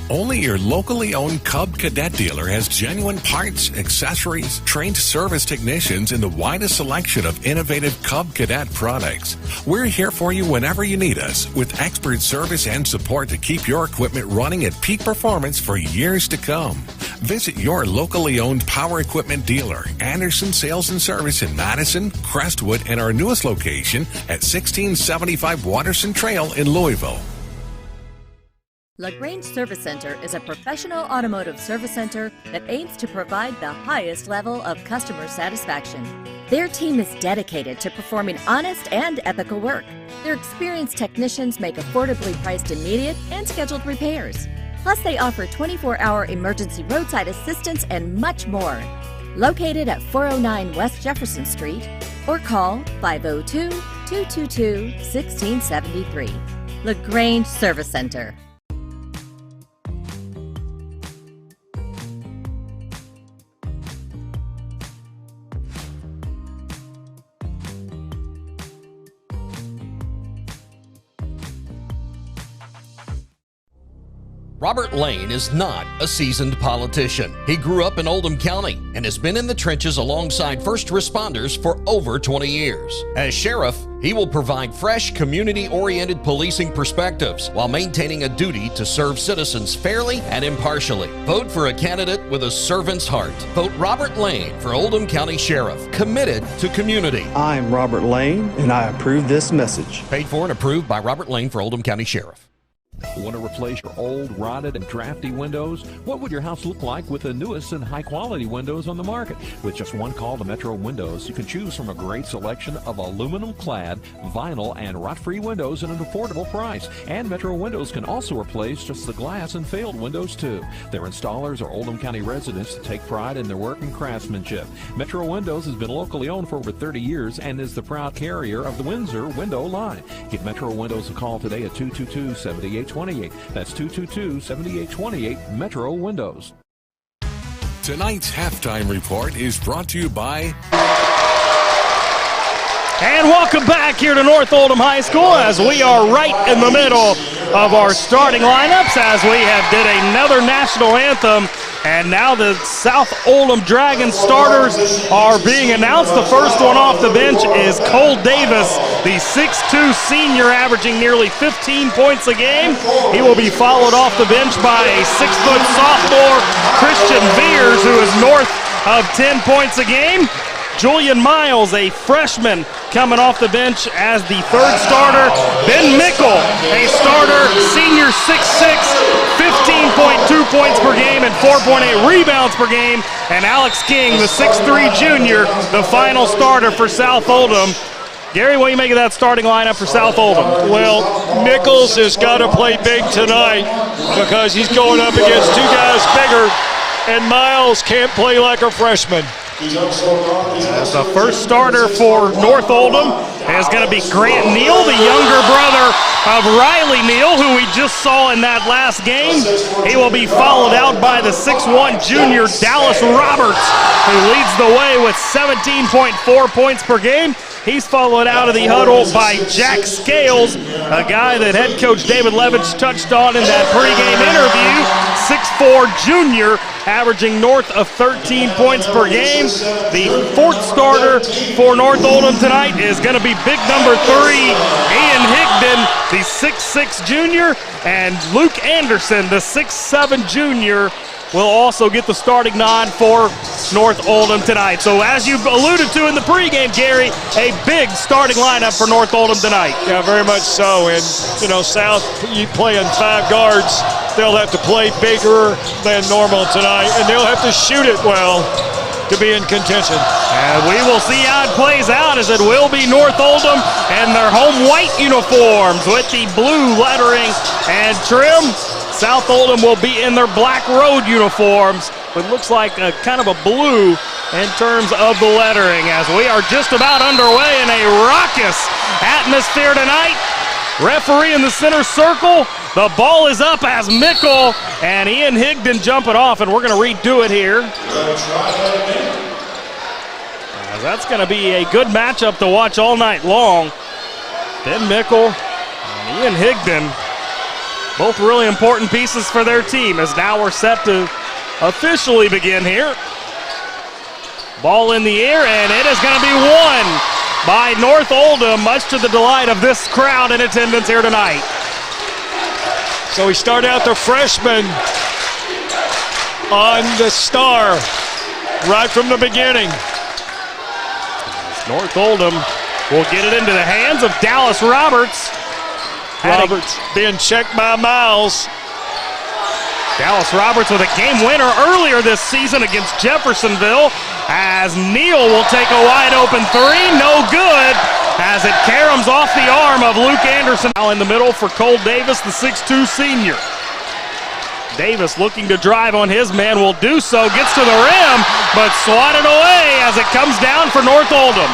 Only your locally owned Cub Cadet dealer has genuine parts, accessories, trained service technicians, and the widest selection of innovative Cub Cadet products. We're here for you whenever you need us, with expert service and support to keep your equipment running at peak performance for years to come. Visit your locally owned power equipment dealer, Anderson Sales and Service in Madison, Crestwood, and our newest location at 1675 Watterson Trail in Louisville.
LaGrange Service Center is a professional automotive service center that aims to provide the highest level of customer satisfaction. Their team is dedicated to performing honest and ethical work. Their experienced technicians make affordably priced immediate and scheduled repairs. Plus, they offer 24-hour emergency roadside assistance and much more. Located at 409 West Jefferson Street, or call 502-222-1673. LaGrange Service Center.
Robert Lane is not a seasoned politician. He grew up in Oldham County and has been in the trenches alongside first responders for over 20 years. As sheriff, he will provide fresh, community-oriented policing perspectives while maintaining a duty to serve citizens fairly and impartially. Vote for a candidate with a servant's heart. Vote Robert Lane for Oldham County Sheriff, committed to community.
I'm Robert Lane, and I approve this message.
Paid for and approved by Robert Lane for Oldham County Sheriff.
Want to replace your old, rotted, and drafty windows? What would your house look like with the newest and high-quality windows on the market? With just one call to Metro Windows, you can choose from a great selection of aluminum-clad, vinyl, and rot-free windows at an affordable price. And Metro Windows can also replace just the glass and failed windows, too. Their installers are Oldham County residents that take pride in their work and craftsmanship. Metro Windows has been locally owned for over 30 years and is the proud carrier of the Windsor window line. Give Metro Windows a call today at 222-7828. That's 222-7828, Metro Windows.
Tonight's halftime report is brought to you by...
And welcome back here to North Oldham High School as we are right in the middle of our starting lineups as we have did another national anthem. And now the South Oldham Dragons starters are being announced. The first one off the bench is Cole Davis, the 6'2 senior averaging nearly 15 points a game. He will be followed off the bench by a 6-foot sophomore, Christian Veers, who is north of 10 points a game. Julian Miles, a freshman, coming off the bench as the third starter. Ben Mickle, a starter, senior 6'6", 15.2 points per game and 4.8 rebounds per game. And Alex King, the 6'3 junior, the final starter for South Oldham. Gary, what do you make of that starting lineup for South Oldham?
Well, Nichols has got to play big tonight because he's going up against two guys bigger, and Miles can't play like a freshman.
As the first starter for North Oldham is going to be Grant Neal, the younger brother of Riley Neal, who we just saw in that last game. He will be followed out by the 6'1 junior Dallas Roberts, who leads the way with 17.4 points per game. He's followed out of the huddle by Jack Scales, a guy that head coach David Levitch touched on in that pregame interview. 6'4 junior, averaging north of 13 points per game. The fourth starter for North Oldham tonight is going to be big number 3, Ian Higdon, the 6'6 junior, and Luke Anderson, the 6'7 junior, will also get the starting nod for North Oldham tonight. So as you alluded to in the pregame, Gary, a big starting lineup for North Oldham tonight.
Yeah, very much so. And, you know, South, you playing 5 guards, they'll have to play bigger than normal tonight, and they'll have to shoot it well to be in contention.
And we will see how it plays out, as it will be North Oldham and their home white uniforms with the blue lettering and trim. South Oldham will be in their black road uniforms, but looks like a kind of a blue in terms of the lettering, as we are just about underway in a raucous atmosphere tonight. Referee in the center circle. The ball is up as Mickle and Ian Higdon jump it off, and we're going to redo it here. As that's going to be a good matchup to watch all night long. Ben Mickle and Ian Higdon, both really important pieces for their team, as now we're set to officially begin here. Ball in the air, and it is going to be won by North Oldham, much to the delight of this crowd in attendance here tonight.
So we start out the freshman on the star right from the beginning.
North Oldham will get it into the hands of Dallas Roberts.
Roberts being checked by Miles.
Dallas Roberts with a game winner earlier this season against Jeffersonville, as Neal will take a wide open 3, no good, as it caroms off the arm of Luke Anderson. Now in the middle for Cole Davis, the 6'2 senior. Davis looking to drive on his man, will do so, gets to the rim, but swatted away as it comes down for North Oldham.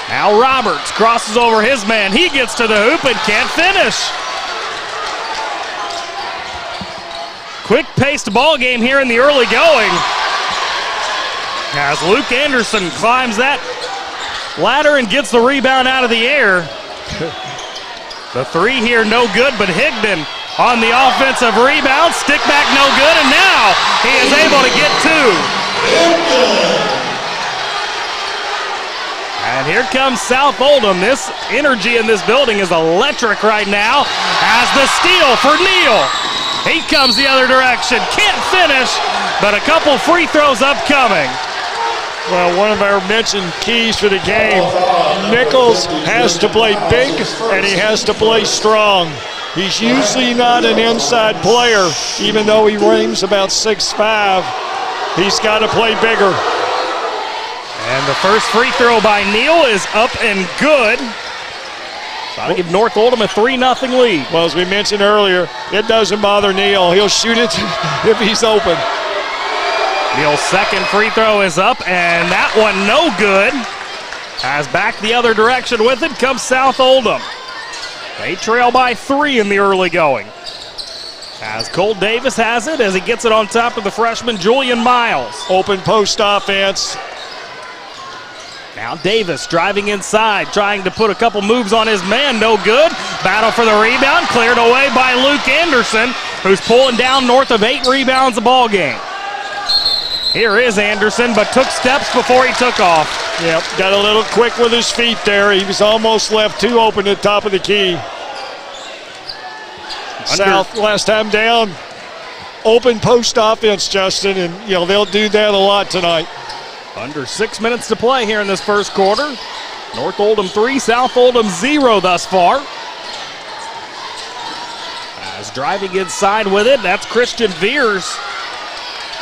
Now Roberts crosses over his man. He gets to the hoop and can't finish. Quick-paced ball game here in the early going, as Luke Anderson climbs that ladder and gets the rebound out of the air. The 3 here no good, but Higdon on the offensive rebound. Stick back no good, and now he is able to get 2. And here comes South Oldham. This energy in this building is electric right now, as the steal for Neal. He comes the other direction, can't finish, but a couple free throws upcoming.
Well, one of our mentioned keys for the game, Nichols has to play big and he has to play strong. He's usually not an inside player, even though he ranks about 6'5". He's got to play bigger.
And the first free throw by Neal is up and good. That'll give North Oldham a 3-0 lead.
Well, as we mentioned earlier, it doesn't bother Neal. He'll shoot it if he's open.
Neal's second free throw is up, and that one no good. As back the other direction with it comes South Oldham. They trail by 3 in the early going. As Cole Davis has it as he gets it on top of the freshman Julian Miles.
Open post offense.
Now Davis driving inside, trying to put a couple moves on his man, no good. Battle for the rebound, cleared away by Luke Anderson, who's pulling down north of 8 rebounds a ball game. Here is Anderson, but took steps before he took off.
Yep, got a little quick with his feet there. He was almost left too open at the top of the key. South, last time down, open post offense, Justin, and they'll do that a lot tonight.
Under 6 minutes to play here in this first quarter. North Oldham 3, South Oldham 0 thus far. As driving inside with it, that's Christian Veers.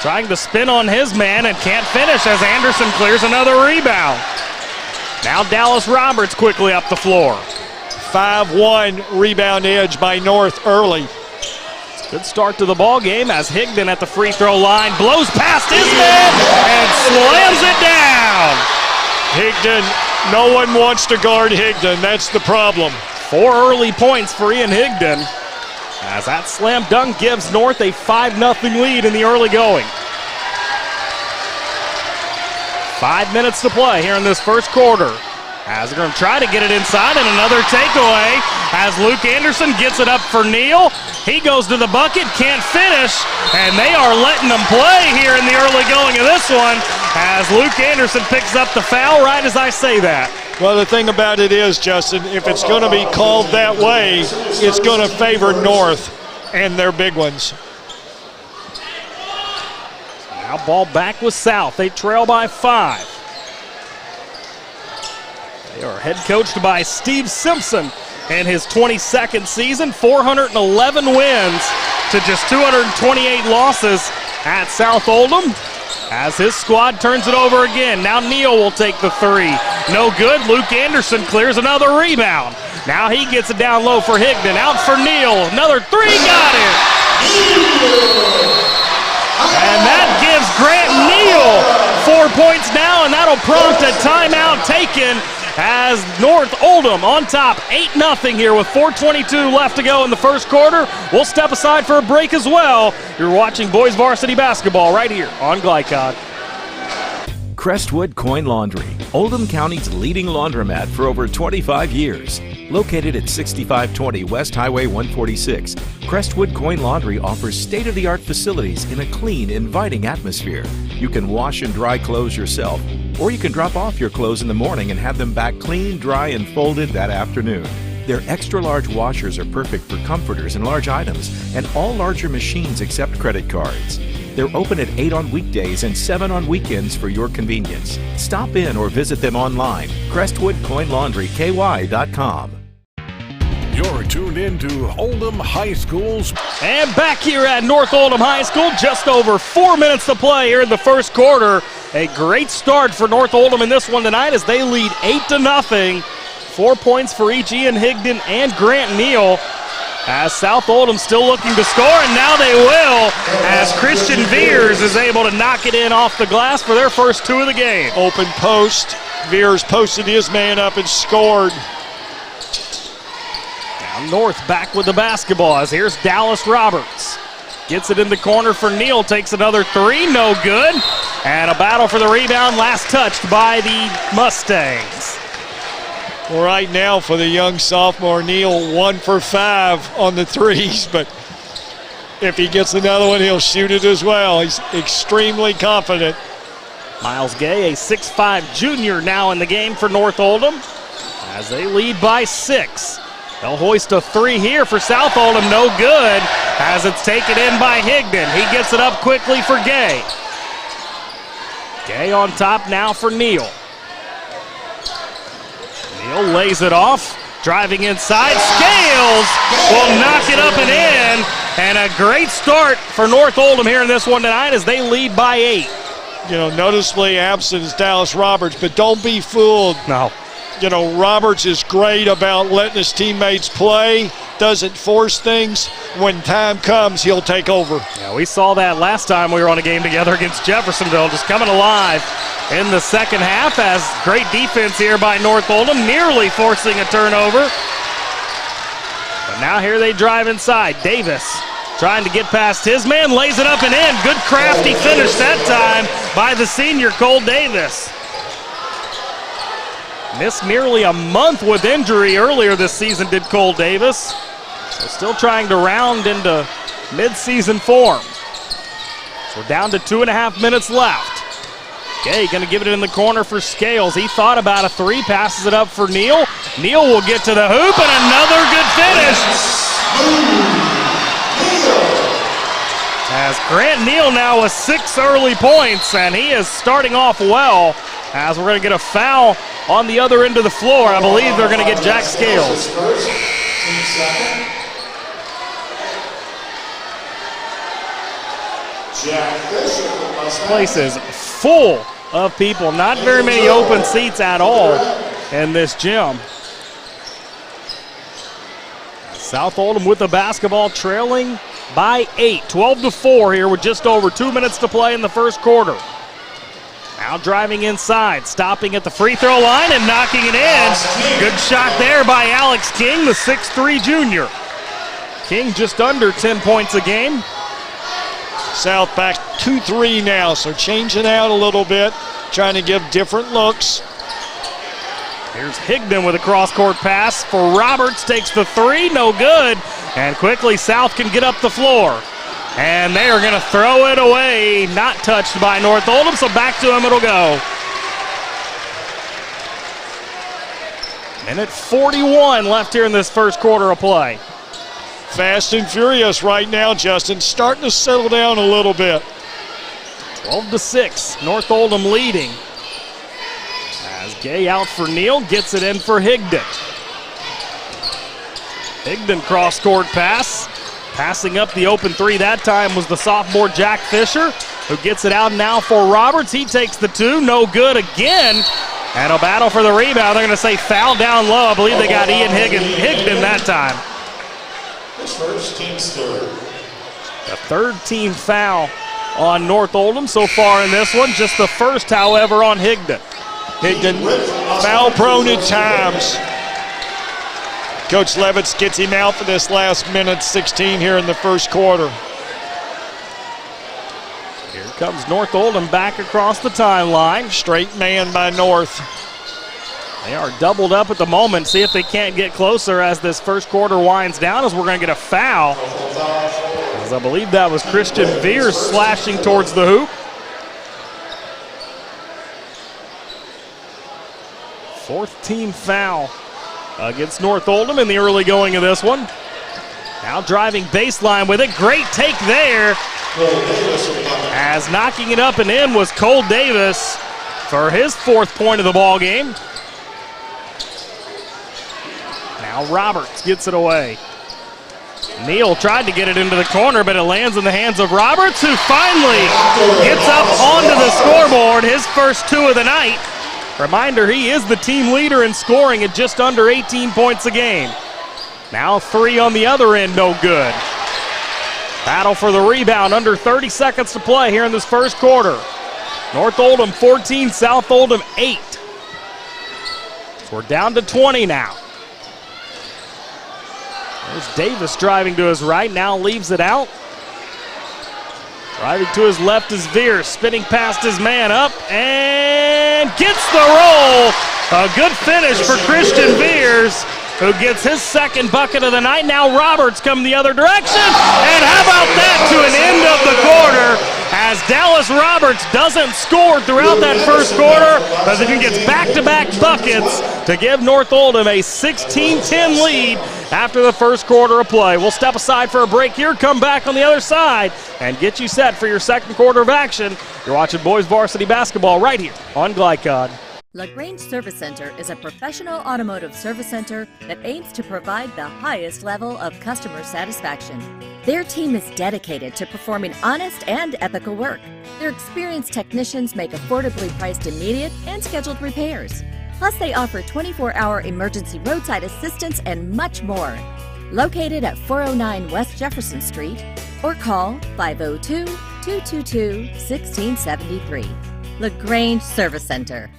Trying to spin on his man and can't finish as Anderson clears another rebound. Now Dallas Roberts quickly up the floor.
5-1 rebound edge by North early.
Good start to the ball game as Higdon at the free throw line blows past his man and slams it down.
Higdon, no one wants to guard Higdon. That's the problem.
4 early points for Ian Higdon as that slam dunk gives North a 5-0 lead in the early going. 5 minutes to play here in this first quarter. As they're going to try to get it inside, and another takeaway as Luke Anderson gets it up for Neal. He goes to the bucket, can't finish, and they are letting them play here in the early going of this one as Luke Anderson picks up the foul right as I say that.
Well, the thing about it is, Justin, if it's going to be called that way, it's going to favor North and their big ones.
Now ball back with South. They trail by 5. They are head coached by Steve Simpson in his 22nd season. 411 wins to just 228 losses at South Oldham. As his squad turns it over again. Now Neal will take the 3. No good. Luke Anderson clears another rebound. Now he gets it down low for Higdon. Out for Neal. Another 3. Got it. And that gives Grant Neal 4 points now, and that'll prompt a timeout taken as North Oldham on top 8-0 here with 4:22 left to go in the first quarter. We'll step aside for a break as well. You're watching boys varsity basketball right here on Glycod.
Crestwood Coin Laundry, Oldham County's leading laundromat for over 25 years. Located at 6520 West Highway 146, Crestwood Coin Laundry offers state-of-the-art facilities in a clean, inviting atmosphere. You can wash and dry clothes yourself, or you can drop off your clothes in the morning and have them back clean, dry, and folded that afternoon. Their extra-large washers are perfect for comforters and large items, and all larger machines accept credit cards. They're open at 8 on weekdays and 7 on weekends for your convenience. Stop in or visit them online, CrestwoodCoinLaundryKY.com.
You're tuned in to Oldham High School's.
And back here at North Oldham High School, just over 4 minutes to play here in the first quarter. A great start for North Oldham in this one tonight as they lead 8-0. 4 points for each Ian Higdon and Grant Neal. As South Oldham still looking to score, and now they will, as Christian Veers is able to knock it in off the glass for their first 2 of the game.
Open post. Veers posted his man up and scored.
Now North back with the basketball as here's Dallas Roberts. Gets it in the corner for Neal, takes another 3, no good. And a battle for the rebound, last touched by the Mustangs.
Well, right now for the young sophomore, Neal 1 for 5 on the threes, but if he gets another one, he'll shoot it as well. He's extremely confident.
Miles Gay, a 6'5 junior now in the game for North Oldham as they lead by 6. They'll hoist a 3 here for South Oldham, no good, as it's taken in by Higdon. He gets it up quickly for Gay. Gay on top now for Neal. Neal lays it off. Driving inside, Scales will knock it up and in. And a great start for North Oldham here in this one tonight as they lead by 8.
You know, noticeably absent is Dallas Roberts, but don't be fooled.
No.
You know, Roberts is great about letting his teammates play, doesn't force things. When time comes, he'll take over.
Yeah, we saw that last time we were on a game together against Jeffersonville, just coming alive in the second half as great defense here by North Oldham, nearly forcing a turnover. But now here they drive inside. Davis trying to get past his man, lays it up and in. Good crafty finish that time by the senior Cole Davis. Missed nearly a month with injury earlier this season, did Cole Davis. So still trying to round into mid-season form. So we're down to 2.5 minutes left. Gay going to give it in the corner for Scales. He thought about a three, passes it up for Neal. Neal will get to the hoop, and another good finish. As Grant Neal now with 6 early points, and he is starting off well. As we're going to get a foul on the other end of the floor. I believe they're going to get Jack Scales. This place is full of people. Not very many open seats at all in this gym. South Oldham with the basketball trailing by 8. 12-4 here with just over 2 minutes to play in the first quarter. Now driving inside, stopping at the free throw line and knocking it in. Good shot there by Alex King, the 6'3 junior. King just under 10 points a game.
South back 2-3 now, so changing out a little bit, trying to give different looks.
Here's Higdon with a cross-court pass for Roberts, takes the three, no good. And quickly South can get up the floor. And they are going to throw it away, not touched by North Oldham, so back to him it'll go. Minute 41 left here in this first quarter of play.
Fast and furious right now, Justin. Starting to settle down a little bit.
12-6, North Oldham leading. As Gay out for Neal, gets it in for Higdon. Higdon cross-court pass. Passing up the open three that time was the sophomore Jack Fisher, who gets it out now for Roberts. He takes the two, no good again. And a battle for the rebound. They're going to say foul down low. I believe they got Ian Higdon that time.
This first team's third.
The third team foul on North Oldham so far in this one. Just the first, however, on Higdon.
Higdon foul prone at times. Coach Levitz gets him out for this last minute 16 here in the first quarter.
Here comes North Oldham back across the timeline.
Straight man by North.
They are doubled up at the moment. See if they can't get closer as this first quarter winds down, as we're going to get a foul. As I believe that was Christian Veers slashing towards the hoop. Fourth team foul against North Oldham in the early going of this one. Now driving baseline with it. Great take there. As knocking it up and in was Cole Davis for his 4th point of the ball game. Now Roberts gets it away. Neal tried to get it into the corner, but it lands in the hands of Roberts, who finally gets up onto the scoreboard, his first 2 of the night. Reminder, he is the team leader in scoring at just under 18 points a game. Now 3 on the other end, no good. Battle for the rebound, under 30 seconds to play here in this first quarter. North Oldham 14, South Oldham 8. So we're down to 20 now. There's Davis driving to his right, now leaves it out. Driving to his left is Veers, spinning past his man up and gets the roll. A good finish for Christian Veers, who gets his 2nd bucket of the night. Now Roberts come the other direction, and how about that to an end of the quarter as Dallas Roberts doesn't score throughout that first quarter, but then he gets back-to-back buckets to give North Oldham a 16-10 lead after the first quarter of play. We'll step aside for a break here, come back on the other side, and get you set for your second quarter of action. You're watching boys varsity basketball right here on Glycod.
LaGrange Service Center is a professional automotive service center that aims to provide the highest level of customer satisfaction. Their team is dedicated to performing honest and ethical work. Their experienced technicians make affordably priced immediate and scheduled repairs. Plus, they offer 24-hour emergency roadside assistance and much more. Located at 409 West Jefferson Street, or call 502-222-1673. LaGrange Service Center.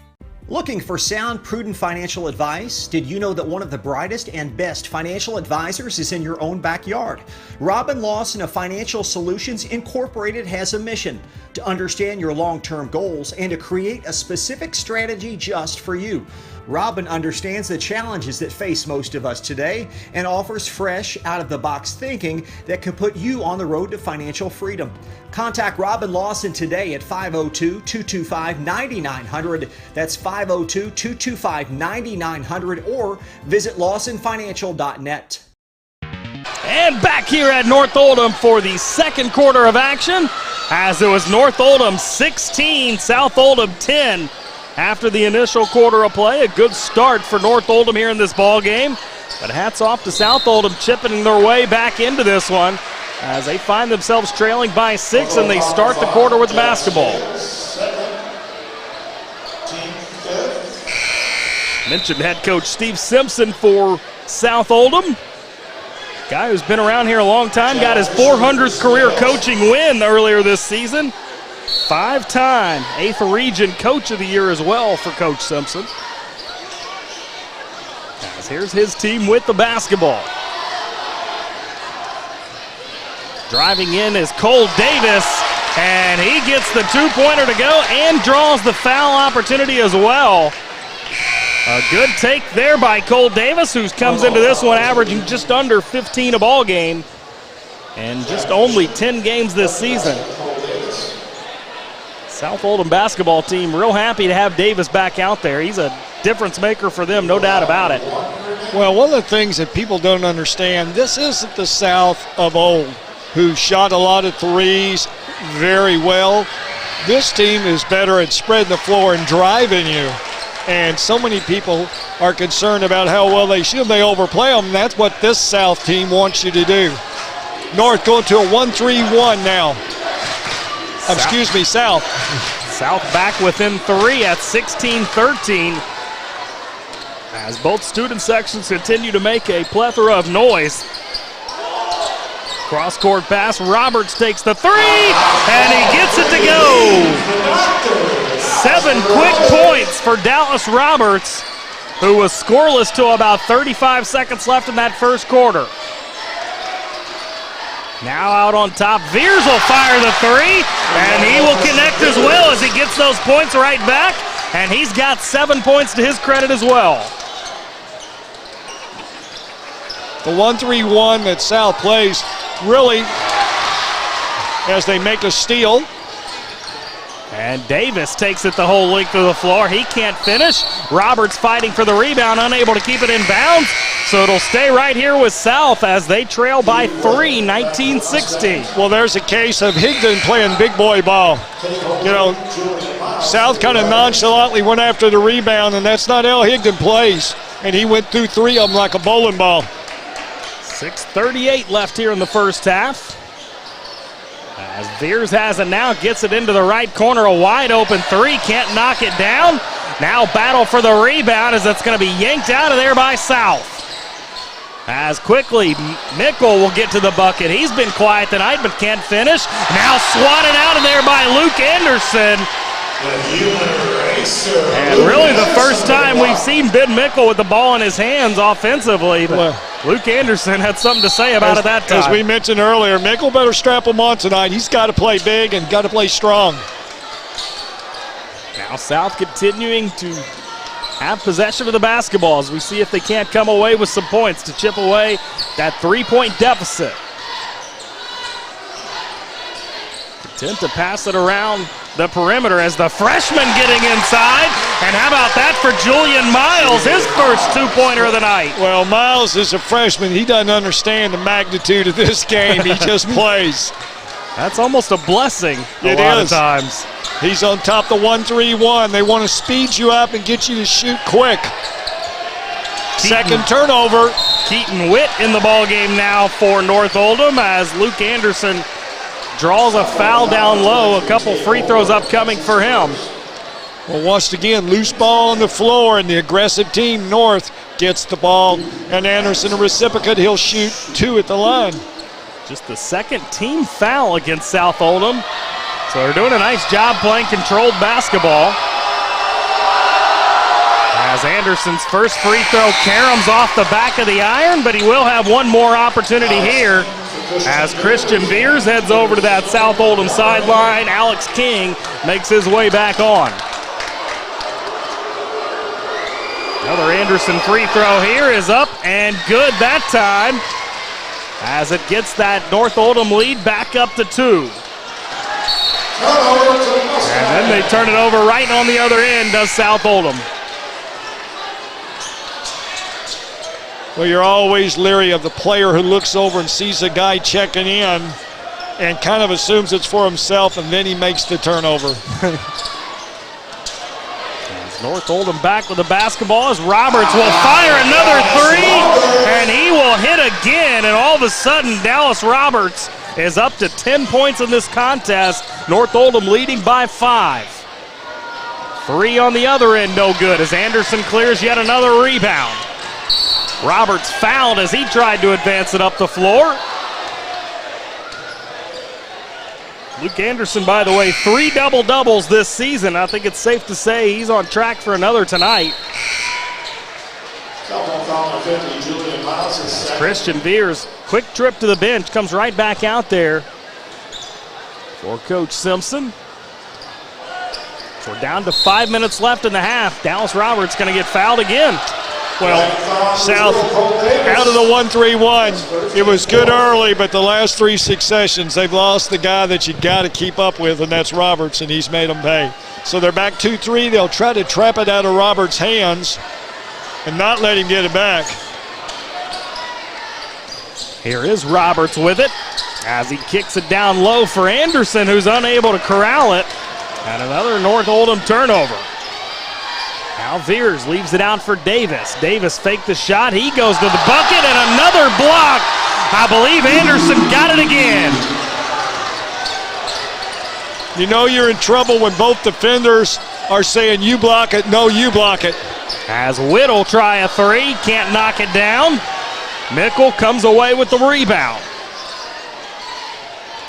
Looking for sound, prudent financial advice? Did you know that one of the brightest and best financial advisors is in your own backyard? Robin Lawson of Financial Solutions Incorporated has a mission to understand your long-term goals and to create a specific strategy just for you. Robin understands the challenges that face most of us today and offers fresh, out-of-the-box thinking that can put you on the road to financial freedom. Contact Robin Lawson today at 502-225-9900. That's 502-225-9900, or visit lawsonfinancial.net.
And back here at North Oldham for the second quarter of action, as it was North Oldham 16, South Oldham 10. After the initial quarter of play, a good start for North Oldham here in this ball game. But hats off to South Oldham chipping their way back into this one as they find themselves trailing by 6 and they start the quarter with the basketball. Mentioned head coach Steve Simpson for South Oldham. Guy who's been around here a long time, got his 400th career coaching win earlier this season. 5-time 8th Region Coach of the Year as well for Coach Simpson. As here's his team with the basketball. Driving in is Cole Davis, and he gets the two-pointer to go and draws the foul opportunity as well. A good take there by Cole Davis, who comes into this one averaging just under 15 a ball game and just only 10 games this season. South Oldham basketball team real happy to have Davis back out there. He's a difference maker for them, no doubt about it.
Well, one of the things that people don't understand, this isn't the South of old, who shot a lot of threes very well. This team is better at spreading the floor and driving you. And so many people are concerned about how well they shoot. They overplay them. That's what this South team wants you to do. North going to a 1-3-1 now. Excuse me, South.
South back within 3 at 16-13. As both student sections continue to make a plethora of noise. Cross-court pass, Roberts takes the 3, and he gets it to go. 7 quick points for Dallas Roberts, who was scoreless till about 35 seconds left in that first quarter. Now out on top, Veers will fire the 3, and he will connect as well as he gets those points right back, and he's got 7 points to his credit as well.
The 1-3-1 that South plays really as they make a steal.
And Davis takes it the whole length of the floor. He can't finish. Roberts fighting for the rebound, unable to keep it in bounds. So it'll stay right here with South as they trail by 3, 19-16.
Well, there's a case of Higdon playing big boy ball. You know, South kind of nonchalantly went after the rebound, and that's not how Higdon plays. And he went through 3 of them like a bowling ball.
6:38 left here in the first half. As Veers has it now, gets it into the right corner, a wide open 3, can't knock it down. Now battle for the rebound as it's going to be yanked out of there by South. As quickly, Mickle will get to the bucket. He's been quiet tonight but can't finish. Now swatted out of there by Luke Anderson. And really the first time we've seen Ben Mickle with the ball in his hands offensively. But Luke Anderson had something to say about it that time.
As we mentioned earlier, Mickle better strap him on tonight. He's got to play big and got to play strong.
Now South continuing to have possession of the basketball as we see if they can't come away with some points to chip away that 3-point deficit. Attempt to pass it around the perimeter as the freshman getting inside. And how about that for Julian Miles, his first two-pointer of the night.
Well, Miles is a freshman. He doesn't understand the magnitude of this game. He just plays.
That's almost a blessing a lot of times.
He's on top of the 1-3-1. They want to speed you up and get you to shoot quick. Second turnover.
Keaton Witt in the ball game now for North Oldham as Luke Anderson draws a foul down low. A couple free throws upcoming for him.
Well, once again, loose ball on the floor, and the aggressive team, North, gets the ball. And Anderson, a reciprocate, he'll shoot 2 at the line.
Just the second team foul against South Oldham. So they're doing a nice job playing controlled basketball. As Anderson's first free throw caroms off the back of the iron, but he will have one more opportunity here as Christian Beers heads over to that South Oldham sideline. Alex King makes his way back on. Another Anderson free throw here is up and good that time as it gets that North Oldham lead back up to 2. And then they turn it over right on the other end, does South Oldham.
Well, you're always leery of the player who looks over and sees a guy checking in and kind of assumes it's for himself, and then he makes the turnover.
North Oldham back with the basketball as Roberts will fire another 3, and he will hit again, and all of a sudden Dallas Roberts is up to 10 points in this contest. North Oldham leading by 5. 3 on the other end, no good as Anderson clears yet another rebound. Roberts fouled as he tried to advance it up the floor. Luke Anderson, by the way, 3 double-doubles this season. I think it's safe to say he's on track for another tonight. Christian Beers, quick trip to the bench, comes right back out there for Coach Simpson. So we're down to 5 minutes left in the half. Dallas Roberts going to get fouled again.
Well, South out of the 1-3-1. It was good early, but the last 3 successions, they've lost the guy that you got to keep up with, and that's Roberts, and he's made them pay. So they're back 2-3. They'll try to trap it out of Roberts' hands and not let him get it back.
Here is Roberts with it as he kicks it down low for Anderson, who's unable to corral it. And another North Oldham turnover. Now Veers leaves it out for Davis. Davis faked the shot. He goes to the bucket and another block. I believe Anderson got it again.
You know you're in trouble when both defenders are saying you block it, no, you block it.
As Whittle try a 3, can't knock it down. Mickle comes away with the rebound.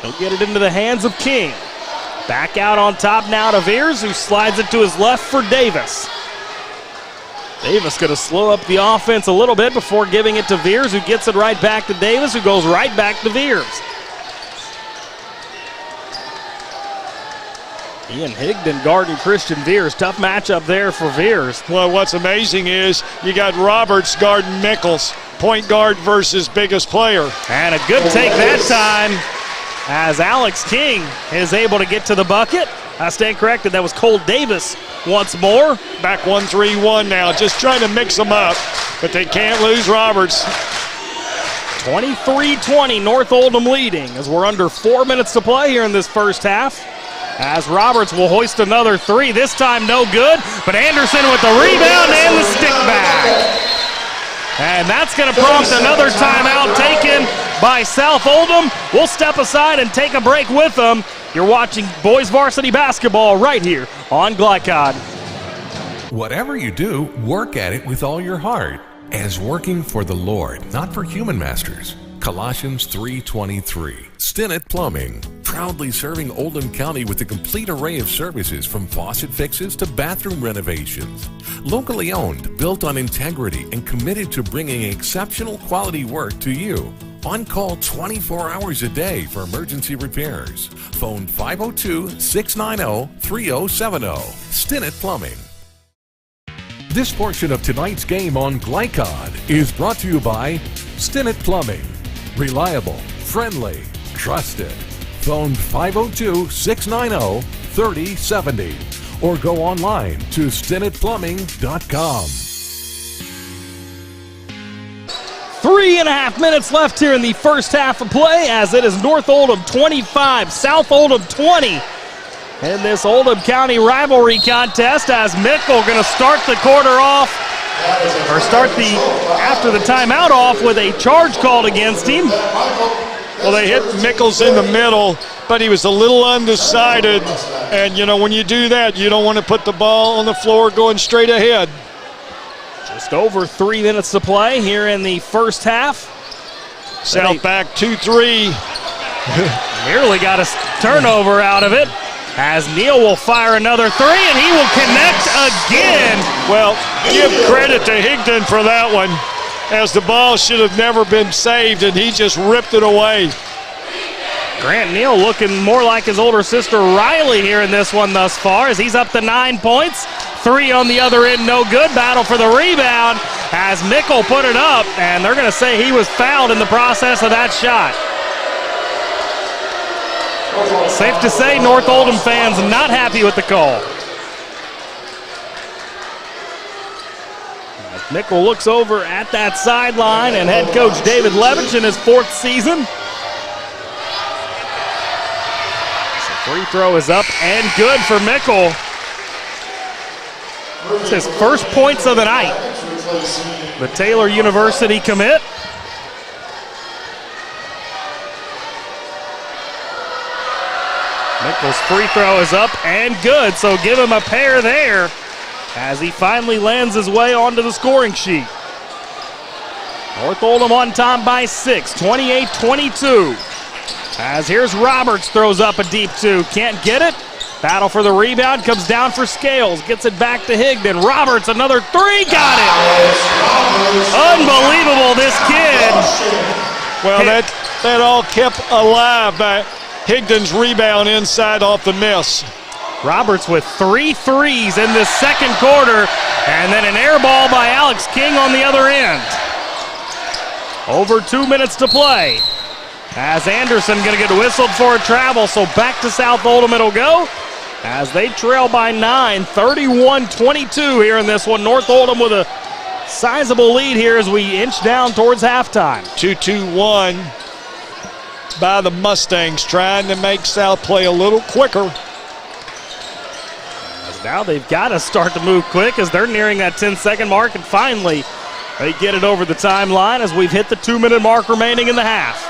He'll get it into the hands of King. Back out on top now to Veers, who slides it to his left for Davis. Davis going to slow up the offense a little bit before giving it to Veers, who gets it right back to Davis, who goes right back to Veers. Ian Higdon guarding Christian Veers. Tough matchup there for Veers.
Well, what's amazing is you got Roberts guarding Mickles. Point guard versus biggest player.
And a good take that time as Alex King is able to get to the bucket. I stand corrected, that was Cole Davis once more.
Back 1-3-1 now, just trying to mix them up, but they can't lose Roberts.
23-20, North Oldham leading as we're under 4 minutes to play here in this first half. As Roberts will hoist another 3, this time no good, but Anderson with the rebound and the stick back. And that's going to prompt another timeout taken by South Oldham. We'll step aside and take a break with them. You're watching boys varsity basketball right here on Glycod.
Whatever you do, work at it with all your heart, as working for the Lord, not for human masters. Colossians 3:23. Stinnett Plumbing, proudly serving Oldham County with a complete array of services from faucet fixes to bathroom renovations. Locally owned, built on integrity, and committed to bringing exceptional quality work to you. On call 24 hours a day for emergency repairs. Phone 502-690-3070. Stinnett Plumbing. This portion of tonight's game on Glycod is brought to you by Stinnett Plumbing. Reliable, friendly, trusted. Phone 502-690-3070 or go online to StennettPlumbing.com.
3.5 minutes left here in the first half of play, as it is North Oldham 25, South Oldham 20 in this Oldham County rivalry contest, as Mickle going to start the quarter off, or start the after the timeout off with a charge called against him.
Well, they hit Mickles in the middle, but he was a little undecided, and you know, when you do that, you don't want to put the ball on the floor going straight ahead.
Just over 3 minutes to play here in the first half.
South back 2-3.
Nearly got a turnover out of it, as Neal will fire another three, and he will connect again.
Well, give credit to Higdon for that one, as the ball should have never been saved, and he just ripped it away.
Grant Neal looking more like his older sister Riley here in this one thus far, as he's up to 9 points. 3 on the other end, no good. Battle for the rebound as Mickle put it up, and they're going to say he was fouled in the process of that shot. Safe to say North Oldham fans not happy with the call. As Mickle looks over at that sideline, and head coach David Levitch in his 4th season. So free throw is up and good for Mickle. It's his first points of the night. The Taylor University commit. Mickle's free throw is up and good, so give him a pair there as he finally lands his way onto the scoring sheet. North Oldham on top by 6, 28-22. As here's Roberts, throws up a deep 2, can't get it. Battle for the rebound, comes down for Scales, gets it back to Higdon. Roberts, another 3, got it! Unbelievable, this kid.
Well, that all kept alive by Higdon's rebound inside off the miss.
Roberts with 3 threes in this second quarter, and then an air ball by Alex King on the other end. Over 2 minutes to play. As Anderson going to get whistled for a travel, so back to South Oldham it'll go. As they trail by 9, 31-22 here in this one. North Oldham with a sizable lead here as we inch down towards halftime.
2-2-1 by the Mustangs, trying to make South play a little quicker.
Now they've got to start to move quick as they're nearing that 10-second mark, and finally they get it over the timeline as we've hit the 2-minute mark remaining in the half.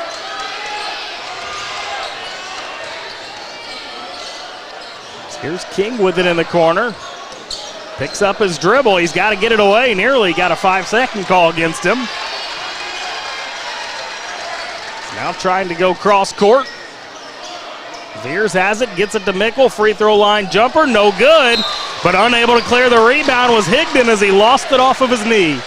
Here's King with it in the corner. Picks up his dribble. He's got to get it away. Nearly got a 5-second call against him. Now trying to go cross court. Veers has it, gets it to Mickle. Free throw line jumper, no good. But unable to clear the rebound was Higdon as he lost it off of his knee.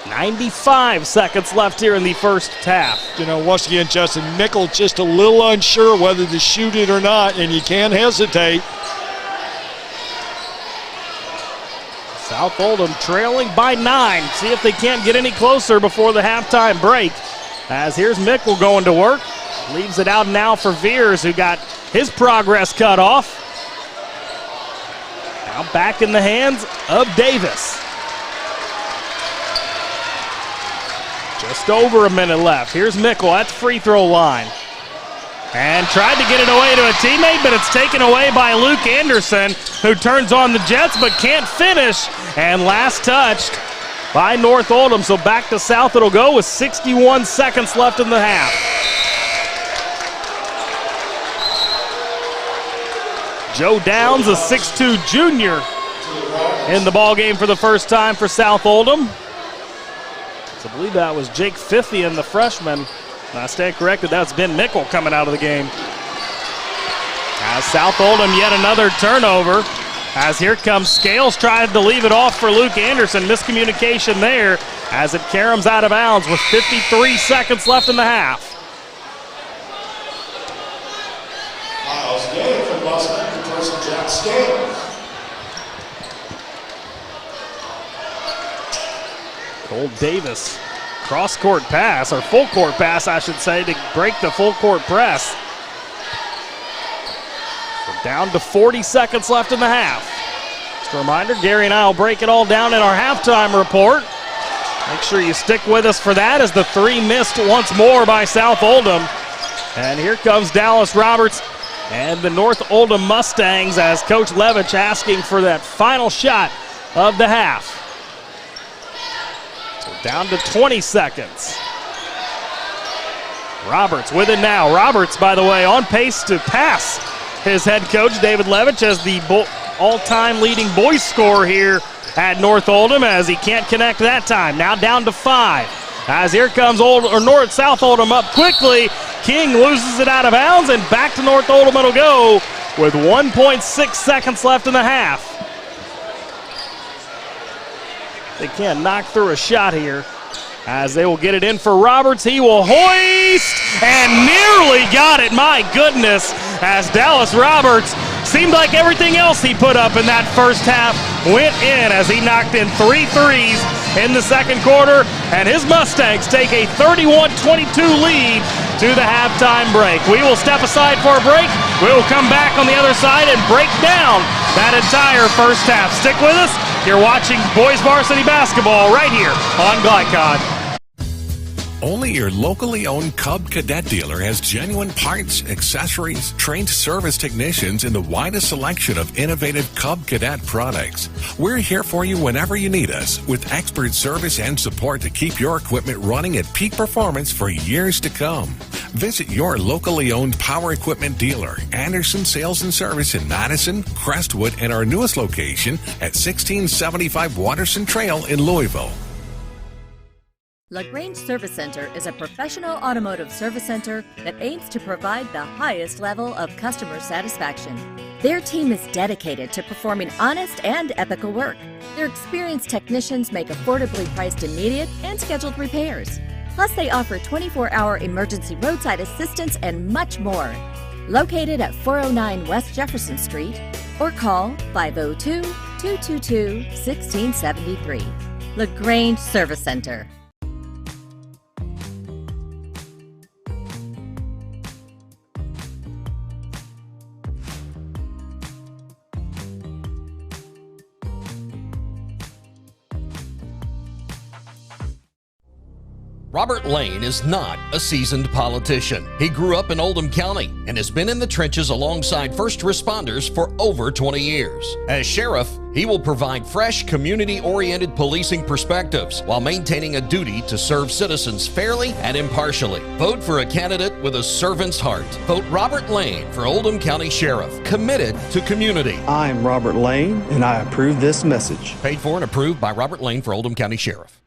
95 seconds left here in the first half.
You know, once again, Justin, Mickle just a little unsure whether to shoot it or not, and you can't hesitate.
South Oldham trailing by 9. See if they can't get any closer before the halftime break. As here's Mickle going to work. Leaves it out now for Veers, who got his progress cut off. Now back in the hands of Davis. Just over a minute left. Here's Mickle at the free throw line. And tried to get it away to a teammate, but it's taken away by Luke Anderson, who turns on the Jets but can't finish. And last touched by North Oldham. So back to South it'll go with 61 seconds left in the half. Joe Downs, a 6'2 junior, in the ballgame for the first time for South Oldham. So I believe that was Jake Fithian, the freshman. I stand corrected, that's Ben Mickle coming out of the game. As South Oldham, yet another turnover. As here comes Scales, trying to leave it off for Luke Anderson. Miscommunication there as it caroms out of bounds with 53 seconds left in the half.
Miles Day from Boston, versus Jack Scales.
Cole Davis Cross-court pass, or full-court pass, I should say, to break the full-court press. We're down to 40 seconds left in the half. Just a reminder, Gary and I will break it all down in our halftime report. Make sure you stick with us for that as the three missed once more by South Oldham. And here comes Dallas Roberts and the North Oldham Mustangs as Coach Levitch asking for that final shot of the half. So down to 20 seconds. Roberts with it now. Roberts, by the way, on pace to pass his head coach, David Levitch, as the all-time leading boys scorer here at North Oldham, as he can't connect that time. Now down to 5. As here comes South Oldham up quickly. King loses it out of bounds, and back to North Oldham it'll go with 1.6 seconds left in the half. They can't knock through a shot here, as they will get it in for Roberts. He will hoist and nearly got it. My goodness, as Dallas Roberts, seemed like everything else he put up in that first half went in, as he knocked in 3 threes in the second quarter, and his Mustangs take a 31-22 lead to the halftime break. We will step aside for a break. We will come back on the other side and break down that entire first half. Stick with us. You're watching boys varsity basketball right here on Glycon.
Only your locally owned Cub Cadet dealer has genuine parts, accessories, trained service technicians, and the widest selection of innovative Cub Cadet products. We're here for you whenever you need us, with expert service and support to keep your equipment running at peak performance for years to come. Visit your locally owned power equipment dealer, Anderson Sales and Service in Madison, Crestwood, and our newest location at 1675 Waterson Trail in Louisville.
LaGrange Service Center is a professional automotive service center that aims to provide the highest level of customer satisfaction. Their team is dedicated to performing honest and ethical work. Their experienced technicians make affordably priced immediate and scheduled repairs. Plus, they offer 24-hour emergency roadside assistance and much more. Located at 409 West Jefferson Street, or call 502-222-1673. LaGrange Service Center.
Robert Lane is not a seasoned politician. He grew up in Oldham County and has been in the trenches alongside first responders for over 20 years. As sheriff, he will provide fresh, community-oriented policing perspectives while maintaining a duty to serve citizens fairly and impartially. Vote for a candidate with a servant's heart. Vote Robert Lane for Oldham County Sheriff, committed to community.
I'm Robert Lane, and I approve this message.
Paid for and approved by Robert Lane for Oldham County Sheriff.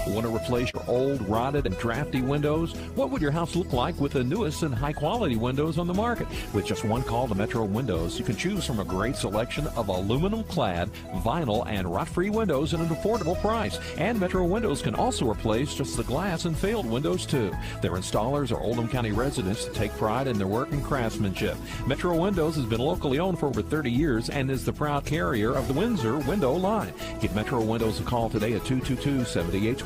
Want to replace your old, rotted, and drafty windows? What would your house look like with the newest and high-quality windows on the market? With just one call to Metro Windows, you can choose from a great selection of aluminum-clad, vinyl, and rot-free windows at an affordable price. And Metro Windows can also replace just the glass and failed windows, too. Their installers are Oldham County residents that take pride in their work and craftsmanship. Metro Windows has been locally owned for over 30 years and is the proud carrier of the Windsor window line. Give Metro Windows a call today at 222-7828.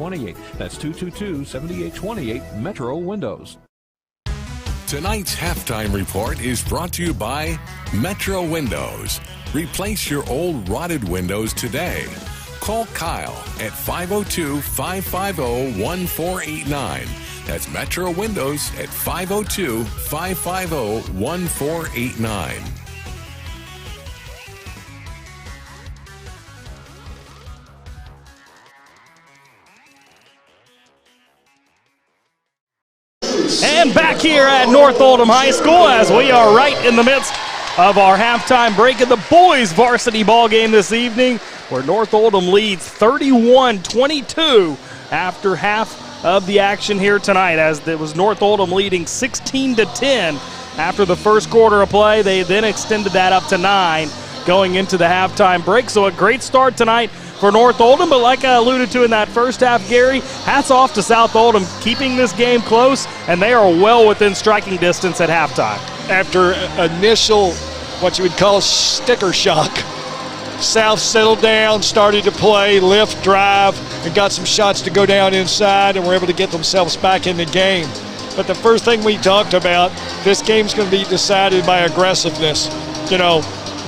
That's 222-7828 Metro Windows.
Tonight's halftime report is brought to you by Metro Windows. Replace your old rotted windows today. Call Kyle at 502-550-1489. That's Metro Windows at 502-550-1489.
And back here at North Oldham High School, as we are right in the midst of our halftime break of the boys varsity ball game this evening, where North Oldham leads 31-22 after half of the action here tonight, as it was North Oldham leading 16-10 after the first quarter of play. They then extended that up to 9 going into the halftime break. So a great start tonight for North Oldham, but like I alluded to in that first half, Gary, hats off to South Oldham keeping this game close, and they are well within striking distance at halftime.
After initial, what you would call sticker shock, South settled down, started to play, lift, drive, and got some shots to go down inside, and were able to get themselves back in the game. But the first thing we talked about, this game's going to be decided by aggressiveness. You know,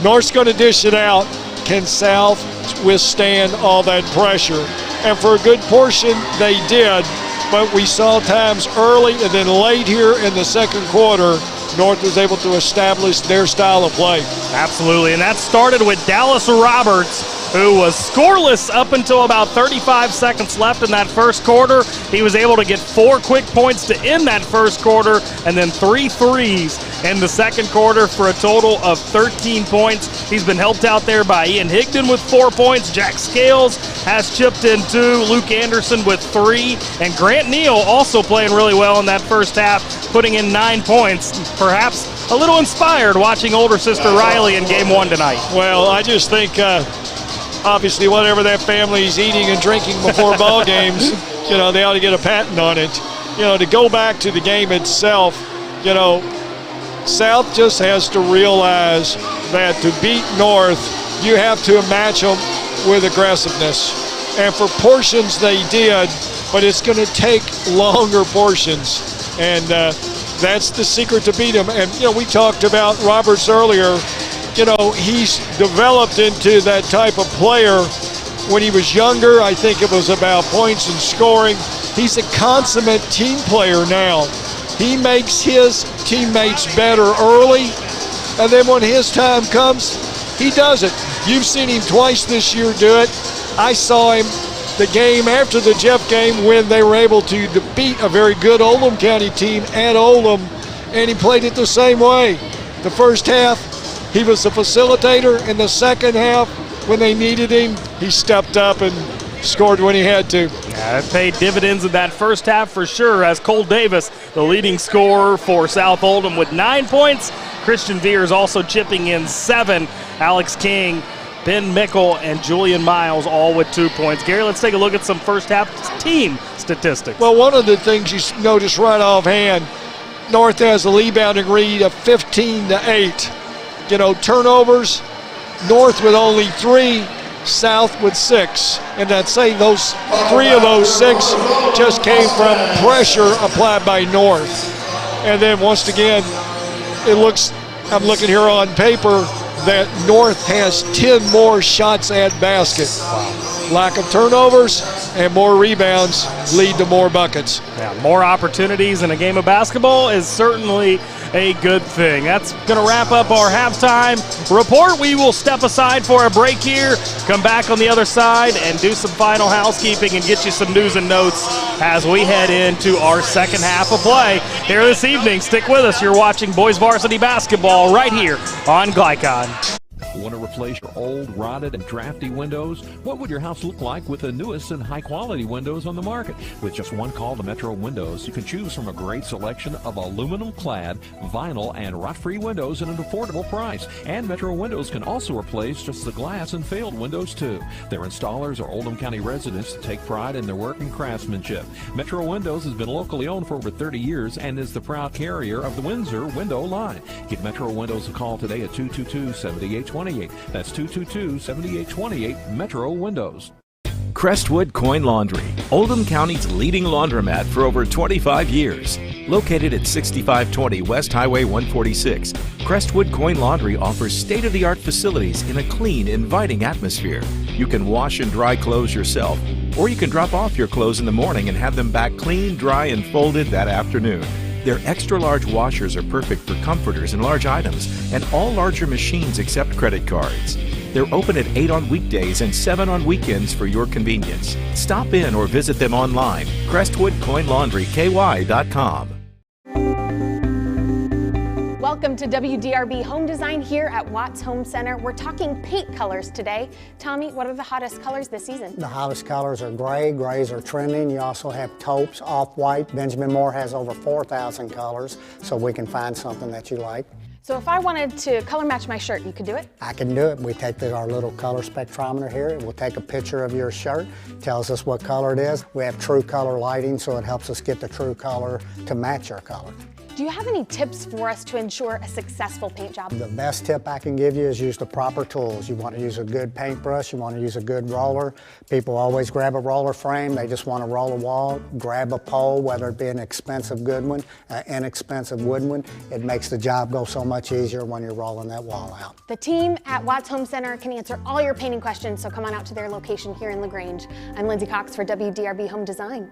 North's going to dish it out. Can South withstand all that pressure? And for a good portion, they did. But we saw times early and then late here in the second quarter, North was able to establish their style of play.
Absolutely, and that started with Dallas Roberts, who was scoreless up until about 35 seconds left in that first quarter. He was able to get 4 quick points to end that first quarter, and then 3 threes in the second quarter for a total of 13 points. He's been helped out there by Ian Higdon with 4 points. Jack Scales has chipped in 2. Luke Anderson with 3. And Grant Neal also playing really well in that first half, putting in 9 points. Perhaps a little inspired watching older sister Riley in game 1 tonight.
Well, I just think obviously whatever that family's eating and drinking before ball games, you know, they ought to get a patent on it. You know, to go back to the game itself, you know, South just has to realize that to beat North, you have to match them with aggressiveness. And for portions they did, but it's going to take longer portions. And that's the secret to beat them. And, you know, we talked about Roberts earlier. You know, he's developed into that type of player. When he was younger, I think it was about points and scoring. He's a consummate team player now. He makes his teammates better early, and then when his time comes, he does it. You've seen him twice this year do it. I saw him the game after the Jeff game when they were able to defeat a very good Oldham County team at Oldham, and he played it the same way. The first half, he was the facilitator. In the second half, when they needed him, he stepped up and scored when he had to.
Yeah, it paid dividends in that first half for sure, as Cole Davis, the leading scorer for South Oldham with 9 points. Christian Veers also chipping in 7. Alex King, Ben Mickle, and Julian Miles all with 2 points. Gary, let's take a look at some first half team statistics.
Well, one of the things you notice right offhand, North has a rebounding lead of 15-8. You know, turnovers, North with only 3, South with 6. And I'd say those 3 of those 6 just came from pressure applied by North. And then once again, it looks, I'm looking here on paper, that North has 10 more shots at basket. Lack of turnovers and more rebounds lead to more buckets.
Yeah, more opportunities in a game of basketball is certainly a good thing. That's going to wrap up our halftime report. We will step aside for a break here, come back on the other side, and do some final housekeeping and get you some news and notes as we head into our second half of play here this evening. Stick with us. You're watching Boys Varsity Basketball right here on Glycon.
Want to replace your old, rotted, and drafty windows? What would your house look like with the newest and high-quality windows on the market? With just one call to Metro Windows, you can choose from a great selection of aluminum-clad, vinyl, and rot-free windows at an affordable price. And Metro Windows can also replace just the glass and failed windows, too. Their installers are Oldham County residents that take pride in their work and craftsmanship. Metro Windows has been locally owned for over 30 years and is the proud carrier of the Windsor window line. Give Metro Windows a call today at 222-7828. That's 222-7828, Metro Windows.
Crestwood Coin Laundry, Oldham County's leading laundromat for over 25 years. Located at 6520 West Highway 146, Crestwood Coin Laundry offers state-of-the-art facilities in a clean, inviting atmosphere. You can wash and dry clothes yourself, or you can drop off your clothes in the morning and have them back clean, dry, and folded that afternoon. Their extra-large washers are perfect for comforters and large items, and all larger machines accept credit cards. They're open at 8 on weekdays and 7 on weekends for your convenience. Stop in or visit them online, CrestwoodCoinLaundryKY.com.
Welcome to WDRB Home Design here at Watts Home Center. We're talking paint colors today. Tommy, what are the hottest colors this season?
The hottest colors are gray. Grays are trending. You also have taupes, off-white. Benjamin Moore has over 4,000 colors, so we can find something that you like.
So if I wanted to color match my shirt, you could do it?
I can do it. We take our little color spectrometer here. We'll take a picture of your shirt, tells us what color it is. We have true color lighting, so it helps us get the true color to match your color.
Do you have any tips for us to ensure a successful paint job?
The best tip I can give you is use the proper tools. You want to use a good paintbrush, you want to use a good roller. People always grab a roller frame, they just want to roll a wall, grab a pole, whether it be an expensive good one, inexpensive wooden one. It makes the job go so much easier when you're rolling that wall out.
The team at Watts Home Center can answer all your painting questions, so come on out to their location here in LaGrange. I'm Lindsay Cox for WDRB Home Design.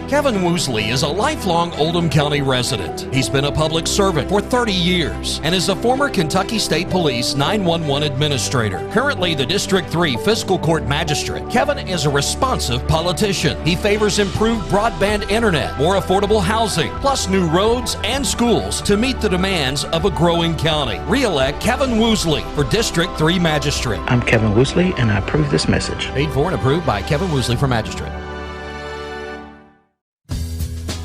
Kevin Woosley is a lifelong Oldham County resident. He's been a public servant for 30 years and is a former Kentucky State Police 911 administrator. Currently the District 3 Fiscal Court Magistrate, Kevin is a responsive politician. He favors improved broadband internet, more affordable housing, plus new roads and schools to meet the demands of a growing county. Re-elect Kevin Woosley for District 3 Magistrate.
I'm Kevin Woosley, and I approve this message.
Paid for and approved by Kevin Woosley for Magistrate.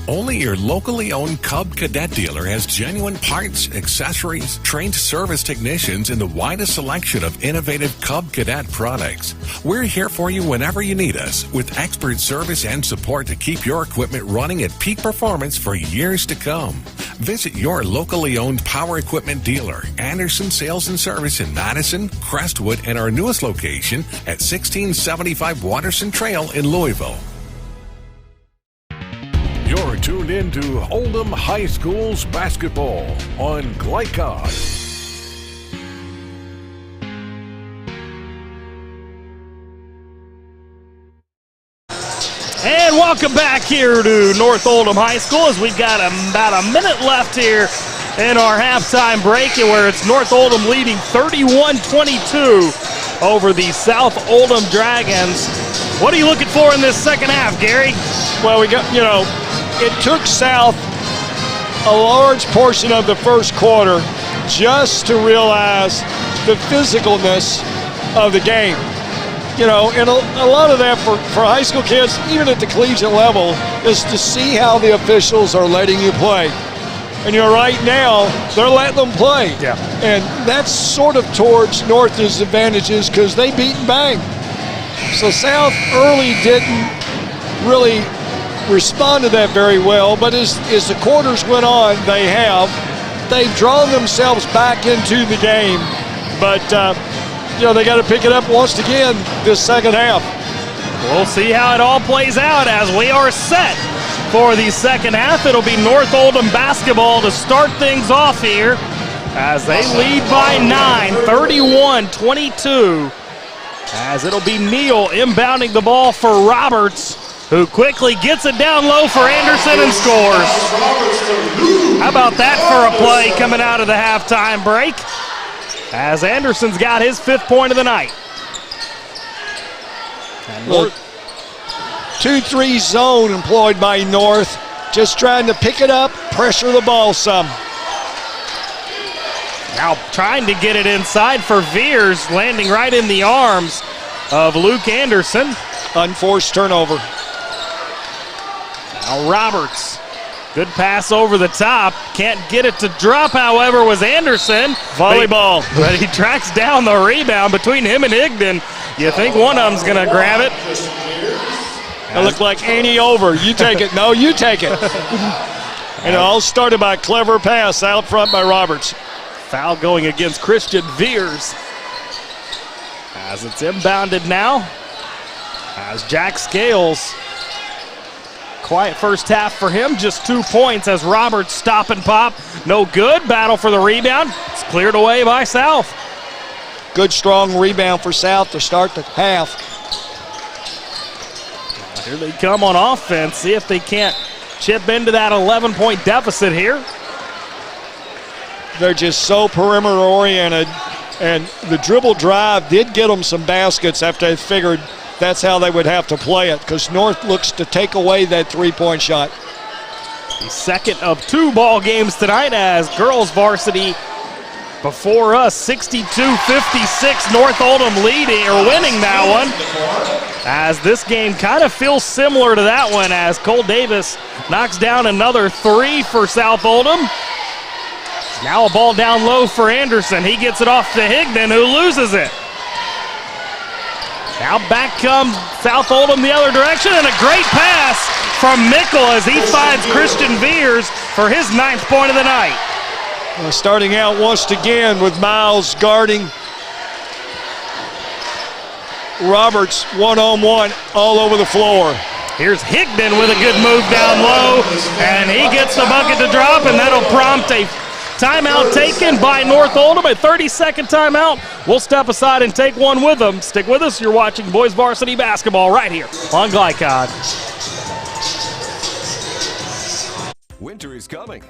Only your locally owned Cub Cadet dealer has genuine parts, accessories, trained service technicians, and the widest selection of innovative Cub Cadet products. We're here for you whenever you need us, with expert service and support to keep your equipment running at peak performance for years to come. Visit your locally owned power equipment dealer, Anderson Sales and Service in Madison, Crestwood, and our newest location at 1675 Watterson Trail in Louisville.
You're tuned in to Oldham High School's basketball on Glycod.
And welcome back here to North Oldham High School as we've got about a minute left here in our halftime break, where it's North Oldham leading 31-22 over the South Oldham Dragons. What are you looking for in this second half, Gary?
Well, we got, it took South a large portion of the first quarter just to realize the physicalness of the game. And a lot of that for high school kids, even at the collegiate level, is to see how the officials are letting you play. And right now, they're letting them play.
Yeah.
And that's sort of towards North's advantages because they beat and bang. So South early didn't really respond to that very well, but as the quarters went on, they've drawn themselves back into the game. But they got to pick it up once again this second half.
We'll see how it all plays out as we are set for the second half. It'll be North Oldham basketball to start things off here as they lead by 9, 31-22. As it'll be Neal inbounding the ball for Roberts, who quickly gets it down low for Anderson and scores. How about that for a play coming out of the halftime break? As Anderson's got his 5th point of the night.
Look, 2-3 zone employed by North, just trying to pick it up, pressure the ball some.
Now trying to get it inside for Veers, landing right in the arms of Luke Anderson.
Unforced turnover.
Now Roberts, good pass over the top. Can't get it to drop, however, was Anderson.
Volleyball.
But he tracks down the rebound between him and Higdon. You think one of them's going to grab it.
It looked like Annie over. You take it. No, you take it. And it all started by a clever pass out front by Roberts.
Foul going against Christian Veers. As it's inbounded now. As Jack Scales. Quiet first half for him, just 2 points as Roberts stop and pop. No good, battle for the rebound. It's cleared away by South.
Good strong rebound for South to start the half.
Here they come on offense, see if they can't chip into that 11-point deficit here.
They're just so perimeter oriented, and the dribble drive did get them some baskets after they figured that's how they would have to play it, because North looks to take away that 3-point shot.
The second of 2 ball games tonight as girls varsity before us, 62-56, North Oldham leading or winning that one. As this game kind of feels similar to that one as Cole Davis knocks down another 3 for South Oldham. Now a ball down low for Anderson. He gets it off to Higdon, who loses it. Now back comes South Oldham the other direction, and a great pass from Mickle as he finds Christian Veers for his 9th point of the night.
Well, starting out once again with Miles guarding Roberts one-on-one all over the floor.
Here's Higdon with a good move down low, and he gets the bucket to drop, and that'll prompt a timeout taken by North Oldham, a 30-second timeout. We'll step aside and take one with them. Stick with us. You're watching boys varsity basketball right here on Glycod.
Winter is coming.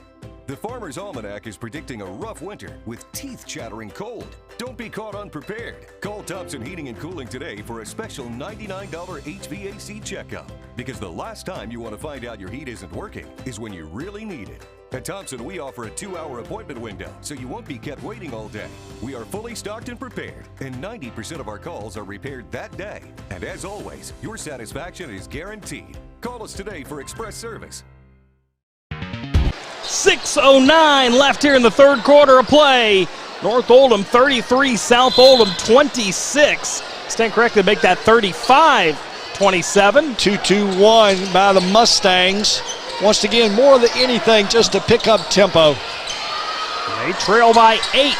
The Farmer's Almanac is predicting a rough winter with teeth-chattering cold. Don't be caught unprepared. Call Thompson Heating and Cooling today for a special $99 HVAC checkup. Because the last time you want to find out your heat isn't working is when you really need it. At Thompson, we offer a 2-hour appointment window, so you won't be kept waiting all day. We are fully stocked and prepared, and 90% of our calls are repaired that day. And as always, your satisfaction is guaranteed. Call us today for express service.
6:09 left here in the third quarter of play. North Oldham 33, South Oldham 26. Stand corrected, make that 35-27.
2-2-1 by the Mustangs. Once again, more than anything, just to pick up tempo.
They trail by 8.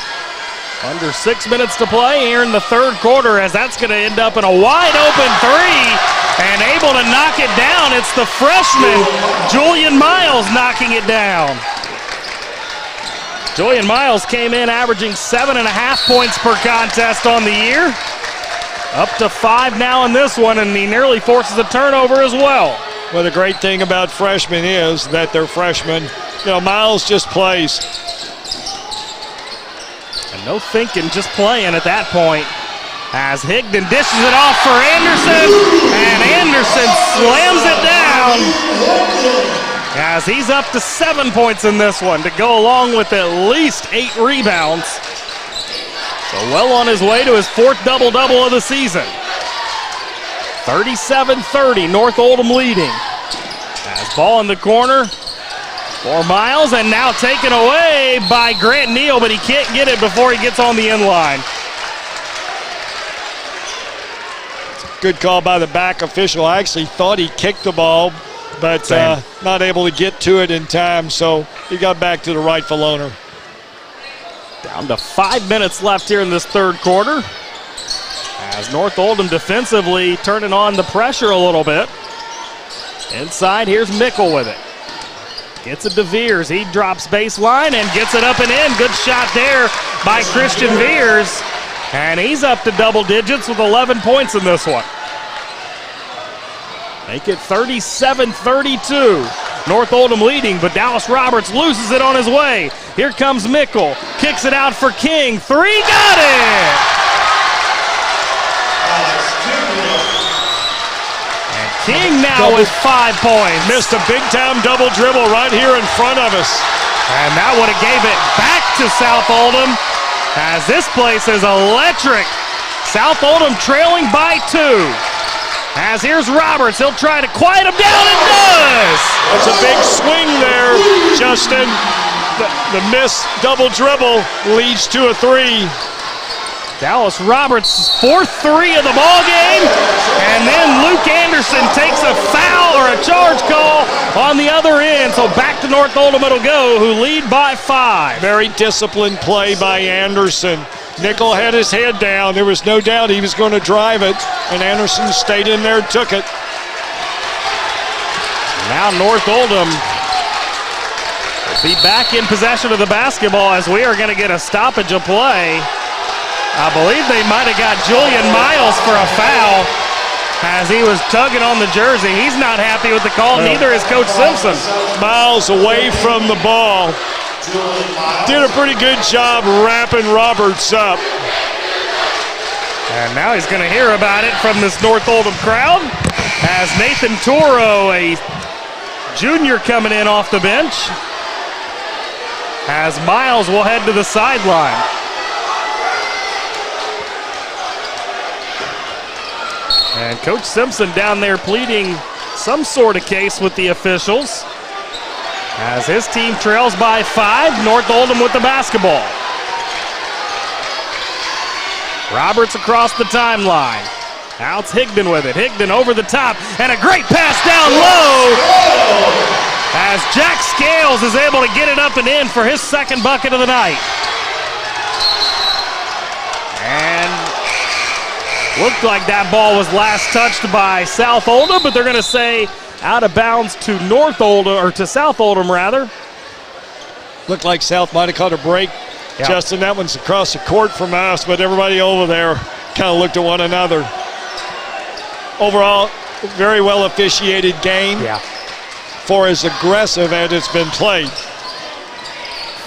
Under 6 minutes to play here in the third quarter, as that's going to end up in a wide open three, and able to knock it down. It's the freshman, Julian Miles, knocking it down. Julian Miles came in averaging 7.5 points per contest on the year. Up to 5 now in this one, and he nearly forces a turnover as well.
Well, the great thing about freshmen is that they're freshmen. You know, Miles just plays.
And no thinking, just playing at that point. As Higdon dishes it off for Anderson, and Anderson slams it down. As he's up to 7 points in this one to go along with at least 8 rebounds. So well on his way to his 4th double-double of the season. 37-30, North Oldham leading. As ball in the corner for Miles, and now taken away by Grant Neal, but he can't get it before he gets on the end line.
Good call by the back official. I actually thought he kicked the ball, but not able to get to it in time, so he got back to the rightful owner.
Down to 5 minutes left here in this third quarter. As North Oldham defensively turning on the pressure a little bit. Inside, here's Mickle with it. Gets it to Veers. He drops baseline and gets it up and in. Good shot there by Christian Veers. And he's up to double digits with 11 points in this one. Make it 37-32. North Oldham leading, but Dallas Roberts loses it on his way. Here comes Mickle. Kicks it out for King. 3, got it! And King now with 5 points.
Missed a big-time double dribble right here in front of us.
And that would have gave it back to South Oldham, as this place is electric. South Oldham trailing by 2. As here's Roberts, he'll try to quiet him down, and does!
That's a big swing there, Justin. The missed double dribble leads to a 3.
Dallas Roberts' 4th 3 of the ball game, and then Luke Anderson takes a foul or a charge call on the other end. So back to North Oldham it'll go, who lead by 5.
Very disciplined play by Anderson. Nickel had his head down. There was no doubt he was going to drive it, and Anderson stayed in there, took it.
Now North Oldham will be back in possession of the basketball, as we are going to get a stoppage of play. I believe they might have got Julian Miles for a foul, as he was tugging on the jersey. He's not happy with the call, neither is Coach Simpson.
Miles away from the ball. Did a pretty good job wrapping Roberts up.
And now he's going to hear about it from this North Oldham crowd, as Nathan Toro, a junior, coming in off the bench, as Miles will head to the sideline. And Coach Simpson down there pleading some sort of case with the officials, as his team trails by 5. North Oldham with the basketball. Roberts across the timeline. Now it's Higdon with it. Higdon over the top, and a great pass down low as Jack Scales is able to get it up and in for his second bucket of the night. And looked like that ball was last touched by South Oldham, but they're going to say out of bounds to North Oldham, or to South Oldham rather.
Looked like South might have caught a break. Yep. Justin, that one's across the court from us, but everybody over there kind of looked at one another. Overall, very well officiated game.
Yeah.
For as aggressive as it's been played.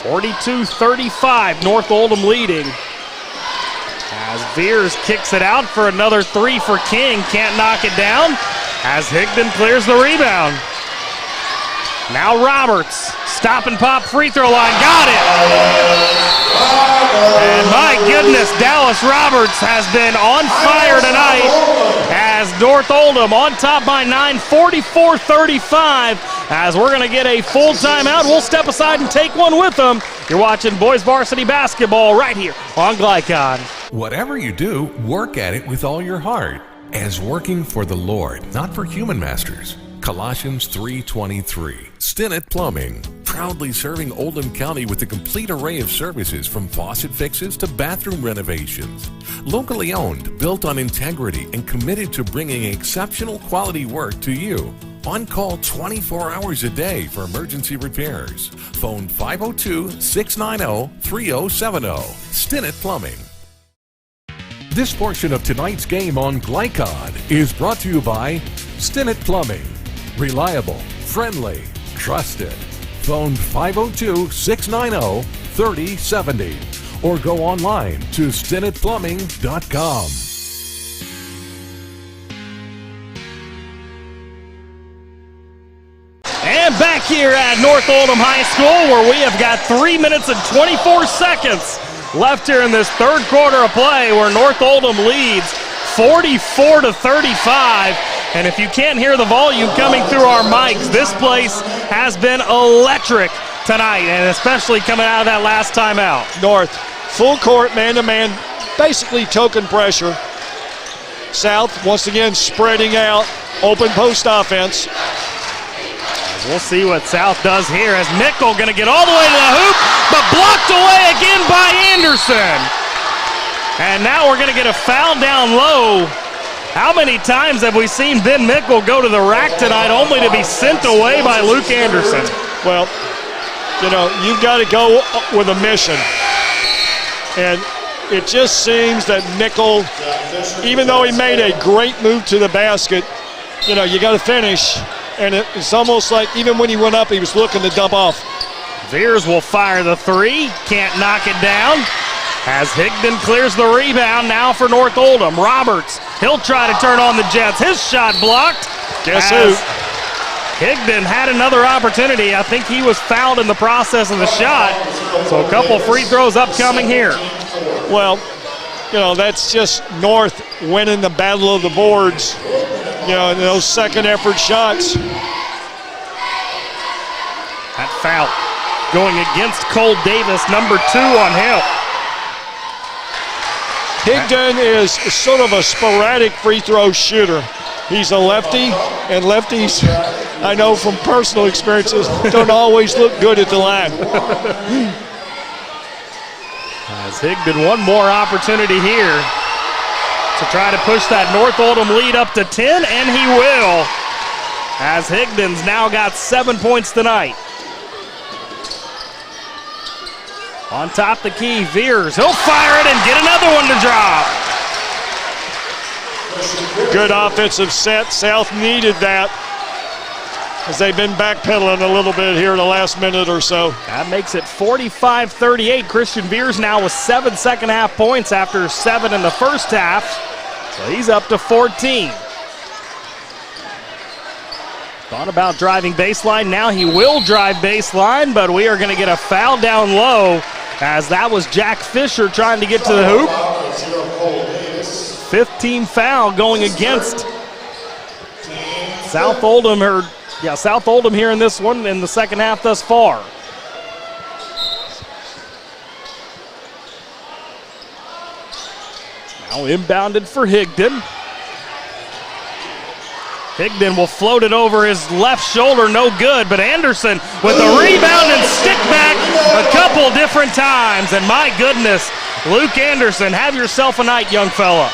42-35, North Oldham leading. As Veers kicks it out for another three for King. Can't knock it down as Higdon clears the rebound. Now Roberts, stop and pop free throw line, got it! And my goodness, Dallas Roberts has been on fire tonight as North Oldham on top by 9, 44-35. As we're going to get a full timeout, we'll step aside and take one with them. You're watching boys varsity basketball right here on Glycon.
Whatever you do, work at it with all your heart, as working for the Lord, not for human masters. Colossians 3:23. Stinnett Plumbing, proudly serving Oldham County with a complete array of services from faucet fixes to bathroom renovations. Locally owned, built on integrity, and committed to bringing exceptional quality work to you. On call 24 hours a day for emergency repairs. Phone 502-690-3070. Stinnett Plumbing. This portion of tonight's game on Glycon is brought to you by Stinnett Plumbing. Reliable, friendly, trusted. Phone 502-690-3070 or go online to StinnettPlumbing.com.
And back here at North Oldham High School, where we have got 3 minutes and 24 seconds left here in this third quarter of play, where North Oldham leads 44-35. And if you can't hear the volume coming through our mics, this place has been electric tonight, and especially coming out of that last timeout.
North, full court, man-to-man, basically token pressure. South, once again, spreading out, open post offense.
We'll see what South does here as Mickle going to get all the way to the hoop, but blocked away again by Anderson. And now we're going to get a foul down low. How many times have we seen Ben Mickle go to the rack tonight only to be sent away by Luke Anderson?
Well, you know, you've got to go with a mission. And it just seems that Mickle, even though he made a great move to the basket, you know, you got to finish. And it's almost like even when he went up, he was looking to dump off.
Veers will fire the three. Can't knock it down. As Higdon clears the rebound now for North Oldham. Roberts, he'll try to turn on the Jets. His shot blocked.
Guess who?
Higdon had another opportunity. I think he was fouled in the process of the shot. So a couple free throws upcoming here.
Well, you know, that's just North winning the battle of the boards. You know, those second effort shots.
That foul going against Cole Davis, number 2 on him.
Higdon is sort of a sporadic free throw shooter. He's a lefty, and lefties, I know from personal experiences, don't always look good at the line.
As Higdon, one more opportunity here to try to push that North Oldham lead up to 10, and he will. As Higdon's now got 7 points tonight. On top the key, Veers. He'll fire it and get another one to drop.
Good offensive set. South needed that as they've been backpedaling a little bit here in the last minute or so.
That makes it 45-38. Christian Veers now with 7 second half points after 7 in the first half. So he's up to 14. Thought about driving baseline. Now he will drive baseline, but we are going to get a foul down low as that was Jack Fisher trying to get to the hoop. 15 foul going against South Oldham, South Oldham here in this one in the second half thus far. Now inbounded for Higdon. Higdon will float it over his left shoulder, no good, but Anderson with the rebound and stick back a couple different times. And my goodness, Luke Anderson, have yourself a night, young fella.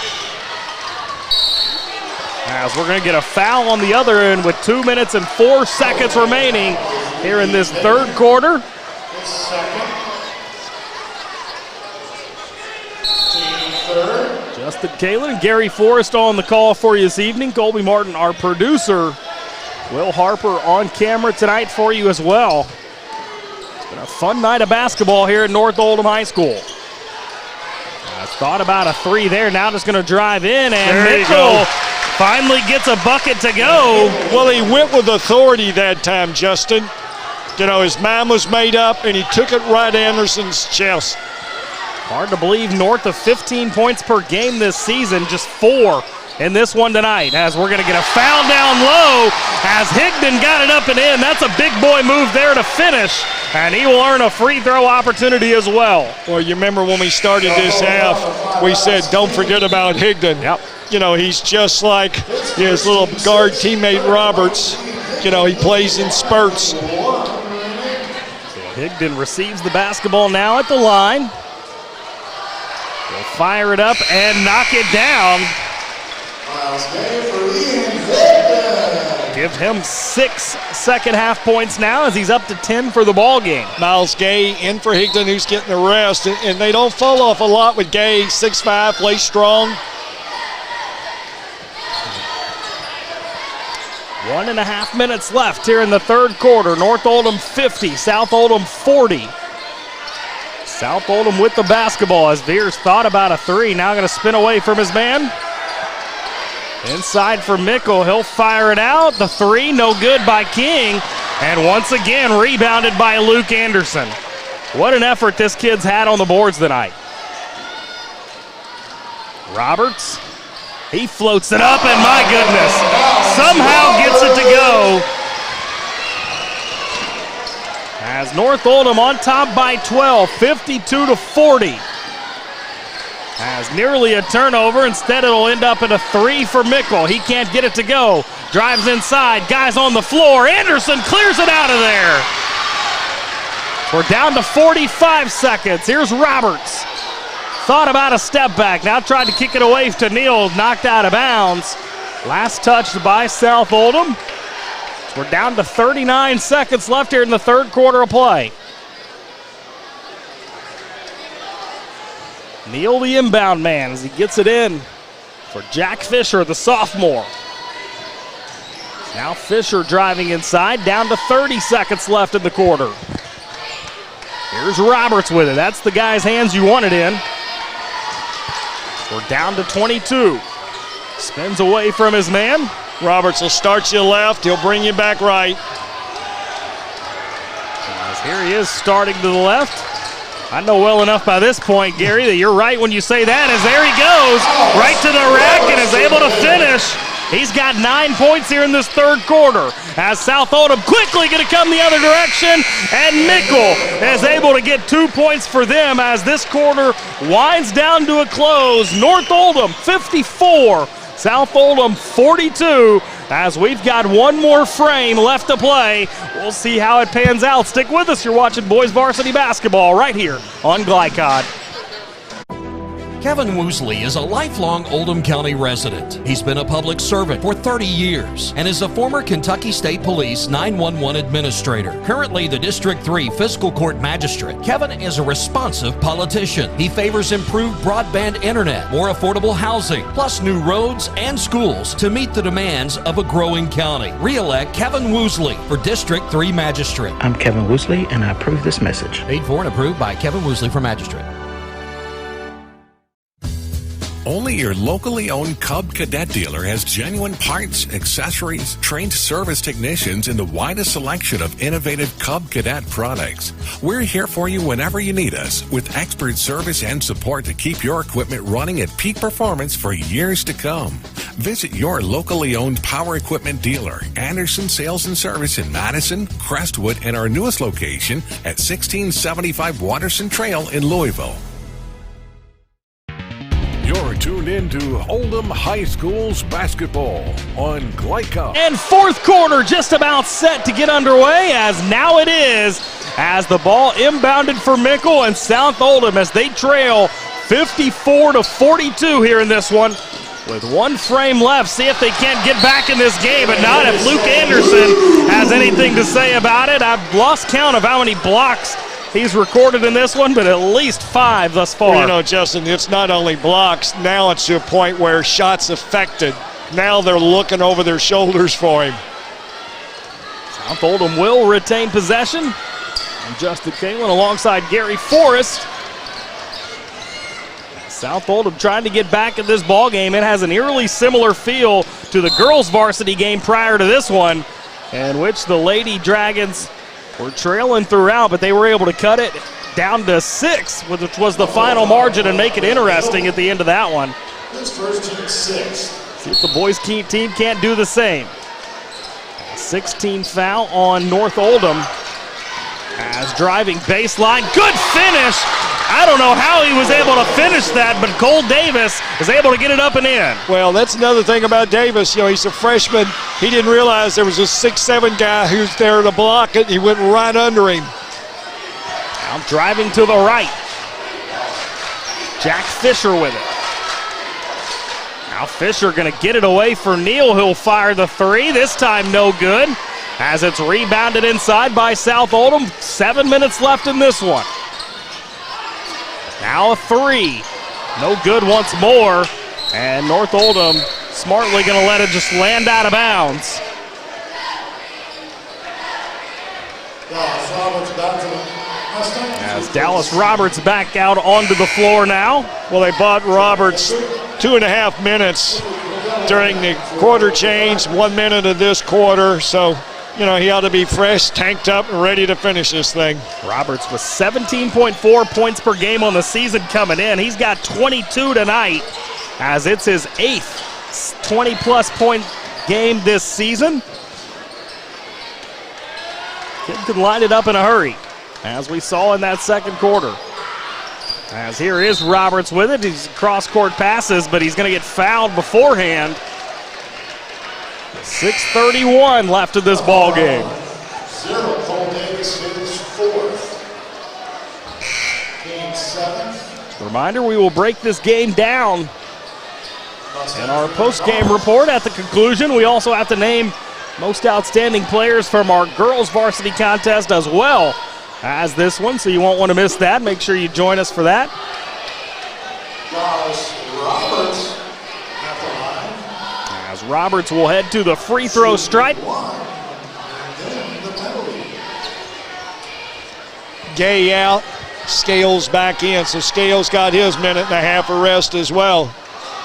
As we're going to get a foul on the other end with 2 minutes and 4 seconds remaining here in this third quarter. Justin Kalin and Gary Forrest on the call for you this evening. Colby Martin, our producer. Will Harper on camera tonight for you as well. It's been a fun night of basketball here at North Oldham High School. Thought about a three there, now just going to drive in, and Mitchell finally gets a bucket to go.
Well, he went with authority that time, Justin. You know, his mind was made up, and he took it right at Anderson's chest.
Hard to believe, north of 15 points per game this season, just 4 in this one tonight, as we're going to get a foul down low as Higdon got it up and in. That's a big boy move there to finish, and he will earn a free throw opportunity as well.
Well, you remember when we started this half, we said don't forget about Higdon.
Yep.
You know, he's just like his little guard teammate Roberts. You know, he plays in spurts.
So Higdon receives the basketball now at the line. Will fire it up and knock it down. Give him 6 second-half points now as he's up to 10 for the ball game.
Miles Gay in for Higdon, who's getting the rest, and they don't fall off a lot with Gay. 6'5", plays strong.
1.5 minutes left here in the third quarter. North Oldham 50, South Oldham 40. South Oldham with the basketball as Veers thought about a three. Now going to spin away from his man. Inside for Mickle. He'll fire it out. The three, no good by King. And once again, rebounded by Luke Anderson. What an effort this kid's had on the boards tonight. Roberts. He floats it up, and my goodness, somehow gets it to go. As North Oldham on top by 12, 52-40. As nearly a turnover, instead it'll end up in a three for Mickle. He can't get it to go. Drives inside, guys on the floor. Anderson clears it out of there. We're down to 45 seconds. Here's Roberts. Thought about a step back, now tried to kick it away to Neal, knocked out of bounds. Last touched by South Oldham. We're down to 39 seconds left here in the third quarter of play. Neal, the inbound man, as he gets it in for Jack Fisher, the sophomore. Now Fisher driving inside, down to 30 seconds left in the quarter. Here's Roberts with it. That's the guy's hands you want it in. We're down to 22. Spins away from his man.
Roberts will start you left. He'll bring you back right.
As here he is starting to the left. I know well enough by this point, Gary, that you're right when you say that, as there he goes, right to the rack and is able to finish. He's got 9 points here in this third quarter. As South Oldham quickly going to come the other direction, and Mickle is able to get 2 points for them as this quarter winds down to a close. North Oldham 54, South Oldham 42. As we've got one more frame left to play. We'll see how it pans out. Stick with us. You're watching boys varsity basketball right here on Glycod.
Kevin Woosley is a lifelong Oldham County resident. He's been a public servant for 30 years and is a former Kentucky State Police 911 administrator. Currently the District 3 Fiscal Court Magistrate, Kevin is a responsive politician. He favors improved broadband internet, more affordable housing, plus new roads and schools to meet the demands of a growing county. Re-elect Kevin Woosley for District 3 Magistrate.
I'm Kevin Woosley, and I approve this message.
Paid for and approved by Kevin Woosley for Magistrate.
Only your locally owned Cub Cadet dealer has genuine parts, accessories, trained service technicians, and the widest selection of innovative Cub Cadet products. We're here for you whenever you need us, with expert service and support to keep your equipment running at peak performance for years to come. Visit your locally owned power equipment dealer, Anderson Sales and Service in Madison, Crestwood, and our newest location at 1675 Waterson Trail in Louisville. You're tuned in to Oldham High School's basketball on Glyco.
And fourth quarter just about set to get underway, as now it is, as the ball inbounded for Mickle and South Oldham as they trail 54-42 here in this one. With one frame left, see if they can't get back in this game, but not if Luke Anderson has anything to say about it. I've lost count of how many blocks he's recorded in this one, but at least 5 thus far.
Well, you know, Justin, it's not only blocks. Now it's to a point where shots affected. Now they're looking over their shoulders for him.
South Oldham will retain possession. And Justin Kalin alongside Gary Forrest. South Oldham trying to get back in this ball game. It has an eerily similar feel to the girls' varsity game prior to this one, in which the Lady Dragons were trailing throughout, but they were able to cut it down to 6, which was the final margin, and make it interesting at the end of that one.
This first team 6.
See if the boys' team can't do the same. 16 foul on North Oldham. As driving baseline, good finish. I don't know how he was able to finish that, but Cole Davis is able to get it up and in.
Well, that's another thing about Davis. You know, he's a freshman. He didn't realize there was a 6'7" guy who's there to block it. He went right under him.
Now driving to the right. Jack Fisher with it. Now Fisher going to get it away for Neal. He'll fire the 3. This time no good, as it's rebounded inside by South Oldham. 7 minutes left in this one. Now a 3. No good once more. And North Oldham smartly going to let it just land out of bounds. As Dallas Roberts back out onto the floor now.
Well, they bought Roberts 2.5 minutes during the quarter change, 1 minute of this quarter. So, you know, he ought to be fresh, tanked up, and ready to finish this thing.
Roberts with 17.4 points per game on the season coming in. He's got 22 tonight, as it's his 8th 20-plus point game this season. Kid can line it up in a hurry, as we saw in that second quarter. As here is Roberts with it. He's cross-court passes, but he's going to get fouled beforehand. 6:31 left of this ball game.
Cole Davis is 4th. Game 7.
Reminder, we will break this game down in our post-game report at the conclusion. We also have to name most outstanding players from our girls varsity contest as well as this one, so you won't want to miss that. Make sure you join us for that.
Roberts at the line.
As Roberts will head to the free throw stripe.
Gay out, Scales back in, so Scales got his minute and a half of rest as well.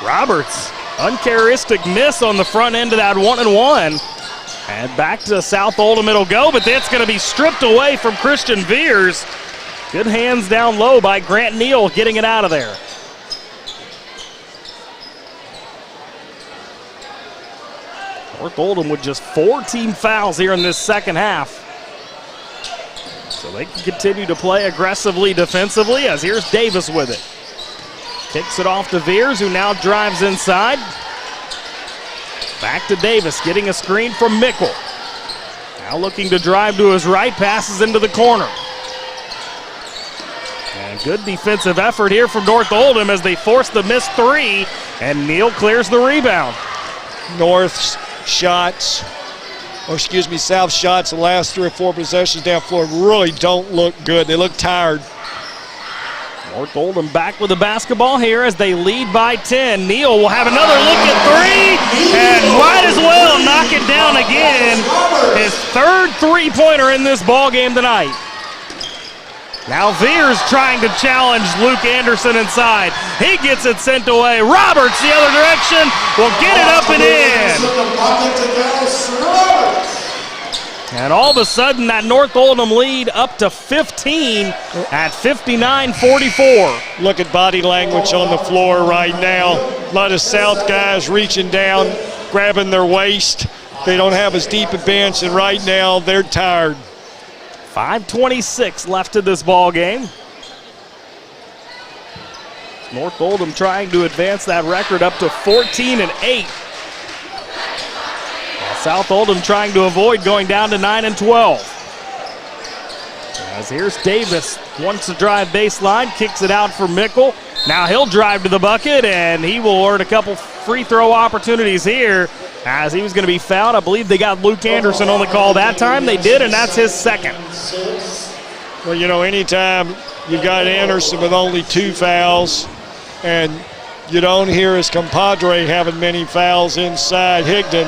Roberts, uncharacteristic miss on the front end of that 1-and-1. And back to South Oldham it'll go, but that's going to be stripped away from Christian Veers. Good hands down low by Grant Neal, getting it out of there. North Oldham with just 4 team fouls here in this second half. So they can continue to play aggressively defensively, as here's Davis with it. Kicks it off to Veers, who now drives inside. Back to Davis, getting a screen from Mickle. Now looking to drive to his right, passes into the corner. And good defensive effort here from North Oldham as they force the missed 3, and Neal clears the rebound.
North's shots, South shots the last 3 or 4 possessions down floor really don't look good. They look tired.
North Oldham back with the basketball here as they lead by 10. Neal will have another look at 3 and might as well knock it down again. His 3rd three-pointer in this ball game tonight. Now Veers trying to challenge Luke Anderson inside. He gets it sent away. Roberts the other direction will get it up and in. And all of a sudden, that North Oldham lead up to 15 at 59-44.
Look at body language on the floor right now. A lot of South guys reaching down, grabbing their waist. They don't have as deep a bench, and right now they're tired.
5:26 left in this ball game. North Oldham trying to advance that record up to 14-8. South Oldham trying to avoid going down to 9-12. As here's Davis, wants to drive baseline, kicks it out for Mickle. Now he'll drive to the bucket, and he will earn a couple free throw opportunities here as he was going to be fouled. I believe they got Luke Anderson on the call that time. They did, and that's his second.
Well, you know, anytime you've got Anderson with only 2 fouls, and you don't hear his compadre having many fouls inside Higdon,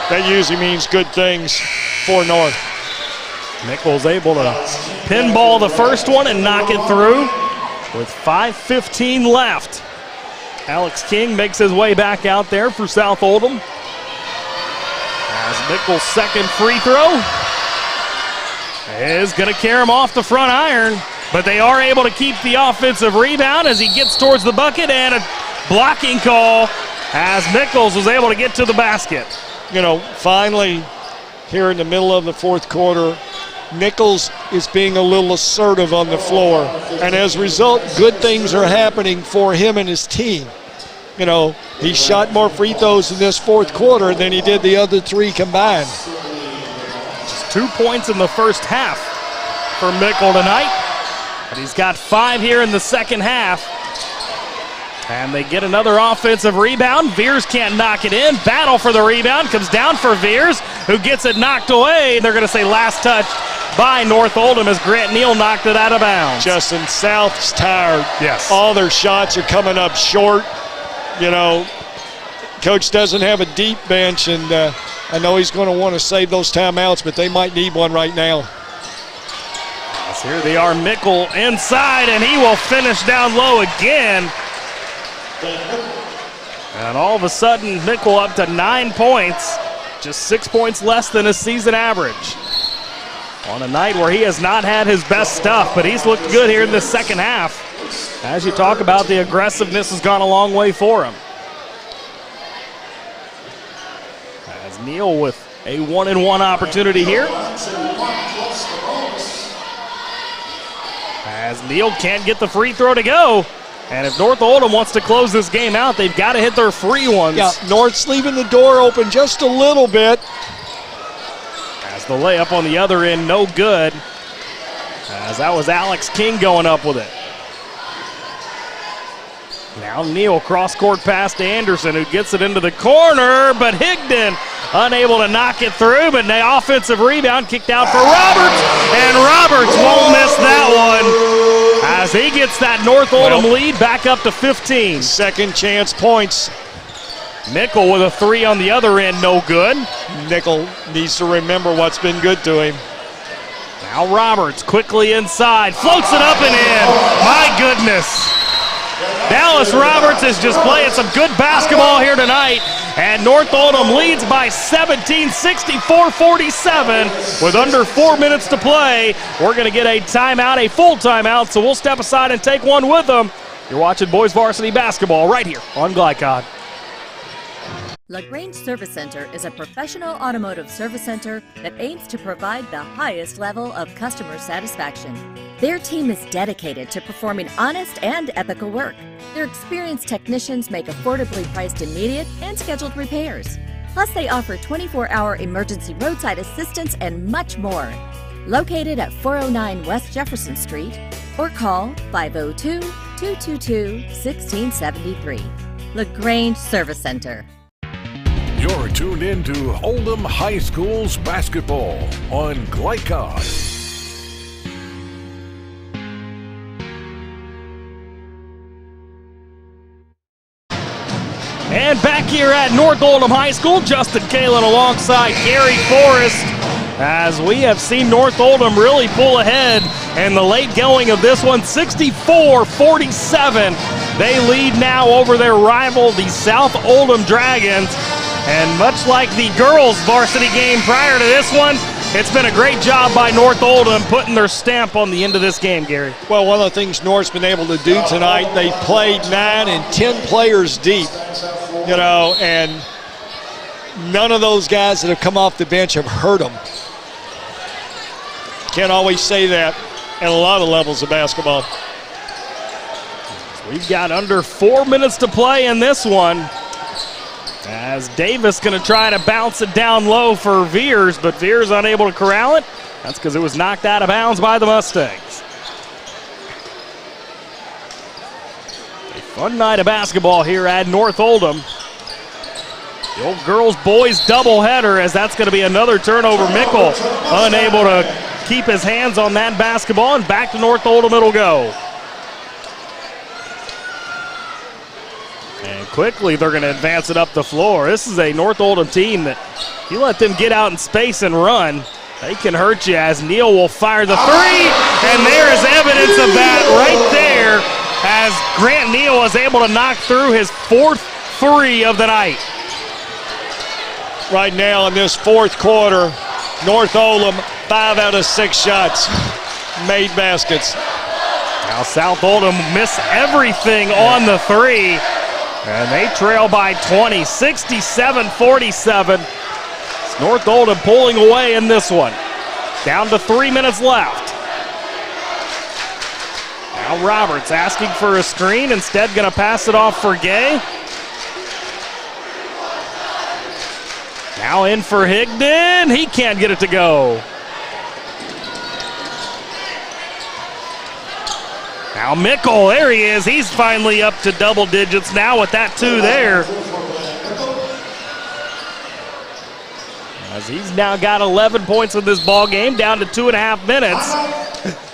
that usually means good things for North.
Mickle's able to pinball the first one and knock it through with 5:15 left. Alex King makes his way back out there for South Oldham. As Mickle's second free throw is going to carry him off the front iron, but they are able to keep the offensive rebound as he gets towards the bucket, and a blocking call as Mickles was able to get to the basket.
You know, finally, here in the middle of the fourth quarter, Nichols is being a little assertive on the floor. And as a result, good things are happening for him and his team. You know, he shot more free throws in this fourth quarter than he did the other 3 combined.
Just 2 points in the first half for Mickle tonight. But he's got 5 here in the second half. And they get another offensive rebound. Veers can't knock it in. Battle for the rebound. Comes down for Veers, who gets it knocked away. They're going to say last touch by North Oldham as Grant Neal knocked it out of bounds.
Justin, South's tired.
Yes.
All their shots are coming up short. You know, Coach doesn't have a deep bench, and I know he's going to want to save those timeouts, but they might need one right now.
Yes, here they are, Mickle inside, and he will finish down low again. And all of a sudden, Mickle up to 9 points, just 6 points less than his season average. On a night where he has not had his best stuff, but he's looked good here in the second half. As you talk about, the aggressiveness has gone a long way for him. As Neal with a 1-and-1 opportunity here. As Neal can't get the free throw to go. And if North Oldham wants to close this game out, they've got to hit their free ones.
Yeah, North's leaving the door open just a little bit.
As the layup on the other end, no good. As that was Alex King going up with it. Now Neal cross-court pass to Anderson, who gets it into the corner, but Higdon unable to knock it through, but the offensive rebound kicked out for Roberts, and Roberts won't miss that one as he gets that North Oldham lead back up to 15.
Second chance points.
Mickle with a 3 on the other end, no good.
Mickle needs to remember what's been good to him.
Now Roberts quickly inside, floats it up and in. My goodness. Dallas Roberts is just playing some good basketball here tonight, and North Oldham leads by 17, 64-47 with under 4 minutes to play. We're going to get a timeout, a full timeout, so we'll step aside and take one with them. You're watching Boys Varsity Basketball right here on Glycod.
LaGrange Service Center is a professional automotive service center that aims to provide the highest level of customer satisfaction. Their team is dedicated to performing honest and ethical work. Their experienced technicians make affordably priced immediate and scheduled repairs. Plus, they offer 24-hour emergency roadside assistance and much more. Located at 409 West Jefferson Street, or call 502-222-1673. LaGrange Service Center.
You're tuned in to Oldham High School's basketball on Glycod.
And back here at North Oldham High School, Justin Kalen alongside Gary Forrest, as we have seen North Oldham really pull ahead in the late going of this one, 64-47. They lead now over their rival, the South Oldham Dragons. And much like the girls' varsity game prior to this one, it's been a great job by North Oldham putting their stamp on the end of this game, Gary.
Well, one of the things North's been able to do tonight, they played 9 and 10 players deep, you know, and none of those guys that have come off the bench have hurt them. Can't always say that at a lot of levels of basketball.
We've got under 4 minutes to play in this one. As Davis going to try to bounce it down low for Veers, but Veers unable to corral it. That's because it was knocked out of bounds by the Mustangs. A fun night of basketball here at North Oldham. The old girls-boys doubleheader, as that's going to be another turnover. Mickle unable to keep his hands on that basketball, and back to North Oldham it'll go. And quickly they're going to advance it up the floor. This is a North Oldham team that you let them get out in space and run, they can hurt you, as Neal will fire the three, and there is evidence of that right there as Grant Neal was able to knock through his 4th three of the night.
Right now in this 4th quarter, North Oldham, 5 out of 6 shots made baskets.
Now South Oldham miss everything on the three, and they trail by 20, 67-47. It's North Oldham pulling away in this one. Down to 3 minutes left. Now Roberts asking for a screen, instead going to pass it off for Gay. Now in for Higdon. He can't get it to go. Now Mickle, there he is. He's finally up to double digits now with that 2 there. As he's now got 11 points in this ball game, down to 2.5 minutes.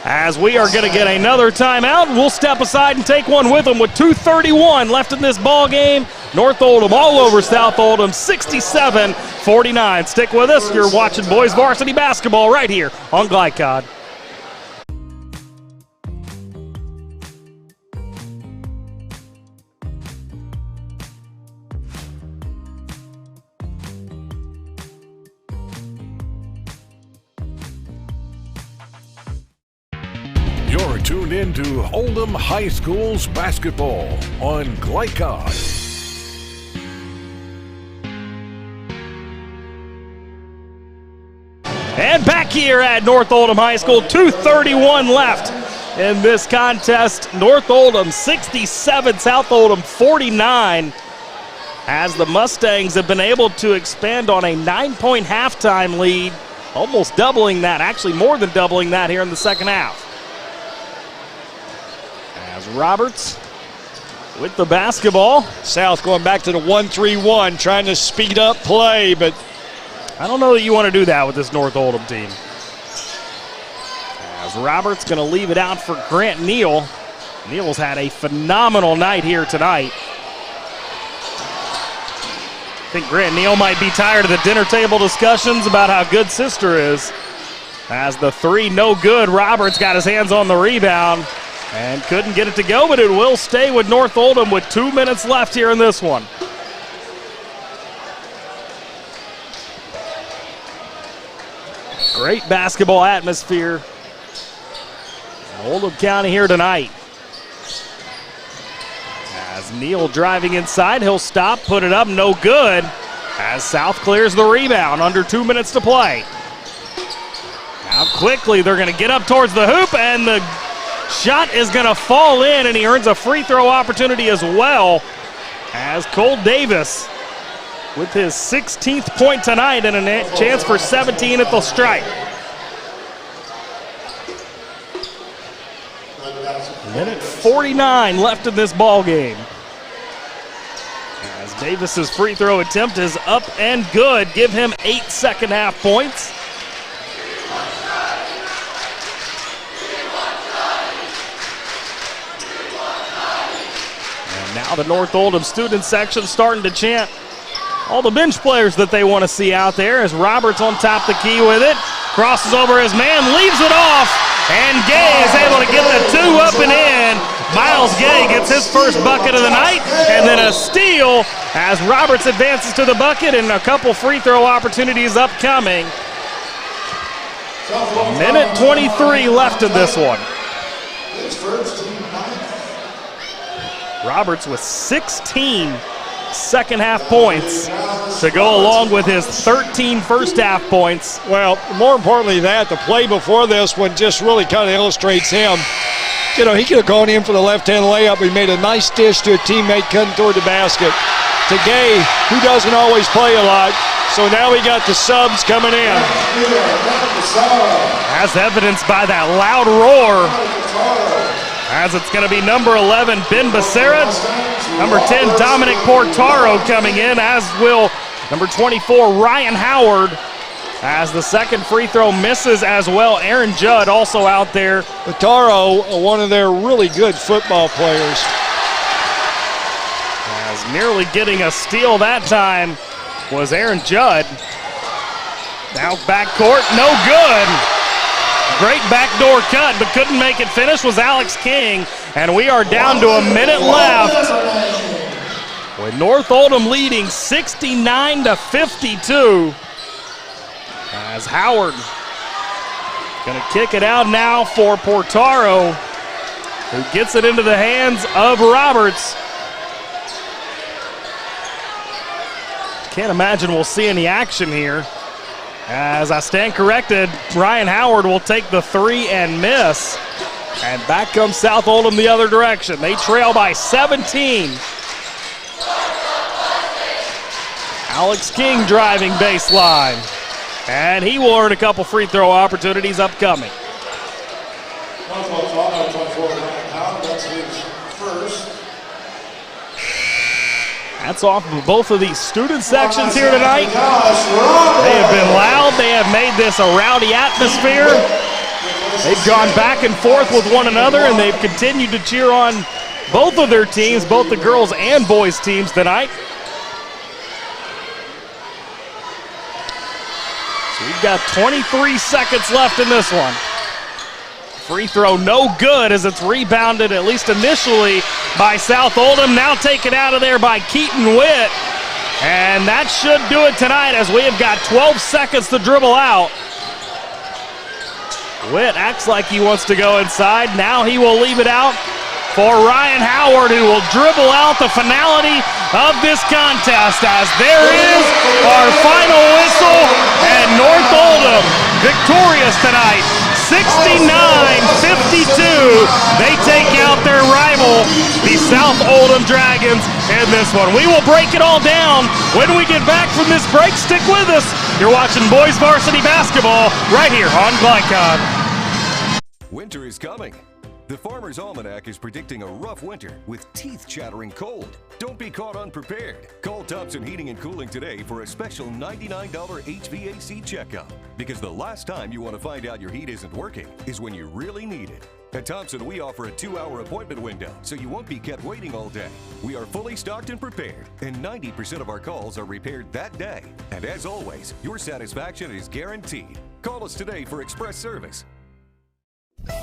As we are going to get another timeout, we'll step aside and take one with them with 2:31 left in this ball game. North Oldham all over South Oldham, 67-49. Stick with us. You're watching boys varsity basketball right here on Glycod.
You're tuned in to Oldham High School's basketball on Glycod.
And back here at North Oldham High School, 2:31 left in this contest. North Oldham 67, South Oldham 49. As the Mustangs have been able to expand on a 9-point halftime lead, almost doubling that, actually more than doubling that here in the second half. As Roberts with the basketball.
South going back to the 1-3-1, trying to speed up play, but
I don't know that you want to do that with this North Oldham team. As Roberts going to leave it out for Grant Neal. Neal's had a phenomenal night here tonight. I think Grant Neal might be tired of the dinner table discussions about how good sister is. As the 3 no good, Roberts got his hands on the rebound and couldn't get it to go, but it will stay with North Oldham with 2 minutes left here in this one. Great basketball atmosphere in Oldham County here tonight. As Neal driving inside, he'll stop, put it up, no good. As South clears the rebound, under 2 minutes to play. Now quickly they're going to get up towards the hoop, and the shot is going to fall in, and he earns a free throw opportunity as well. As Cole Davis with his 16th point tonight and a chance for 17 at the stripe. Minute 49 left in this ball game. As Davis's free throw attempt is up and good. Give him 8 second half points. And now the North Oldham student section starting to chant all the bench players that they want to see out there, as Roberts on top the key with it. Crosses over his man, leaves it off, and Gay is able to get the 2 up and in. Miles Gay gets his first bucket of the night, and then a steal as Roberts advances to the bucket, and a couple free throw opportunities upcoming. Minute 23 left in this one. Roberts with 16 second half points to go along with his 13 first half points.
Well, more importantly that, the play before this one just really kind of illustrates him. You know, he could have gone in for the left-hand layup. He made a nice dish to a teammate cutting toward the basket. To Gay, who doesn't always play a lot. So now we got the subs coming in.
As evidenced by that loud roar. As it's going to be number 11, Ben Becerra. Number 10, Dominic Portaro coming in, as will number 24, Ryan Howard. As the second free throw misses as well. Aaron Judd also out there.
Portaro, one of their really good football players.
As nearly getting a steal that time was Aaron Judd. Now backcourt, no good. Great backdoor cut, but couldn't make it finish was Alex King. And we are down to a minute left. With North Oldham leading 69-52. As Howard gonna kick it out now for Portaro, who gets it into the hands of Roberts. Can't imagine we'll see any action here. As I stand corrected, Ryan Howard will take the three and miss. And back comes South Oldham the other direction. They trail by 17. Alex King driving baseline. And he will earn a couple free throw opportunities upcoming. That's off of both of these student sections here tonight. They have been loud. They have made this a rowdy atmosphere. They've gone back and forth with one another, and they've continued to cheer on both of their teams, both the girls and boys teams tonight. So we've got 23 seconds left in this one. Free throw no good as it's rebounded, at least initially, by South Oldham. Now taken out of there by Keaton Witt. And that should do it tonight as we have got 12 seconds to dribble out. Witt acts like he wants to go inside. Now he will leave it out for Ryan Howard, who will dribble out the finality of this contest. As there is our final whistle, and North Oldham victorious tonight, 69-52. They take out their rival, the South Oldham Dragons, in this one. We will break it all down when we get back from this break. Stick with us. You're watching boys varsity basketball right here on Glycon.
Winter is coming. The Farmer's Almanac is predicting a rough winter with teeth-chattering cold. Don't be caught unprepared. Call Thompson Heating and Cooling today for a special $99 HVAC checkup. Because the last time you want to find out your heat isn't working is when you really need it. At Thompson, we offer a 2-hour appointment window, so you won't be kept waiting all day. We are fully stocked and prepared, and 90% of our calls are repaired that day. And as always, your satisfaction is guaranteed. Call us today for express service.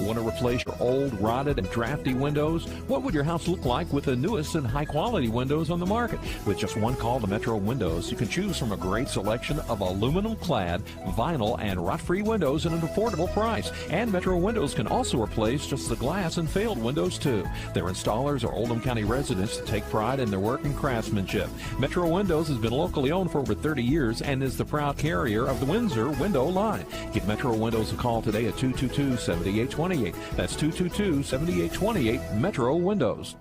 Want to replace your old, rotted, and drafty windows? What would your house look like with the newest and high-quality windows on the market? With just one call to Metro Windows, you can choose from a great selection of aluminum-clad, vinyl, and rot-free windows at an affordable price. And Metro Windows can also replace just the glass and failed windows, too. Their installers are Oldham County residents that take pride in their work and craftsmanship. Metro Windows has been locally owned for over 30 years and is the proud carrier of the Windsor window line. Give Metro Windows a call today at 222-7828. That's 222-7828, Metro Windows.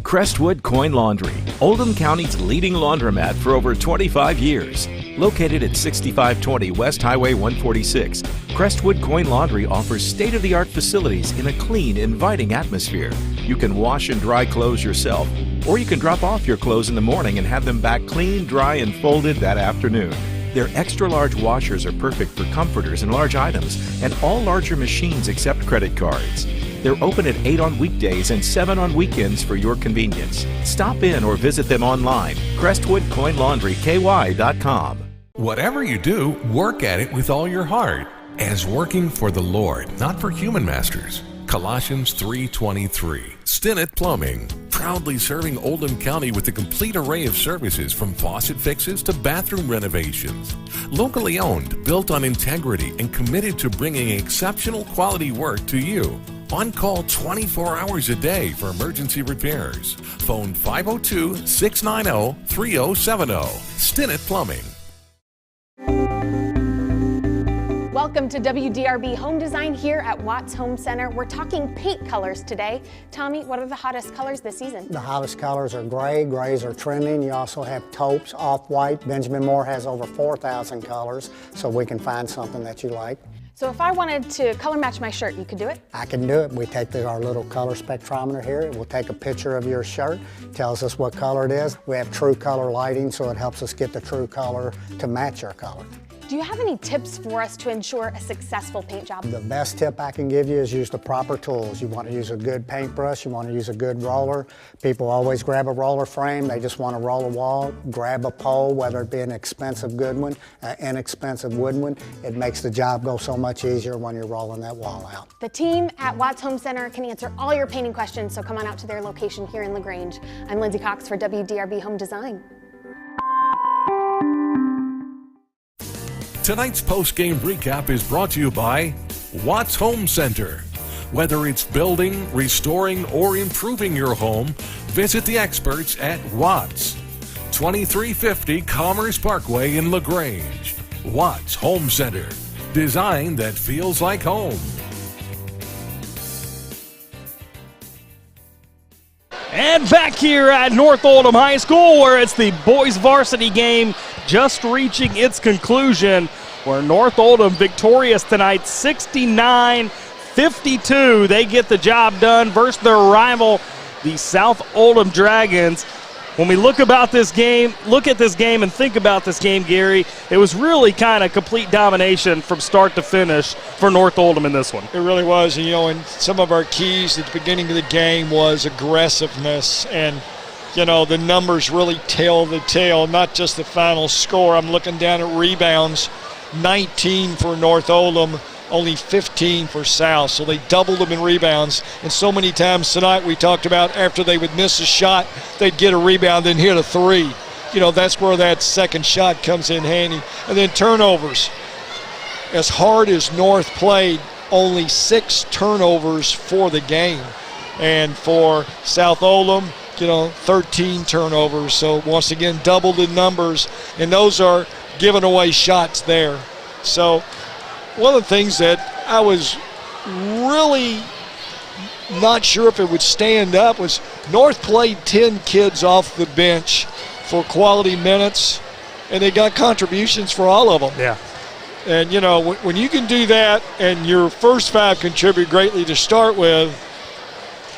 Crestwood Coin Laundry, Oldham County's leading laundromat for over 25 years. Located at 6520 West Highway 146, Crestwood Coin Laundry offers state-of-the-art facilities in a clean, inviting atmosphere. You can wash and dry clothes yourself, or you can drop off your clothes in the morning and have them back clean, dry, and folded that afternoon. Their extra-large washers are perfect for comforters and large items, and all larger machines accept credit cards. They're open at 8 on weekdays and 7 on weekends for your convenience. Stop in or visit them online, CrestwoodCoinLaundryKY.com.
Whatever you do, work at it with all your heart, as working for the Lord, not for human masters. Colossians 3:23. Stinnett Plumbing, proudly serving Oldham County with a complete array of services from faucet fixes to bathroom renovations. Locally owned, built on integrity, and committed to bringing exceptional quality work to you. On call 24 hours a day for emergency repairs. Phone 502-690-3070. Stinnett Plumbing.
Welcome to WDRB Home Design here at Watts Home Center. We're talking paint colors today. Tommy, what are the hottest colors this season?
The hottest colors are gray. Grays are trending. You also have taupes, off-white. Benjamin Moore has over 4,000 colors, so we can find something that you like.
So if I wanted to color match my shirt, you could do it?
I can do it. We take our little color spectrometer here. It will take a picture of your shirt, tells us what color it is. We have true color lighting, so it helps us get the true color to match your color.
Do you have any tips for us to ensure a successful paint job?
The best tip I can give you is use the proper tools. You want to use a good paintbrush, you want to use a good roller. People always grab a roller frame, they just want to roll a wall. Grab a pole, whether it be an expensive good one, an inexpensive wooden one. It makes the job go so much easier when you're rolling that wall out.
The team at Watts Home Center can answer all your painting questions, so come on out to their location here in LaGrange. I'm Lindsay Cox for WDRB Home Design.
Tonight's post-game recap is brought to you by Watts Home Center. Whether it's building, restoring, or improving your home, visit the experts at Watts. 2350 Commerce Parkway in LaGrange. Watts Home Center. Design that feels like home.
And back here at North Oldham High School, where it's the boys varsity game just reaching its conclusion, where North Oldham victorious tonight 69-52. They get the job done versus their rival, the South Oldham Dragons. When we look at this game and think about this game, Gary, it was really kind of complete domination from start to finish for North Oldham in this one.
It really was, and some of our keys at the beginning of the game was aggressiveness, and the numbers really tell the tale, not just the final score. I'm looking down at rebounds, 19 for North Oldham, only 15 for South, so they doubled them in rebounds. And so many times tonight we talked about after they would miss a shot, they'd get a rebound and hit a three. That's where that second shot comes in handy. And then turnovers. As hard as North played, only 6 turnovers for the game. And for South Oldham, 13 turnovers. So once again, doubled in numbers, and those are giving away shots there. So one of the things that I was really not sure if it would stand up was North played 10 kids off the bench for quality minutes, and they got contributions for all of them.
Yeah.
And, when you can do that and your first 5 contribute greatly to start with,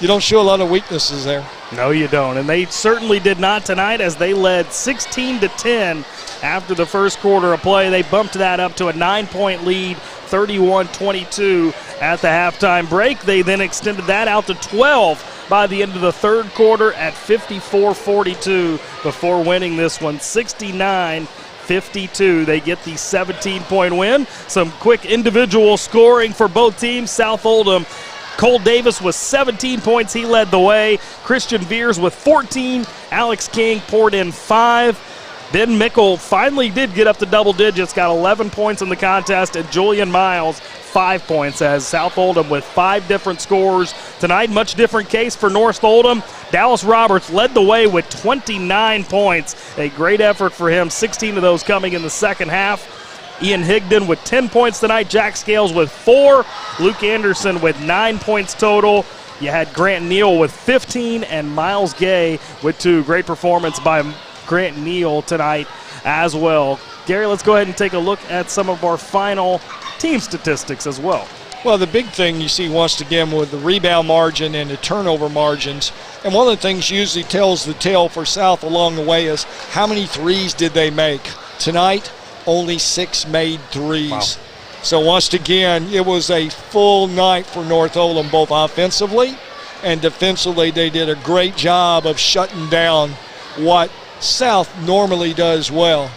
you don't show a lot of weaknesses there.
No, you don't. And they certainly did not tonight, as they led 16-10 after the first quarter of play. They bumped that up to a 9-point lead, 31-22 at the halftime break. They then extended that out to 12 by the end of the third quarter at 54-42 before winning this one 69-52. They get the 17-point win. Some quick individual scoring for both teams. South Oldham, Cole Davis with 17 points. He led the way. Christian Veers with 14. Alex King poured in 5. Ben Mickle finally did get up to double digits, got 11 points in the contest, and Julian Miles 5 points, as South Oldham with 5 different scores. Tonight, much different case for North Oldham. Dallas Roberts led the way with 29 points. A great effort for him, 16 of those coming in the second half. Ian Higdon with 10 points tonight. Jack Scales with 4. Luke Anderson with 9 points total. You had Grant Neal with 15 and Miles Gay with 2. Great performance by Grant Neal tonight as well. Gary, let's go ahead and take a look at some of our final team statistics as well.
Well, the big thing you see once again with the rebound margin and the turnover margins, and one of the things usually tells the tale for South along the way is how many threes did they make. Tonight, only 6 made threes. Wow. So once again, it was a full night for North Oldham, both offensively and defensively. They did a great job of shutting down what South normally does well.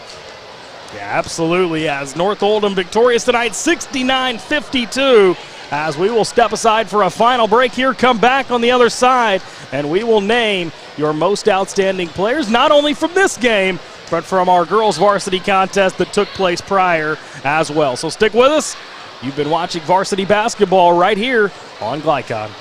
Yeah, absolutely. As North Oldham victorious tonight, 69-52. As we will step aside for a final break here, come back on the other side, and we will name your most outstanding players, not only from this game, but from our girls varsity contest that took place prior as well. So stick with us. You've been watching varsity basketball right here on Glycon.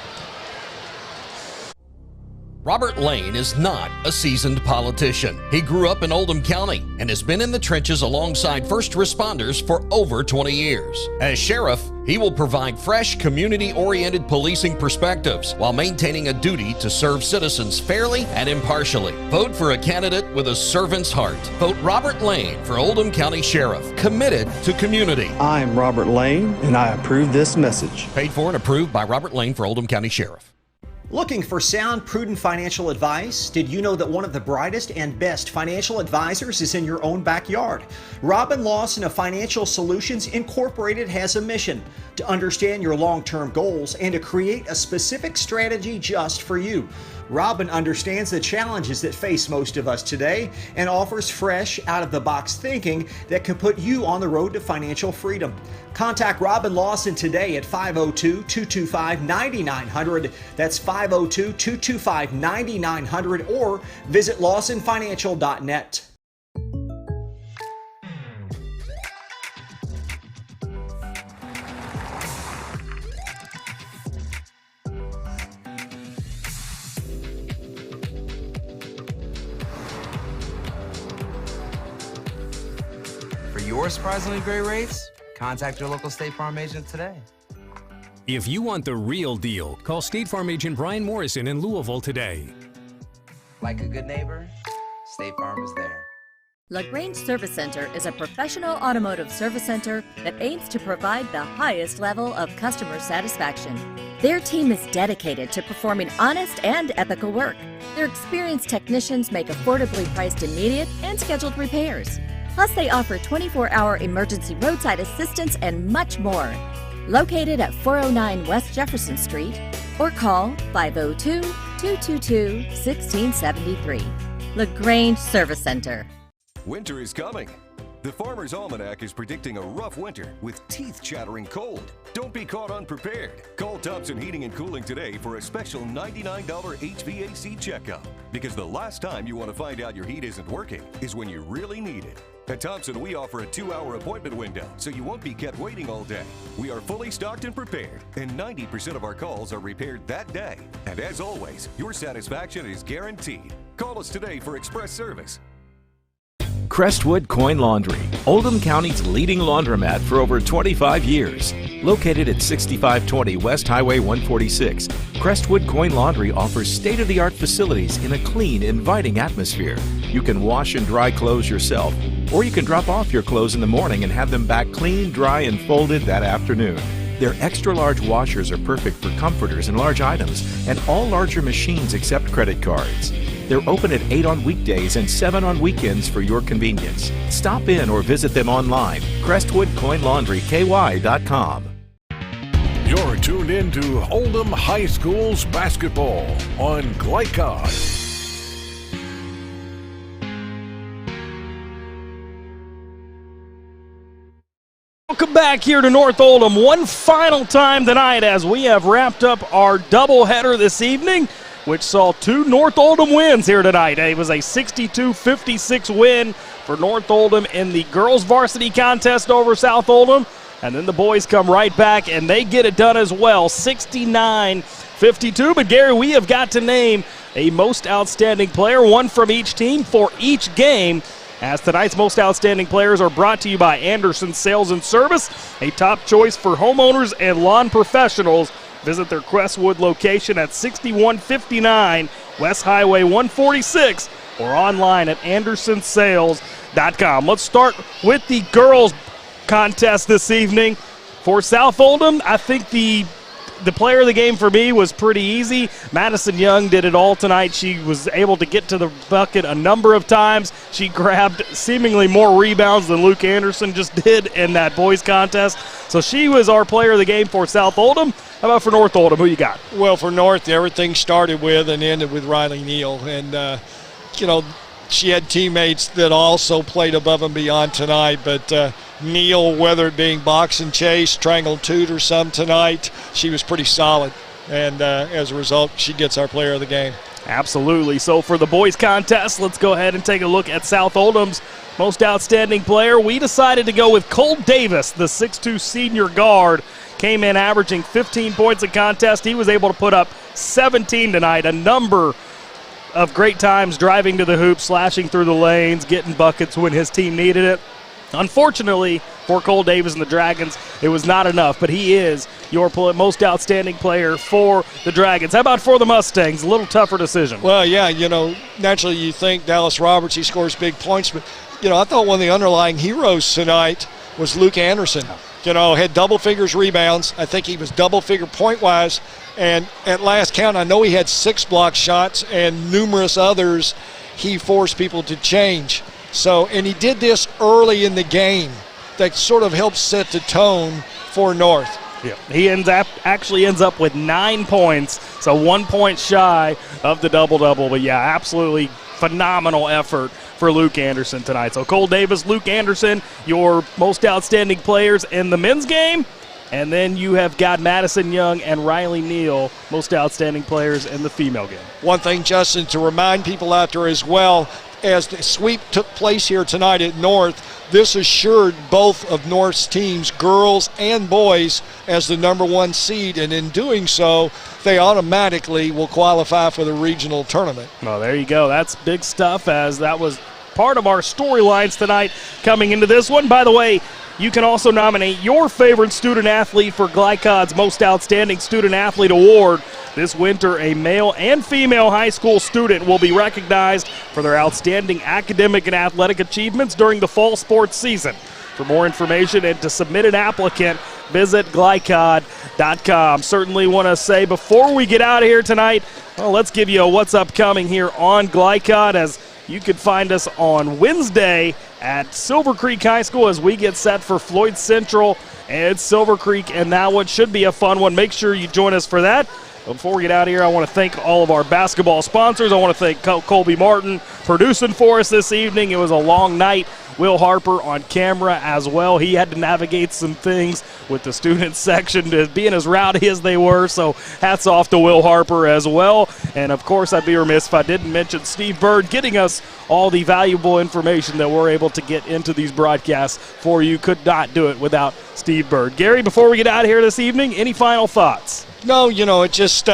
Robert Lane is not a seasoned politician. He grew up in Oldham County and has been in the trenches alongside first responders for over 20 years. As sheriff, he will provide fresh, community-oriented policing perspectives while maintaining a duty to serve citizens fairly and impartially. Vote for a candidate with a servant's heart. Vote Robert Lane for Oldham County Sheriff, committed to community.
I'm Robert Lane, and I approve this message.
Paid for and approved by Robert Lane for Oldham County Sheriff.
Looking for sound, prudent financial advice? Did you know that one of the brightest and best financial advisors is in your own backyard? Robin Lawson of Financial Solutions Incorporated has a mission to understand your long-term goals and to create a specific strategy just for you. Robin understands the challenges that face most of us today and offers fresh, out-of-the-box thinking that can put you on the road to financial freedom. Contact Robin Lawson today at 502-225-9900. That's 502-225-9900 or visit lawsonfinancial.net.
For your surprisingly great rates, contact your local State Farm agent today.
If you want the real deal, call State Farm agent Brian Morrison in Louisville today.
Like a good neighbor, State Farm is there.
LaGrange Service Center is a professional automotive service center that aims to provide the highest level of customer satisfaction. Their team is dedicated to performing honest and ethical work. Their experienced technicians make affordably priced immediate and scheduled repairs. Plus, they offer 24-hour emergency roadside assistance and much more. Located at 409 West Jefferson Street or call 502-222-1673. LaGrange Service Center.
Winter is coming. The Farmer's Almanac is predicting a rough winter with teeth-chattering cold. Don't be caught unprepared. Call Thompson Heating and Cooling today for a special $99 HVAC checkup. Because the last time you want to find out your heat isn't working is when you really need it. At Thompson, we offer a 2-hour appointment window, so you won't be kept waiting all day. We are fully stocked and prepared, and 90% of our calls are repaired that day. And as always, your satisfaction is guaranteed. Call us today for express service.
Crestwood Coin Laundry, Oldham County's leading laundromat for over 25 years. Located at 6520 West Highway 146, Crestwood Coin Laundry offers state-of-the-art facilities in a clean, inviting atmosphere. You can wash and dry clothes yourself, or you can drop off your clothes in the morning and have them back clean, dry, and folded that afternoon. Their extra-large washers are perfect for comforters and large items, and all larger machines accept credit cards. They're open at 8 on weekdays and 7 on weekends for your convenience. Stop in or visit them online, CrestwoodCoinLaundryKY.com.
You're tuned in to Oldham High School's basketball on Glycon.
Welcome back here to North Oldham one final time tonight as we have wrapped up our doubleheader this evening, which saw 2 North Oldham wins here tonight. It was a 62-56 win for North Oldham in the girls varsity contest over South Oldham. And then the boys come right back and they get it done as well, 69-52. But Gary, we have got to name a most outstanding player, one from each team for each game, as tonight's most outstanding players are brought to you by Anderson Sales and Service, a top choice for homeowners and lawn professionals. Visit their Crestwood location at 6159 West Highway 146 or online at andersonsales.com. Let's start with the girls contest this evening. For South Oldham, I think the player of the game for me was pretty easy. Madison Young did it all tonight. She was able to get to the bucket a number of times. She grabbed seemingly more rebounds than Luke Anderson just did in that boys contest. So she was our player of the game for South Oldham. How about for North Oldham? Who you got?
Well, for North, everything started with and ended with Riley Neal. And, she had teammates that also played above and beyond tonight, but Neal, whether it being box and chase, triangle toot or some tonight, she was pretty solid. And as a result, she gets our player of the game.
Absolutely. So for the boys contest, let's go ahead and take a look at South Oldham's most outstanding player. We decided to go with Cole Davis, the 6'2 senior guard. Came in averaging 15 points a contest. He was able to put up 17 tonight, a number of great times driving to the hoop, slashing through the lanes, getting buckets when his team needed it. Unfortunately for Cole Davis and the Dragons, it was not enough, but he is your most outstanding player for the Dragons. How about for the Mustangs? A little tougher decision.
Well, yeah, naturally you think Dallas Roberts, he scores big points, but, I thought one of the underlying heroes tonight was Luke Anderson. Had double figures rebounds. I think he was double figure point-wise, and at last count, I know he had 6 block shots and numerous others he forced people to change. So, and he did this early in the game. That sort of helps set the tone for North.
Yeah, he actually ends up with 9 points, so 1 point shy of the double-double. But, yeah, absolutely phenomenal effort for Luke Anderson tonight. So Cole Davis, Luke Anderson, your most outstanding players in the men's game. And then you have got Madison Young and Riley Neal, most outstanding players in the female game.
One thing, Justin, to remind people out there as well, as the sweep took place here tonight at North, this assured both of North's teams, girls and boys, as the #1 seed, and in doing so, they automatically will qualify for the regional tournament.
Well, there you go. That's big stuff, as that was part of our storylines tonight coming into this one. By the way, you can also nominate your favorite student athlete for Glycod's Most Outstanding Student Athlete Award. This winter, a male and female high school student will be recognized for their outstanding academic and athletic achievements during the fall sports season. For more information and to submit an applicant, visit glycod.com. Certainly want to say before we get out of here tonight, well, let's give you a what's upcoming here on Glycod, as you can find us on Wednesday at Silver Creek High School as we get set for Floyd Central and Silver Creek, and that one should be a fun one. Make sure you join us for that. Before we get out of here, I want to thank all of our basketball sponsors. I want to thank Colby Martin producing for us this evening. It was a long night. Will Harper on camera as well. He had to navigate some things with the student section, being as rowdy as they were, so hats off to Will Harper as well. And, of course, I'd be remiss if I didn't mention Steve Bird getting us all the valuable information that we're able to get into these broadcasts for you. Could not do it without Steve Bird. Gary, before we get out of here this evening, any final thoughts?
No, it's just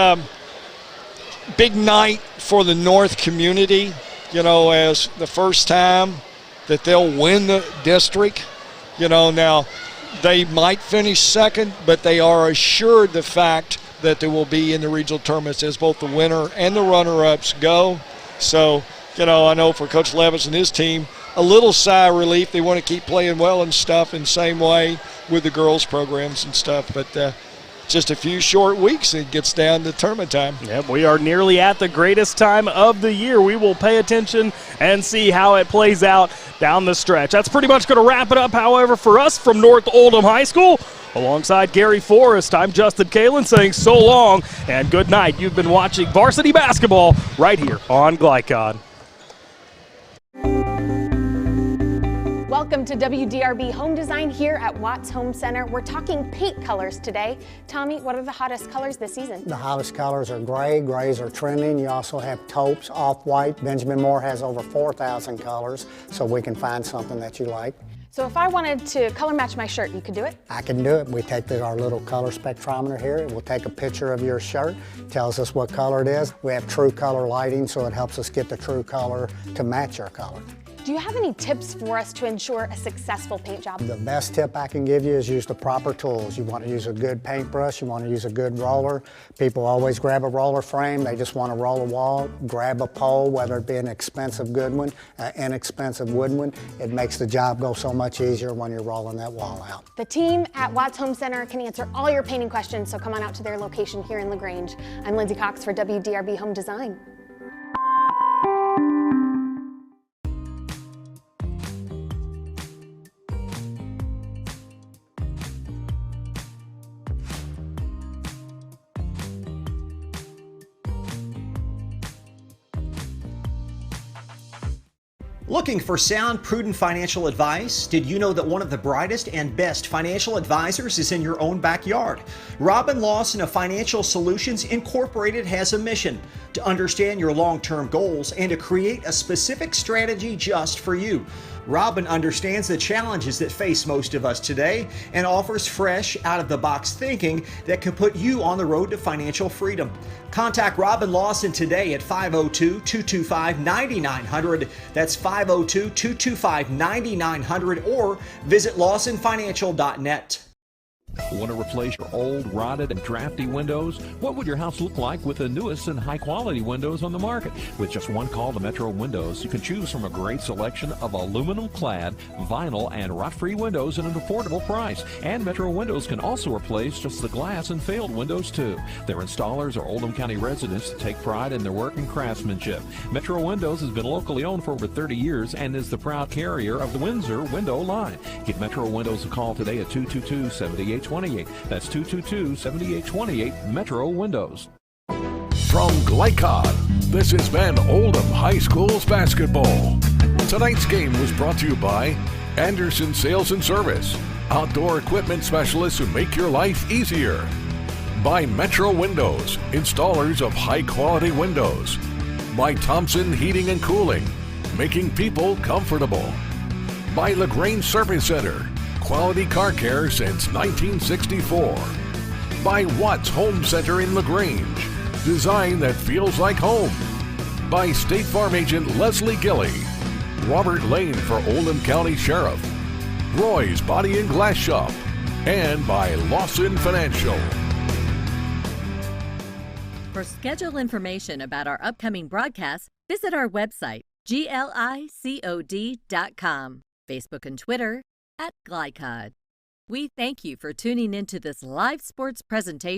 big night for the North community, as the first time that they'll win the district. Now they might finish second, but they are assured the fact that they will be in the regional tournaments as both the winner and the runner-ups go. So, I know for Coach Levis and his team, a little sigh of relief. They want to keep playing well and stuff, in the same way with the girls' programs and stuff. But just a few short weeks, it gets down to tournament time.
Yep, we are nearly at the greatest time of the year. We will pay attention and see how it plays out down the stretch. That's pretty much going to wrap it up, however, for us from North Oldham High School. Alongside Gary Forrest, I'm Justin Kalen saying so long and good night. You've been watching varsity basketball right here on Glycod.
Welcome to WDRB Home Design here at Watts Home Center. We're talking paint colors today. Tommy, what are the hottest colors this season?
The hottest colors are gray. Grays are trending. You also have taupes, off-white. Benjamin Moore has over 4,000 colors, so we can find something that you like.
So if I wanted to color match my shirt, you could do it?
I can do it. We take our little color spectrometer here. It will take a picture of your shirt, tells us what color it is. We have true color lighting, so it helps us get the true color to match your color.
Do you have any tips for us to ensure a successful paint job?
The best tip I can give you is use the proper tools. You want to use a good paintbrush, you want to use a good roller. People always grab a roller frame, they just want to roll a wall. Grab a pole, whether it be an expensive good one, inexpensive wooden one. It makes the job go so much easier when you're rolling that wall out.
The team at Watts Home Center can answer all your painting questions, so come on out to their location here in LaGrange. I'm Lindsay Cox for WDRB Home Design.
Looking for sound, prudent financial advice? Did you know that one of the brightest and best financial advisors is in your own backyard? Robin Lawson of Financial Solutions Incorporated has a mission to understand your long-term goals and to create a specific strategy just for you. Robin understands the challenges that face most of us today and offers fresh, out-of-the-box thinking that could put you on the road to financial freedom. Contact Robin Lawson today at 502-225-9900. That's 502-225-9900 or visit lawsonfinancial.net.
Want to replace your old, rotted, and drafty windows? What would your house look like with the newest and high-quality windows on the market? With just one call to Metro Windows, you can choose from a great selection of aluminum-clad, vinyl, and rot-free windows at an affordable price. And Metro Windows can also replace just the glass and failed windows, too. Their installers are Oldham County residents that take pride in their work and craftsmanship. Metro Windows has been locally owned for over 30 years and is the proud carrier of the Windsor window line. Give Metro Windows a call today at 222-7828. That's 222-7828 Metro Windows.
From Glycod, this has been Oldham High School's basketball. Tonight's game was brought to you by Anderson Sales and Service, outdoor equipment specialists who make your life easier. By Metro Windows, installers of high-quality windows. By Thompson Heating and Cooling, making people comfortable. By LaGrange Service Center, quality car care since 1964. By Watts Home Center in LaGrange, design that feels like home. By State Farm Agent Leslie Gilley, Robert Lane for Oldham County Sheriff, Roy's Body and Glass Shop, and by Lawson Financial.
For schedule information about our upcoming broadcasts, visit our website, glicod.com, Facebook and Twitter, @Glycod. We thank you for tuning into this live sports presentation